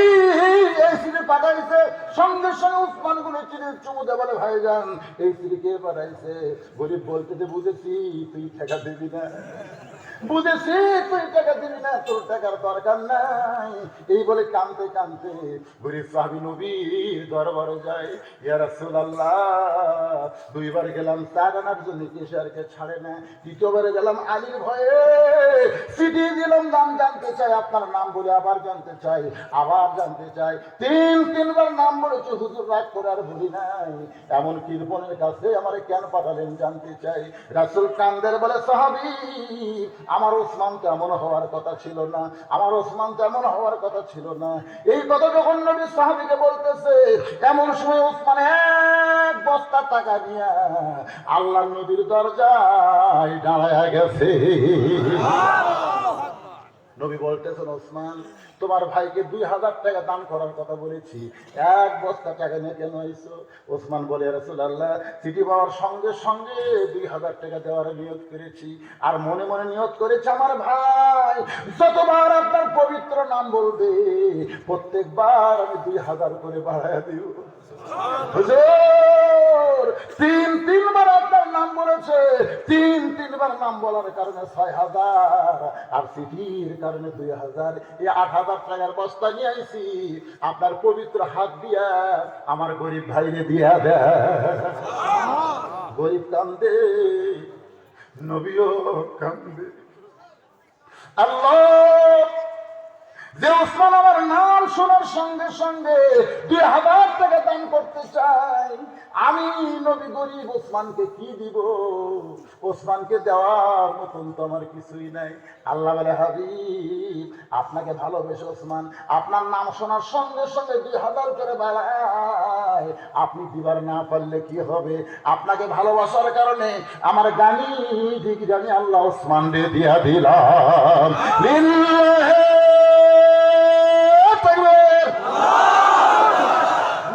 এই চিঠি পাঠাইছে। সঙ্গে সঙ্গে ওসমান গনি চিঠির চুমো দেয়, বলে, ভাইজান, এই চিঠি কে পাঠাইছে? গরিব বলতেছে, বুঝেছি, তুই ঠেকা দিবি না। বুঝেছি তুই টাকা দিবি না, তোর টাকার দরকার নাই। এই বলে কাঁদতে কাঁদতে গরিব সাহাবী নবীর দরবারে যায়। ইয়া রাসূলুল্লাহ, দুইবার গেলাম চার আনার জন্য, কেশারকে ছাড়ে না। তৃতীয়বারে গেলাম আলীর ভয়ে, চিঠি দিলাম, নাম জানতে চাই, আপনার নাম বলে আবার জানতে চাই, আবার জানতে চাই। তিনবার নাম বলেছে, হুজুর রাগ করে আর বলি নাই। এমন কৃপণের কাছে আমারে কেন পাঠালেন জানতে চাই। রাসূল কান্দের বলে, সাহাবী, আমার ওসমান তেমন হওয়ার কথা ছিল না, আমার ওসমান তেমন হওয়ার কথা ছিল না। এই কথা যখন নবী সাহাবীকে বলতেছে, এমন সময় ওসমান এক বস্তা টাকা নিয়ে আল্লাহর নবীর দরজায় দাঁড়ায় গেছে। নবী বলতেছেন, ওসমান, তোমার ভাইকে 2000 টাকা দান করার কথা বলেছি, এক বস্তা টাকা নিয়ে কেন আইছো? ওসমান বলে, রাসূলুল্লাহ, চিঠি পাওয়ার সঙ্গে সঙ্গে 2000 টাকা দেওয়ার নিয়ত করেছি, আর মনে মনে নিয়ত করেছি আমার ভাই যতবার আপনার পবিত্র নাম বলবে প্রত্যেকবার আমি 2000 করে বাড়ায় দিব। হুজুর তিনবার আপনার নাম বলেছে, তিনবার নাম বলার কারণে 6000, আর চিঠির কারণে 2000, এই 8000 টাকার বস্তা নিয়ে আইছি, আপনার পবিত্র হাত দিয়া আমার গরিব ভাইরে দিয়া দেয়। গরিব কান্দে, নবীও কান্দে। আল্লাহ, যে ওসমান আমার নাম শোনার সঙ্গে সঙ্গে 2000 টাকা দান করতে চাই, আমি নবী গরিব, ওসমানকে কি দিব? ওসমানকে দেওয়ার মতন তো আমার কিছুই নাই। আল্লাহ বলে, হাবিব, আপনাকে ভালোবেসে ওসমান আপনার নাম শোনার সঙ্গে সঙ্গে 2000 করে বাড়ায়, আপনি দিবার না পারলে কি হবে? আপনাকে ভালোবাসার কারণে আমার গানি ঠিক জানি আল্লাহ ওসমান দিয়া দিলাম।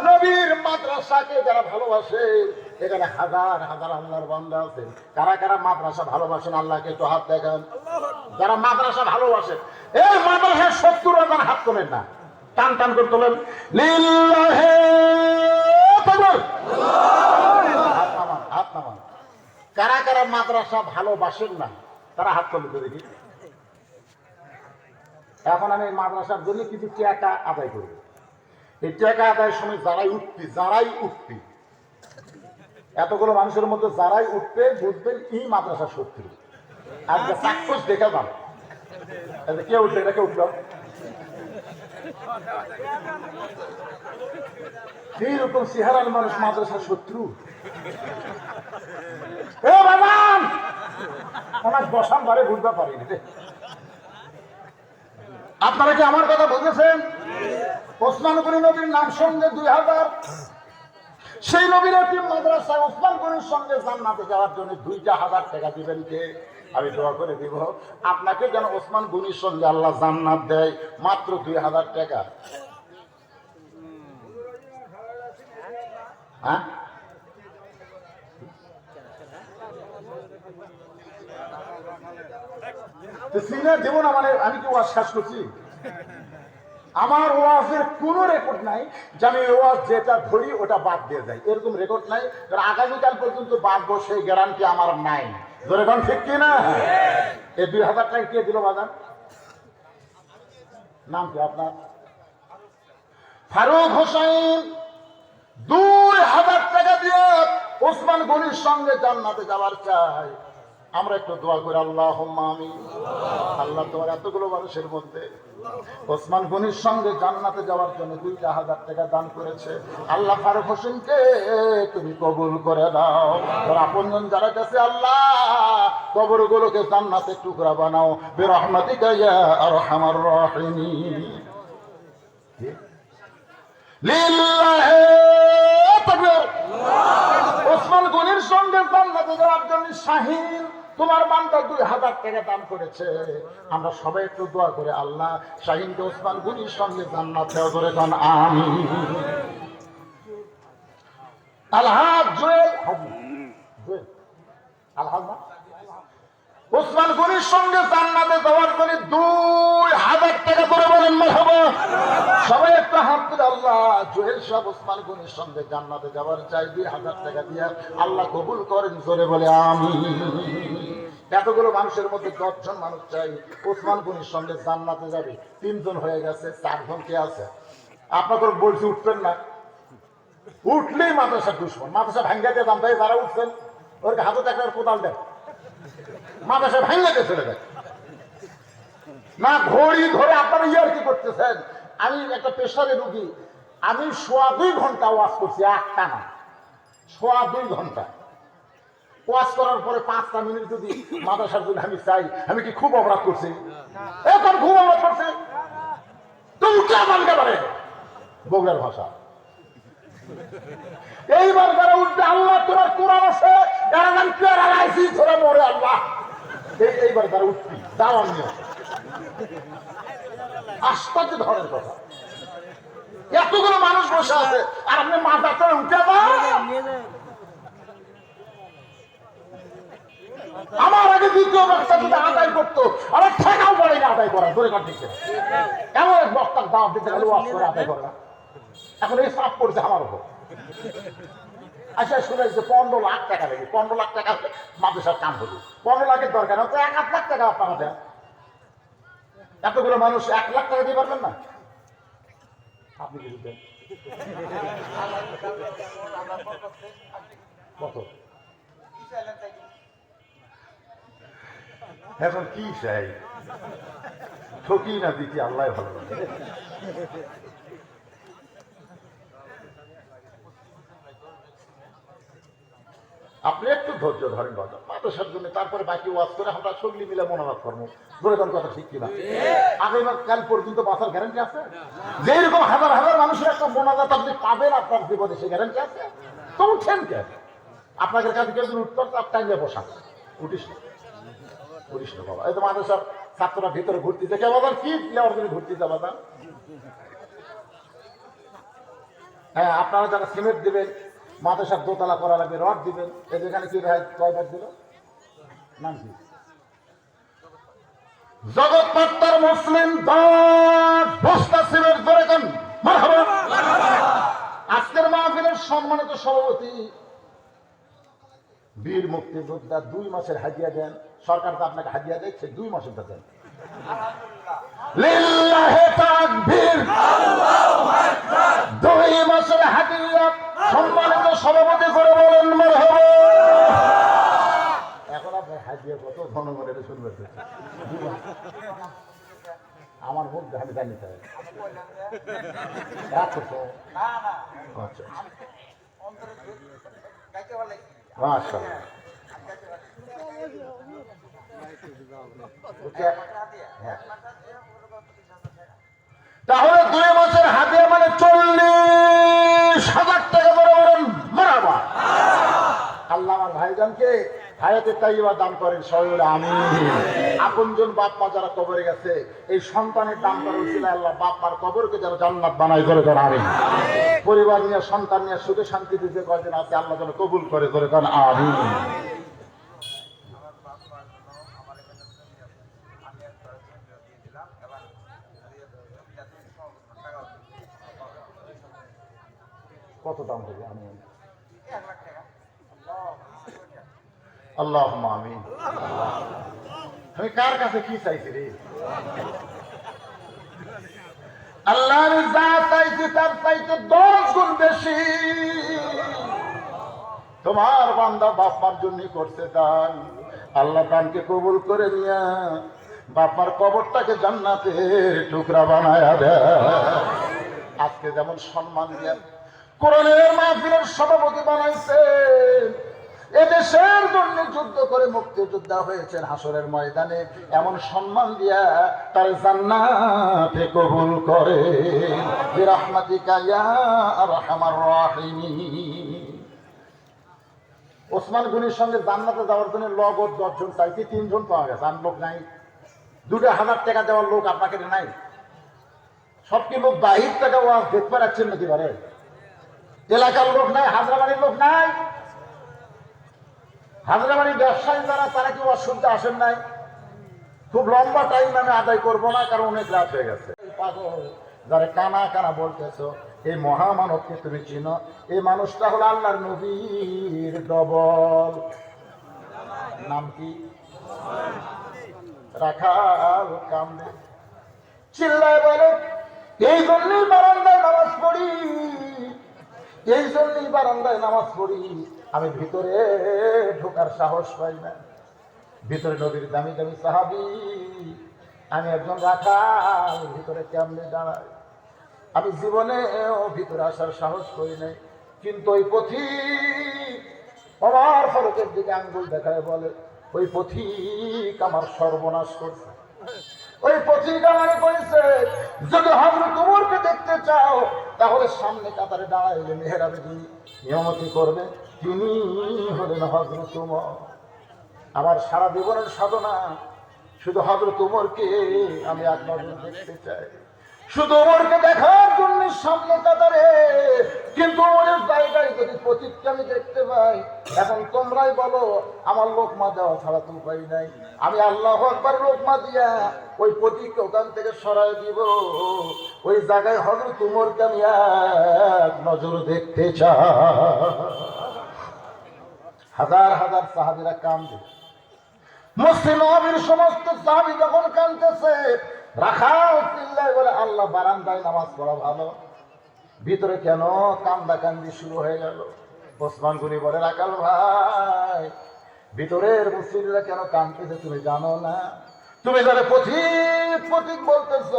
নবীর মাদ্রাসাকে যারা ভালোবাসে, এখানে হাজার হাজার আল্লাহর বান্দা আছেন, কারা কারা মাদ্রাসা ভালোবাসেন আল্লাহকে একটু হাত দেখান। যারা মাদ্রাসা ভালোবাসেন, এই মাদ্রাসার 70,000 হাত তোলেন না, টান টান করে তোলেন। লিল্লাহি তাকবীর, হাত নামান, হাত নামান। কারা কারা মাদ্রাসা ভালোবাসেন না তারা হাত তোলেন তো দেখি। এখন আমি মাদ্রাসার জন্য কিছু টাকা আদায় করব। এই টাকা আদায়ের সময় যারাই উঠবি এতগুলো মানুষের মধ্যে যারাই উঠবে বুঝবেন এই মাদ্রাসার শত্রু। আজকে চাক্ষুষ দেখা যান, কে উঠবে, এটা কে উঠল? এইরকম চেহারার মানুষ মাদ্রাসার শত্রু। ওনার বসান বারে বুঝতে পারিনি। আপনারা কি আমার কথা বুঝেছেন? ওসমান গনি নবীর নাম সঙ্গে 2000, সেই নবীর একটি মাদ্রাসায় ওসমান গনির সঙ্গে জান্নাতে যাওয়ার জন্য 2000 টাকা দিবেন কে? আমি দোয়া করে দিব আপনাকে যেন ওসমান গনির সঙ্গে আল্লাহ জান্নাত দেয়, মাত্র 2000 টাকা। হ্যাঁ, সিনিয়র দেব না মানে আমি কি ওয়াজ শেষ করছি? আমার ওয়াজের কোনো রেকর্ড নাই যে আমি ওয়াজ যেটা ধরি ওটা বাদ দিয়ে যাই, এরকম রেকর্ড নাই। আগামীকাল পর্যন্ত বাঁধবো সেই গ্যারান্টি আমার নাই। ধরে কোন ঠিক কি না? এই 2000 টাকা কে দিল বাজার? নাম কি আপনার? ফারুক হোসেন 2000 টাকা দিয়ে ওসমান গনির সঙ্গে জান্নাতে যাওয়ার চাই। আমরা একটু দোয়া করি, আল্লাহুম্মা আমিন। আল্লাহ তোমার এতগুলো মানুষের মধ্যে ওসমান গনির সঙ্গে জান্নাতে যাওয়ার জন্য 2000 টাকা দান করেছে। আল্লাহ ফারুক হোসেনকে তুমি কবুল করে দাও। তোর আপনজন যারা কাছে আল্লাহ কবরগুলোকে জান্নাতের টুকরা বানাও, বিরহমাতিকা ইয়া আরহামার রাহিমিন। লিল্লাহি তাকবীর। ওসমান গনির সঙ্গে জান্নাতে যাওয়ার জন্য শাহিন তোমার বান্দা 2000 টাকা দান করেছে। আমরা সবাই একটু দোয়া করে আল্লাহ শাহিনকে ওসমান গনির সঙ্গে জান্নাতে ধরে গান আমিন। আলহাজ জুয়েল হাজি, জুয়েল আলহাজ না, ওসমান গনির সঙ্গে জান্নাতে যাওয়ার জন্য 2000 টাকা করে বলেন মারহাবা। সবাই একটা হাত তুলে আল্লাহ জুয়েল সাহেব ওসমান গনির সঙ্গে জান্নাতে যাওয়ার চাই, 2000 টাকা দিয়ে আল্লাহ কবুল করেন, জোরে বলে আমিন। এতগুলো মানুষের মধ্যে 10 জন মানুষ চাই ওসমান গনির সঙ্গে জান্নাতে যাবে। 3 জন হয়ে গেছে, 4 জন কে আছে? আপনাদের বলছি উঠবেন না, উঠলেই মাদ্রাসার দুশ্মন। মাদ্রাসা ভাঙ্গা দিয়ে দাম তাই যারা উঠছেন ওর হাতে একটা কোদাল দেন, মাদ্রাসা ভাঙ্গা দিয়ে চলে যায় না। ঘড়ি ধরে আপনারা ইয়ার কি করতেছেন? আমি একটা পেশারে রুগী, আমি 2.25 ঘন্টা ওয়াজ করছি, একটা না 2.25 ঘন্টা ওয়াজ করার পরে 5টা মিনিট যদি মাদ্রাসার জন্য আমি চাই, আমি কি খুব অপরাধ করছি? এখন খুব অপরাধ করছে তো উঠে মানতে পারে বগুড়ার ভাষা। এইবার যারা উঠবে, আল্লাহ তোমার কোরআন আছে, যারা নাম পেয়ারা লাইছি ধরে মরে আল্লাহ, এইবার যারা উঠবি দাওয়ান নিয়ে আশ্চর্য ধরনের কথা। এতগুলো মানুষ বসে আছে আর আপনি মাথা উঠে আমার আগে দ্বিতীয় বক্তা যদি আদায় করতো, আমার ঠেকাও পড়ে না আদায় করা, ধরে কাটছে এমন এক বক্তার দাওয়াত দিতে গেলে ওয়াজ করে আদায় করে না। এখন এই চাপ পড়ছে আমার উপর। আচ্ছা শুনেছি 15 লাখ টাকা লাগে, 15 লাখ টাকা মাদ্রাসার কাম হলো, 15 লাখের দরকার হচ্ছে 1 লাখ টাকা আপনারা দেন। এতগুলো মানুষ 1 লাখ টাকা দিয়ে পারবেন না? আপনি কিছু দেন কত? এখন কি চাই? ঠকি না দিতে আল্লাহ ভালো লাগে। আপনি একটু ধৈর্য ধরেন বাজার মাদ্রাসার জন্য, তারপরে বাকি ওয়াজ করে আমরা সগলি মিলে মনোভাব করবো। ধরে কোন কথা ঠিক কিনা? আগামীবার কাল পর্যন্ত বাঁচার গ্যারান্টি আছে? যেরকম হাজার হাজার মানুষের একটা মোনাজাত আপনি পাবেন আপনার জীবনে, সে গ্যারান্টি আছে? তো উঠেন কেন? আপনাদের কাছে কেউ যদি উঠতে চাপ টাইমে বসান, উঠিস না, উঠিস না বাবা। এই তো মাদ্রাসার ছাত্ররা ভিতরে ঘুরতেছে, কে বাবা কি নেওয়ার জন্য ঘুরতেছে বাবা? হ্যাঁ, আপনারা যারা সিমেন্ট দেবেন, মাদ্রাসার দোতলা করা লাগবে, রড দিবেন। এখানে কি ভাই কয়বার দিল? নাম কি? জগৎ পাত্তার মুসলিম দশটা সিমেন্ট ধরে কোন মারহাবা। আজকের মাহফিলের সম্মানিত সভাপতি বীর মুক্তিযোদ্ধা 2 মাসের হাদিয়া দেন। সরকার তো আপনাকে হাদিয়া দিচ্ছে, 2 মাসের দেন। লিল্লাহি তাকবীর, আল্লাহু আকবার। 2 মাসের হাদিয়া সম্মানিত সভাপতি করে বলেন মারহাবা। এখন আপনার হাদিয়া কত জনগণের শুনবে? আমার মুখ আমি জানি তাই মাশাআল্লাহ। তাহলে 2 মাসের হাদিয়া মানে 40,000 টাকা করে বলেন মারহাবা। আল্লাহ আমার ভাইজানকে হায়াতে তাইয়্যিবা দান করেন সবাই আমিন। আপনজন বাপ মা যারা কবরে গেছে, এই সন্তানের দান করার উসিলায় আল্লাহ বাপ মার কবরকে যেন জান্নাত বানায় করে দেন আমিন। পরিবার নিয়ে সন্তান নিয়ে সুখে শান্তিতে যে কয়দিন আছে আল্লাহ যেন কবুল করে দেন আমিন। কত দাম হবে? আমি আল্লাহুম্মা আমিন। আমি কার কাছে কি চাইছি রে? আল্লাহর যা চাইছি তার চাইতে 10 গুণ বেশি তোমার বান্দা বাপমার জন্য করছে দান। আল্লাহ দানকে কবুল করে নিয়া বাপমার কবরটাকে জান্নাতের টুকরা বানায়া দেয়। আজকে যেমন সম্মান দিয়া কোরআনের মাহফিলের সভাপতি বানাইছে, এদেশের জন্য যুদ্ধ করে মুক্তিযোদ্ধা হয়েছেন হাসরের ময়দানে, এমন সম্মান দিয়া তার জান্নাতে কবুল করে বিরহমাতিকা ইয়া আরহামার রাহিমিন। ওসমান গনির সঙ্গে জান্নাতে যাওয়ার জন্য লগত 10 জন চাইতে 3 জন পাওয়া গেছে। আর লোক নাই, 2,000 টাকা দেওয়ার লোক আপনাকে নাই। সব কি লোক বাহির থেকে ওয়াজ দেখতে পাচ্ছেন নাকি? বারে এলাকার লোক নাই, হাজরাবাড়ির লোক নাই। হাজরাবাড়ির ব্যবসায়ী যারা, তারা কি ওয়াজ শুনতে আসেন নাই? খুব লম্বা টাইম আমি আদায় করবো না, কারণ অনেক রাত হয়ে গেছে। যারা কানা কানা বলতেছো, এই মহামানবকে তুমি চিনো? এই মানুষটা হলো আল্লাহর নবীর ডবল। নাম কি? রাখাল কান্দে, চিল্লায় বলে, এই জন্যই বারান্দায় নামাজ পড়ি, এই জন্যই বারান্দায় নামাজ পড়ি, আমি ভিতরে ঢোকার সাহস পাই না। ভিতরে নবীর দামি দামি সাহাবী, আমি একজন রাখাল, ভিতরে কেমনে দাঁড়ায়? আমি জীবনেও ভিতরে আসার সাহস করি নাই। কিন্তু ওই পথিক আমার ফরকের দিকে আঙ্গুল দেখায় বলে, ওই পথিক আমার সর্বনাশ করছে। ওই পথিক আমার কইছে, যদি হযরত ওমরকে দেখতে চাও তাহলে সামনে কাতারে দাঁড়াইলে মেহরাবে যিনি নিয়ামতি করবে তিনি হলেন হযরত ওমর। আমার সারা জীবনের সাধনা শুধু হযরত ওমরকে আমি এক নজর দেখতে চাই, শুধু ওমরকে দেখার জন্য সামনে কাতারে। কিন্তু ওমরের জায়গায় যদি পথিককে আমি দেখতে পাই, এখন তোমরাই বলো, আমার লোকমা দেওয়া ছাড়া তো উপায় নাই। আমি আল্লাহু আকবার লোকমা দিয়া ওই পথিককে ওখান থেকে সরাই দিব, ওই জায়গায় হযরত ওমরকে আমি এক নজর দেখতে চাই। হাজার হাজার সাহাবীরা কান্দে। মুসলিম নবীর সমস্ত সাহাবী যখন কাঁদতেছে, রাখাল চিল্লায় বলে, আল্লাহ, বারান্দায় নামাজ পড়া ভালো, ভিতরে কেন কান্দা কান্দি শুরু হয়ে গেল? ওসমান গনি বলে, রাখাল ভাই, ভিতরের মুসলিমরা কেন কাঁদতেছে তুমি জানো না? তুমি যারা পথিক পথিক বলতেছ,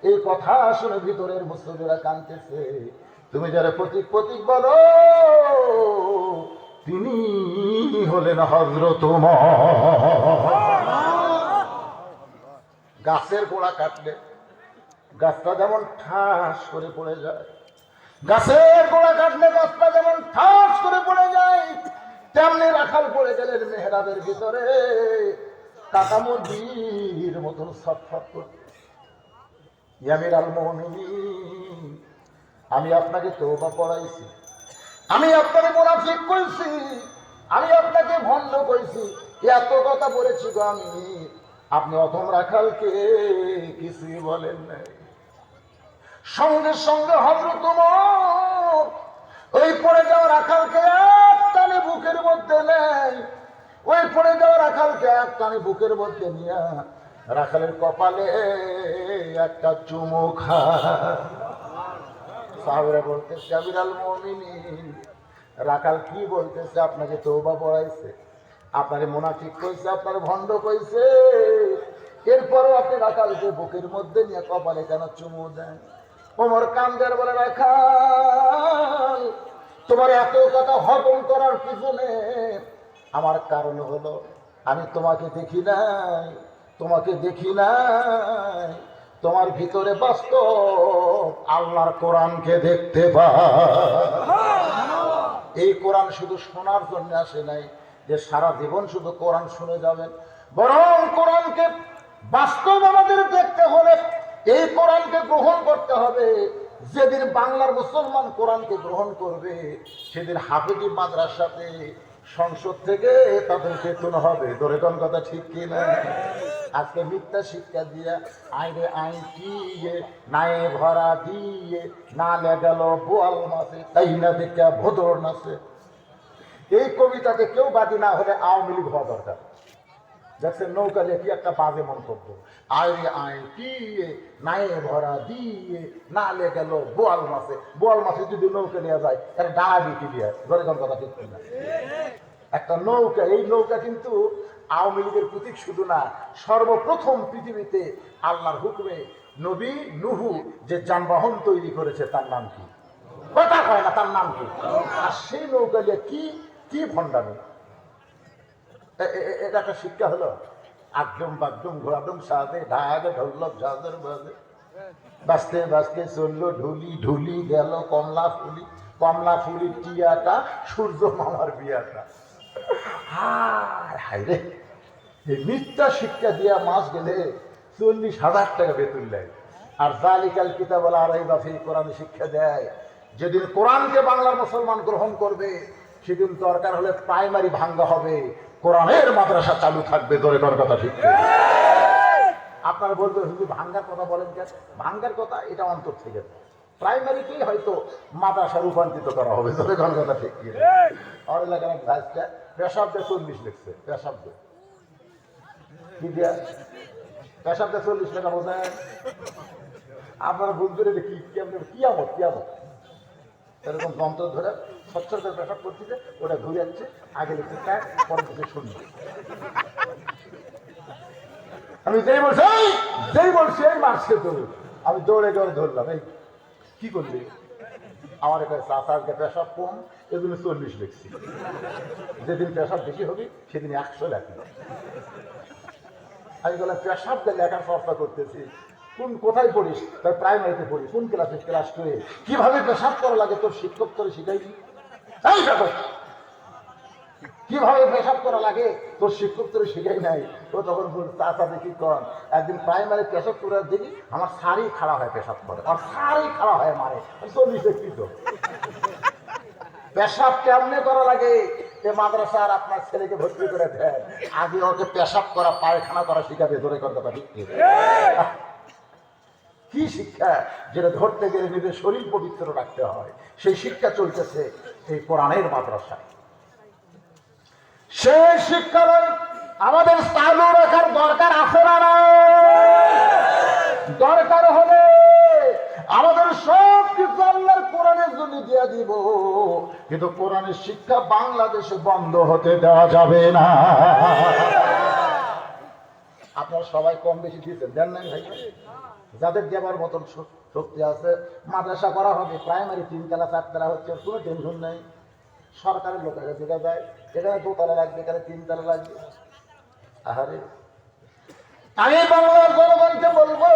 এই কথা শুনে ভিতরের মুসলিমরা কাঁদতেছে। তুমি যারা পথিক পথিক বলো, তিনি হলেন হযরত ওমর। গাছের গোড়া কাটলে গাছটা যেমন ঠাস করে পড়ে যায়, গাছের গোড়া কাটলে গাছটা যেমন ঠাস করে পড়ে যায়, তেমনি রাখাল পড়ে গেলেন মেহরাবের ভিতরে কাটা মুরগির মতন ছটফট করতে। ইয়া আমিরুল মুমিনিন, আমি আপনাকে তওবা পড়াইছি, আমি আপনাকে মুনাফিক কইছি, আমি আপনাকে ভণ্ড কইছি, এত কথা বলেছি গো আমি, আপনি অথম রাখালকে কিছুই বলেন নাই। সঙ্গে সঙ্গে হযরত ওমর ওই পড়ে যাওয়া রাখালকে এক টানে বুকের মধ্যে নেয়, ওই পড়ে যাওয়া রাখালকে এক টানে বুকের মধ্যে নিয়ে রাখালের কপালে একটা চুমু খায়। সাহাবীরা বলতেছে, আমিরুল মুমিনিন, রাখাল কি বলতেছে? আপনাকে তওবা পড়াইছে, আপনারে মুনাফিক কইছে, আপনার ভণ্ড কইছে, এরপরও আপনি রাখালকে বুকের মধ্যে নিয়ে কপালে কেন চুমু দেন? ওমর কান্দের বলে, রাখাল, তোমার এত কথা হজম করার পিছনে আমার কারণ হলো, আমি তোমাকে দেখি নাই, তোমাকে দেখি নাই, তোমার ভিতরে বাস্তব আল্লাহর কোরআনকে দেখতে পাই। এই কোরআন শুধু শোনার জন্য আসে নাই যে সারা জীবন শুধু কোরআন শুনে যাবেন, বরং কোরআনকে বাস্তব আমাদের দেখতে হলে এই কোরআনকে গ্রহণ করতে হবে। যেদিন বাংলার মুসলমান কোরআনকে গ্রহণ করবে, সেদিন হাফেজি মাদ্রাসাতে সংসদ থেকে তাদের বেতন হবে। ধরে কোন কথা ঠিক কিনা? আজকে মিথ্যা শিক্ষা দিয়া আইরে আইন দিয়ে নায়ে ভরা দিয়ে না লেগেল বোয়াল মাছে তাই না দেখা ভোদর নাচে। এই কবিতাতে কেউ বাদী না হলে আওয়ামী লীগ হওয়া দরকার। দেখছেন নৌকা দিয়ে কি একটা বাজে মন্তব্য, আইরে আইন দিয়ে নায়ে ভরা দিয়ে না লেগেল বোয়াল মাছে। বোয়াল মাছে যদি নৌকা নিয়ে যায় তাহলে ডাঙা বিক্রি দিয়ে। ধরে কোন কথা ঠিক কিনা? একটা নৌকা, এই নৌকা কিন্তু আওয়ামী লীগের প্রতীক শুধু না, সর্বপ্রথম পৃথিবীতে আল্লাহর হুকুমে নবী নূহ যে যানবাহন তৈরি করেছে তার নাম কি? কথা হয় না, তার নাম কি? আর সেই নৌকা দিয়ে কি কি ভণ্ডামি! এটা একটা শিক্ষা হলো। আকদম বাকদম ঘোরাদম সাদে ঢাকে ঢোলক ঝাঁঝর বাজে, বাঁচতে বাঁচতে চললো ঢুলি, ঢুলি গেল কমলা ফুলি, কমলা ফুলির টিয়াটা সূর্য মামার বিয়াটা। হায় রে, এই মিথ্যা শিক্ষা দিয়া মাস গেলে 40,000 টাকা বেতন দেয়। আর জালিকাল কিতাব ওয়া লা রাইবা ফীহি কোরআন শিক্ষা দেয়। যেদিন কোরআনকে বাংলার মুসলমান গ্রহণ করবে, সেদিন দরকার হলে প্রাইমারি ভাঙ্গা হবে, কোরআনের মাদ্রাসা চালু থাকবে। ধরে কর কথা ঠিক। আপনারা বলবেন হুজুর ভাঙ্গার কথা বলেন কেন? ভাঙ্গার কথা এটা অন্তর থেকে, প্রাইমারিকেই হয়তো মাদ্রাসা রূপান্তরিত করা হবে। ধরে কর কথা ঠিক। আমার এলাকার ভাইসটা পেশাব দিয়ে 40 লিখছে, পেশাব দিয়ে কি দিয়া পেশাব দিয়ে 40 লেখা বোঝেন আপনারা বুঝতে কি কিয়ামত কিয়ামত এরকম যন্ত্র ধরে স্বচ্ছ করে পেশাব করতেছে, ওটা ঘুরে যাচ্ছে, আগে লিখতে চায়, পরে দিকে শুনবে। আমি যেই বলছি এই মারছে দৌড়, আমি দৌড়ে দৌড়ে ধরলাম, এই কি করলি? আমার এখানে চাচাকে পেশাব কম, এগুলো 40 লিখছি, যেদিন পেশাব বেশি হবে সেদিন 100 লেখি। আমি বললাম পেশাব দিয়ে লেখার চর্চা করতেছি, কোথায় পড়িস? তাই প্রাইমারিতে পড়ি। কোন ক্লাসে? ক্লাস 2 এ। কিভাবে পেশাব করা লাগে তোর শিক্ষক তোর শিখাইবি? কিভাবে পেশাব করা লাগে তোর শিক্ষক তোর শিখাই নাই। ও তখন চাচা দেখি কন, একদিন প্রাইমারি পেশাব করে দেখি আমার সারি খাড়া হয় পেশাব করে, আর সারি খাড়া হয় মারে 40 কি তো পেশাব কেমনে করা লাগে? এ মাদ্রাসার আপনার ছেলেকে ভর্তি করে দেন, আগে ওকে পেশাব করা পায়খানা করা শিখাবে, ধরে করতে পারি। কি শিক্ষা যেটা ধরতে গেলে নিজের শরীর পবিত্র রাখতে হয়, সেই শিক্ষা চলতেছে এই কোরআনের মাদ্রাসায়। সেই শিক্ষা আমাদের চালু রাখার দরকার আছে না? দরকার হলে আমাদের সব কিছু আল্লাহর কোরআনের জন্য দিয়ে দিব, কিন্তু কোরআনের শিক্ষা বাংলাদেশে বন্ধ হতে দেওয়া যাবে না। আপনারা সবাই কম বেশি দিয়েছেন, দেন নাই ভাই? যাদের দেবার মতন শক্তি আছে মাদ্রাসা করা হবে, প্রাইমারি 3 তলা 4 তলা হচ্ছে, কোনো টেনশন নেই। সরকারের লোকেরা দেখা যায় এখানে 2 তলা লাগবে, এখানে 3 তলা লাগবে। আহারে, আমি বাংলার জনগণকে বলবো,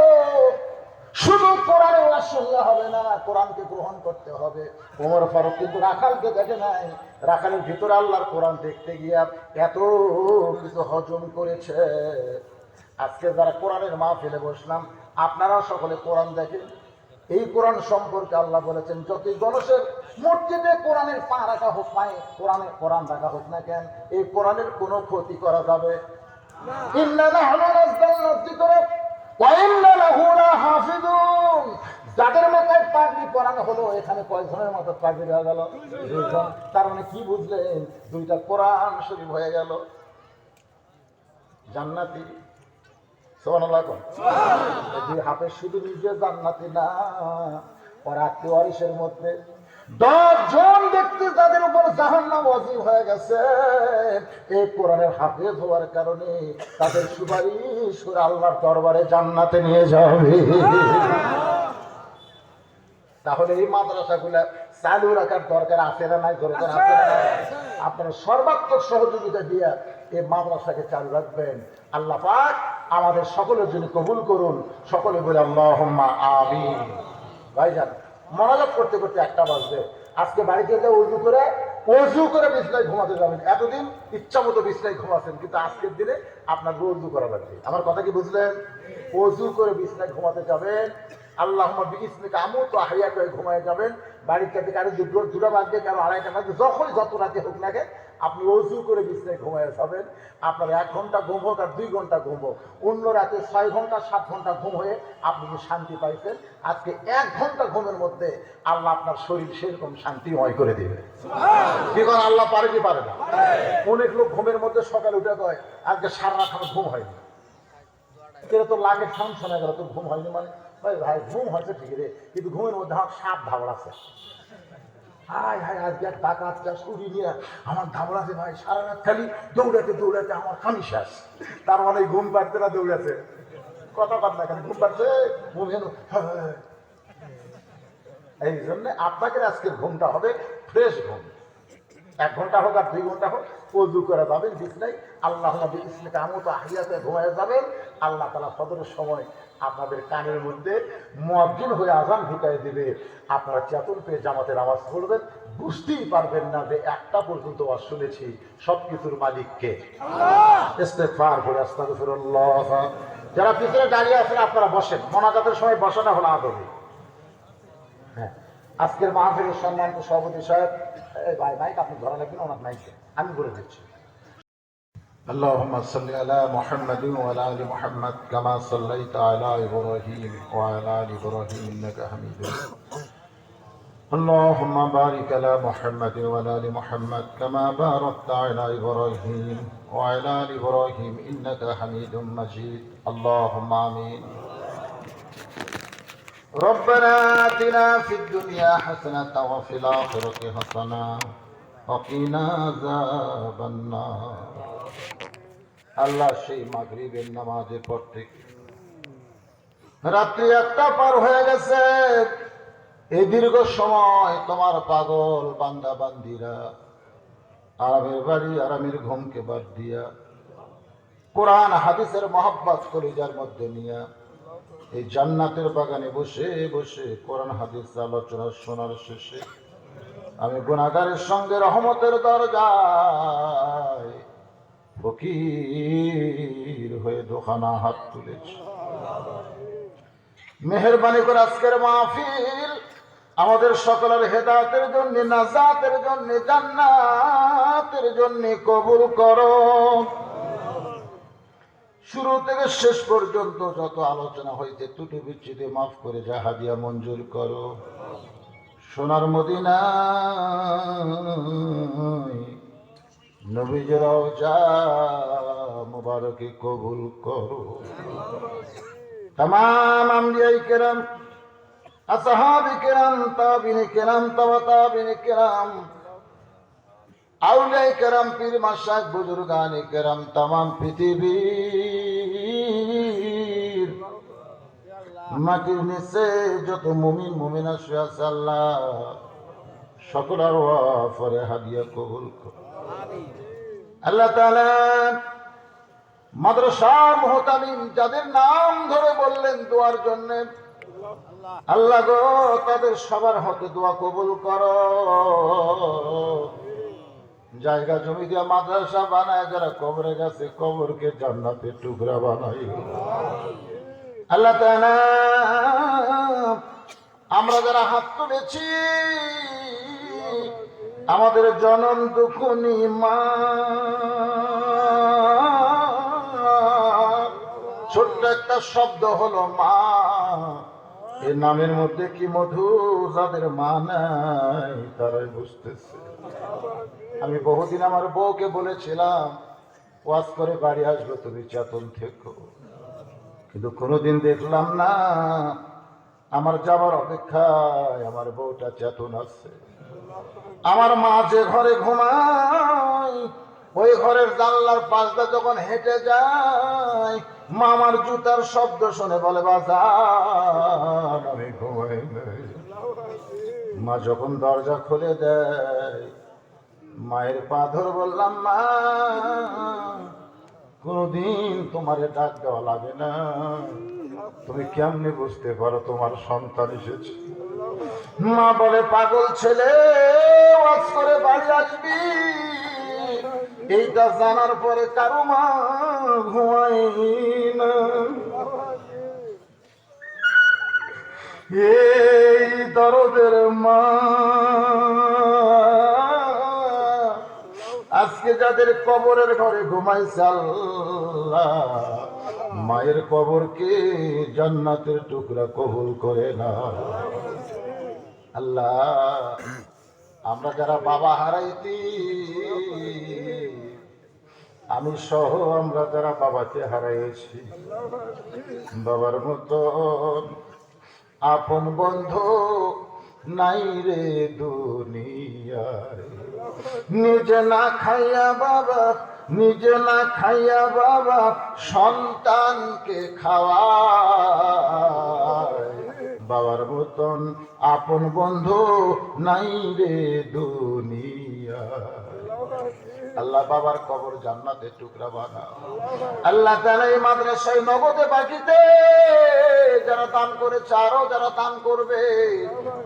শুধু কোরআনে ওয়াজ শুনলে হবে না, কোরআনকে গ্রহণ করতে হবে। ওমর ফারুক কিন্তু রাখালকে দেখে নাই, রাখালের ভিতরে আল্লাহর কোরআন দেখতে গিয়া এত কিছু হজম করেছে। আজকে যারা কোরআনের মাহফিলে বসলাম, আপনারা সকলে কোরআন দেখেন। এই কোরআন সম্পর্কে আল্লাহ বলেছেন, যতই গণেশের মসজিদে কোরআনের পা রাখা হোক, পায়ে কোরআন রাখা হোক না কেন, এই কোরআনের কোনো ক্ষতি করা যাবে যাদের মাথায় পাগড়ি পরানো হলো, এখানে কয়জনের মাথায় পাগড়ি হয়ে গেল? 2 জন। তার মানে কি বুঝলেন? 2টা কোরআন শরীফ হয়ে গেল। জান্নাতি হাফেজ শুধু নিজে জান্নাতি না, ওর আত্মীয় ওয়ারিসের মধ্যে 10 জন ব্যক্তি যাদের উপর জাহান্নাম ওয়াজিব হয়ে গেছে, এই কোরআনের হাফেজ হওয়ার কারণে তাদের সুপারিশ করে আল্লাহর দরবারে জান্নাতে নিয়ে যাবে। তাহলে এই মাদ্রাসাগুলা চালু রাখার দরকার আছে না নাই? দরকার আছে না? আপনারা সর্বাত্মক সহযোগিতা দিয়ে এই মাদ্রাসাকে চালু রাখবেন। আল্লাহ পাক আমাদের সকলের জন্য কবুল করুন। সকলে বলে আল্লাহুম্মা আমিন। ভাইজান, মনোযোগ করতে করতে 1টা বাজবে। আজকে বাড়িতে যে অজু করে বিছনায় ঘুমাতে যাবেন। এতদিন ইচ্ছা মতো বিছনায় ঘুমাচ্ছেন, কিন্তু আজকের দিনে আপনার অজু করা লাগবে। আমার কথা কি বুঝলেন? অজু করে বিছনায় ঘুমাতে যাবেন। আল্লাহুম্মা বিইসমিকা আমুতু আহইয়া করে ঘুমায় যাবেন। বাড়িতে কারো 2টা বাজবে, কারো 2:30টা বাজবে, যখন যত রাতে হোক না কেন, আপনি অজু করে বিছনায় ঘুমায় যাবেন। আপনার 1 ঘন্টা ঘুম হোক আর 2 ঘন্টা ঘুম হোক, অন্য রাতে 6 ঘন্টা 7 ঘন্টা ঘুম হয়ে আপনি যে শান্তি পাইছেন, আজকে 1 ঘন্টা ঘুমের মধ্যে আল্লাহ আপনার শরীর সেরকম শান্তিময় করে দেবে। কি করে? আল্লাহ পারে কি পারে না? অনেক লোক ঘুমের মধ্যে সকালে উঠে কয় আজকে সারা রাত আমার ঘুম হয়নি। এটা তো লাগে ফান শোনা গেল, তো ঘুম হয়নি মানে? ভাই ঘুম হয়েছে ঠিক রে, কিন্তু ঘুমের মধ্যে আমার সাপ ধাবড়াছে। হায় হায়, আজকে এক ডাকাতটা ছুরি নিয়ে আমার ধাবড়াছে ভাই, সারা রাত খালি দৌড়াতে দৌড়াতে আমার খানি শেষ। তার মানে ঘুম পাড়তে না দৌড়াছে? কথা পার না কেন? ঘুম পাড়ছে, ঘুম হেন। এই জন্য আপনাকে আজকের ঘুমটা হবে ফ্রেশ ঘুম। 1 ঘন্টা হোক আর 2 ঘন্টা হোক, অজু করে যাবেন বিছনায়, আল্লাহুম্মা বিইসমিকা আমুতু আহইয়াতে ঘুমায় যাবেন। আল্লাহ তাআলা ফজরের সময় আপনাদের কানের মধ্যে মুয়াজ্জিন হয়ে আযান ঢুকাই দিবে। আপনারা চেতন পেয়ে জামাতে নামাজ পড়বেন, বুঝতেই পারবেন না যে 1টা পর্যন্ত ওয়াজ শুনেছি। সবকিছুর মালিক কে? আল্লাহ। ইস্তিগফার করে আস্তাগফিরুল্লাহ। যারা পিছনে দাঁড়িয়ে আছেন আপনারা বসেন, মোনাজাতের সময় বসাটা হলো আদবি। হ্যাঁ, আজকের মাহফিলের সম্মানিত সভাপতি সাহেব, ভাই মাইক আপনি ধরা লাগবেন, ওনার মাইকে আমি বলে দিচ্ছি। اللهم صل على محمد وعلى ال محمد كما صليت على ابراهيم وعلى ال ابراهيم انك حميد مجيد اللهم بارك على محمد وعلى ال محمد كما باركت على ابراهيم وعلى ال ابراهيم انك حميد مجيد اللهم امين ربنا آتنا في الدنيا حسنة وفي الآخرة حسنة وقنا عذاب النار আল্লাহ সেই মাগরিবের নামাজের পর থেকে রাত্রি 1টা পার হয়ে গেছে। এই দীর্ঘ সময় তোমার পাগল বান্দা বান্দিরা আরামের বাড়ি আরামের ঘুমকে বাদ দিয়া কোরআন হাদিসের মহব্বত কলিজার মধ্যে নিয়ে এই জান্নাতের বাগানে বসে বসে কোরআন হাদিস আলোচনা শোনার শেষে আমি গুনাহগারের সঙ্গে রহমতের দরজায় ফকির হয়ে দোকানা হাত তুলেছি। মেহেরবানি করে আজকের মাহফিল আমাদের সকলের হেদায়েতের জন্য, নাজাতের জন্য, জান্নাতের জন্য কবুল করো। শুরু থেকে শেষ পর্যন্ত যত আলোচনা হয়েছে ত্রুটি বিচ্যুতি মাফ করে যা হাদিয়া মঞ্জুর করো। সোনার মদিনা নবীর রওজা মুবারকে কবুল করো। तमाम अंबियाए किराम, असहाबे किराम, ताबीने किराम, तबा ताबीने किराम, औलियाए किराम, पीर माशाइख बुजुर्गाने किराम, तमाम पृथिबीर মাটির নিচে যত মুমিন মুমিনা শুয়ে আছে আল্লাহ সকলের ওয়াফরে হাদিয়া কবুল করো। আল্লাহ তাআলা মাদ্রাসার মুহতামিম যাদের নাম ধরে বললেন দোয়ার জন্য, আল্লাহ গো তাদের সবার হাতে দোয়া কবুল করো। জায়গা জমি দিয়ে মাদ্রাসা বানায় যারা কবরে গেছে কবরকে জান্নাতের টুকরা বানাই। আল্লাহ তাআলা আমরা যারা হাত তুলেছি আমাদের জনম দুঃখনী মা, ছোট্ট একটা শব্দ হলো মা, এই নামের মধ্যে কি মধু, যাদের মা নাই তারাই বুঝতেছে। আমি বহুদিন আমার বউকে বলেছিলাম ওয়াজ করে বাড়ি আসবে তুমি চেতন থেকো, কিন্তু কোনোদিন দেখলাম না আমার যাবার অপেক্ষায় আমার বউটা চেতন আছে। আমার মা যে ঘরে ঘুমায় ওই ঘরের জানলার পাশটা যখন হেঁটে যায় মা আমার জুতার শব্দ শুনে বলে বাজার আমি ঘুমাই নাই। মা যখন দরজা খুলে দেয় মায়ের পা ধরে বললাম মা কোনদিন তোমারে ডাক দেওয়া লাগে না, তুমি কেমনে বুঝতে পারো তোমার সন্তান এসেছে? মা বলে পাগল ছেলে ওয়াজ করে বাড়ি আসবি এইটা জানার পরে কারো মা ঘুমায় না। এই দরদের মা আজকে যাদের কবরের ঘরে ঘুমাইছে আল্লাহ মায়ের কবরকে জান্নাতের টুকরা কবুল করে না। আল্লাহ আমরা যারা বাবা হারাইতি আমি সহ আমরা যারা বাবাকে হারাইছি বাবার মতো আপন বন্ধু নাই রে দুনিয়ায়। নিজে না খাইয়া বাবা, নিজে না খাইয়া বাবা সন্তানকে খাওয়ায়, বাবার মতন আপন বন্ধু নাই রে দুনিয়ায়। আল্লাহ বাবার কবর জান্নাতের টুকরা বানাও। আল্লাহ তাআলা এই মাদ্রাসায় নগদে বাকিতে যারা দান করেছে আরো যারা দান করবে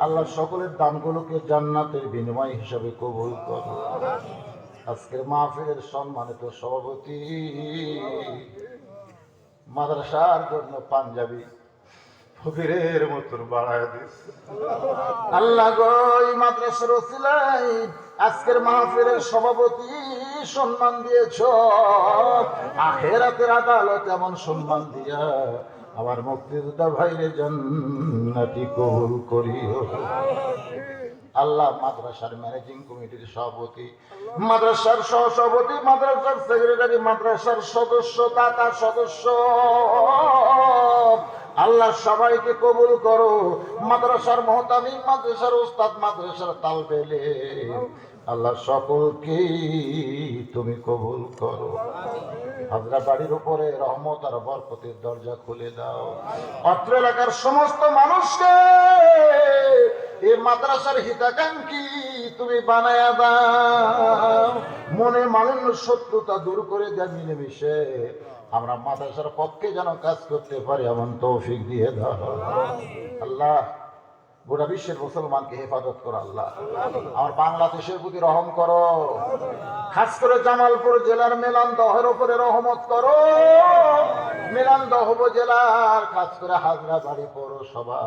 আল্লাহ সকলের দানগুলোকে জান্নাতের বিনিময় হিসাবে কবুল করো। আজকের মাহফিলের সম্মানিত সভাপতি মাদ্রাসার জন্য পাঞ্জাবি ফকিরের মতন বাড়ায় দিচ্ছে। আল্লাহ গো এই মাদ্রাসার ওসিলায় আজকের মাহফিলের সভাপতি সম্মান দিয়েছো, আখিরাতের আদালত এমন সম্মান দিয়া আমার মুক্তিযোদ্ধা ভাইরে জান্নাতি কবুল করিও। আল্লাহ মাদ্রাসার ম্যানেজিং কমিটির সভাপতি, মাদ্রাসার সহসভাপতি, মাদ্রাসার সেক্রেটারি, মাদ্রাসার সদস্য, দাতা সদস্য, আল্লাহ সবাইকে কবুল করো। মাদ্রাসার মুহতামিম, মাদ্রাসার উস্তাদ, মাদ্রাসার তালবে ইলম, আল্লাহ সকলকে তুমি কবুল করো। হাজরা বাড়ির উপরে রহমত আর বরকতের দরজা খুলে দাও। অত্র এলাকার সমস্ত মানুষকে এই মাদ্রাসার হিতাকাঙ্ক্ষী তুমি বানায়া দাও। মনে মালিন্য শত্রুতা দূর করে দেয়, মিলেমিশে আমরা মাদ্রাসার পক্ষে যেন কাজ করতে পারি এমন তৌফিক দিয়ে দাও। আল্লাহ গোটা বিশ্বের মুসলমানকে হেফাজত করো। আল্লাহ আমার বাংলাদেশের প্রতি রহম করো। খাস করে জামালপুর জেলার মেলান্দহের উপরে রহমত করো। মেলান্দহ উপজেলার খাস করে হাজরাবাড়ি পৌরসভা,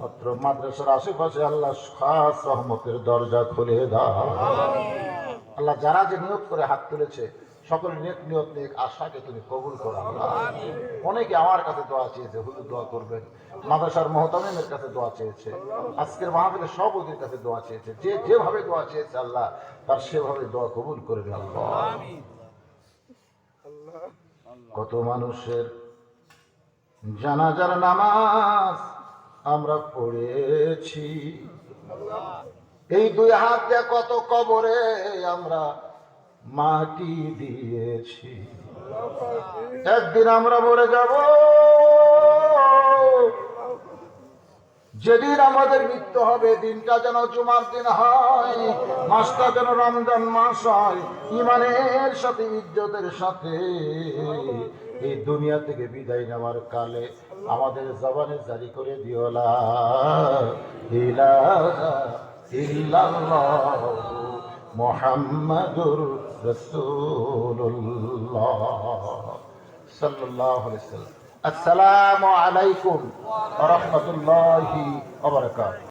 অত্র মাদ্রাসার আশেপাশে আল্লাহ খাস রহমতের দরজা খুলে দাও। আল্লাহ যারা যে নিয়ত করে হাত তুলেছে সকল নেক নিয়ত নেক আশাকে তুমি কবুল করো। আল্লাহ অনেকে আমার কাছে দোয়া চেয়েছে, হুজুর দোয়া করবেন। মাদ্রাসার মুহতামিমের কাছে দোয়া চেয়েছে, আজকের মাহফিলের সভাপতির কাছে দোয়া চেয়েছে। যে যেভাবে দোয়া চেয়েছে আল্লাহ তার সেভাবে দোয়া কবুল করবে। আল্লাহ কত মানুষের জানাজার নামাজ আমরা পড়েছি, এই দুই হাত দিয়ে কত কবরে আমরা মাটি দিয়েছি। একদিন আমরা মরে যাব, যেদিন আমাদের মৃত্যু হবে দিনটা যেন জুমার দিন হয়, মাসটা যেন রমজান মাস হয়। ইমানের সাথে ইজ্জতের সাথে এই দুনিয়া থেকে বিদায় নেওয়ার কালে আমাদের জবানে জারি করে দিও লা ইলাহা ইল্লাল্লাহ মুহাম্মাদুর রাসূলুল্লাহ সাল্লাল্লাহু আলাইহি ওয়াসাল্লাম। আসসালামু আলাইকুম ওয়া রাহমাতুল্লাহি ওয়া বারাকাতুহু।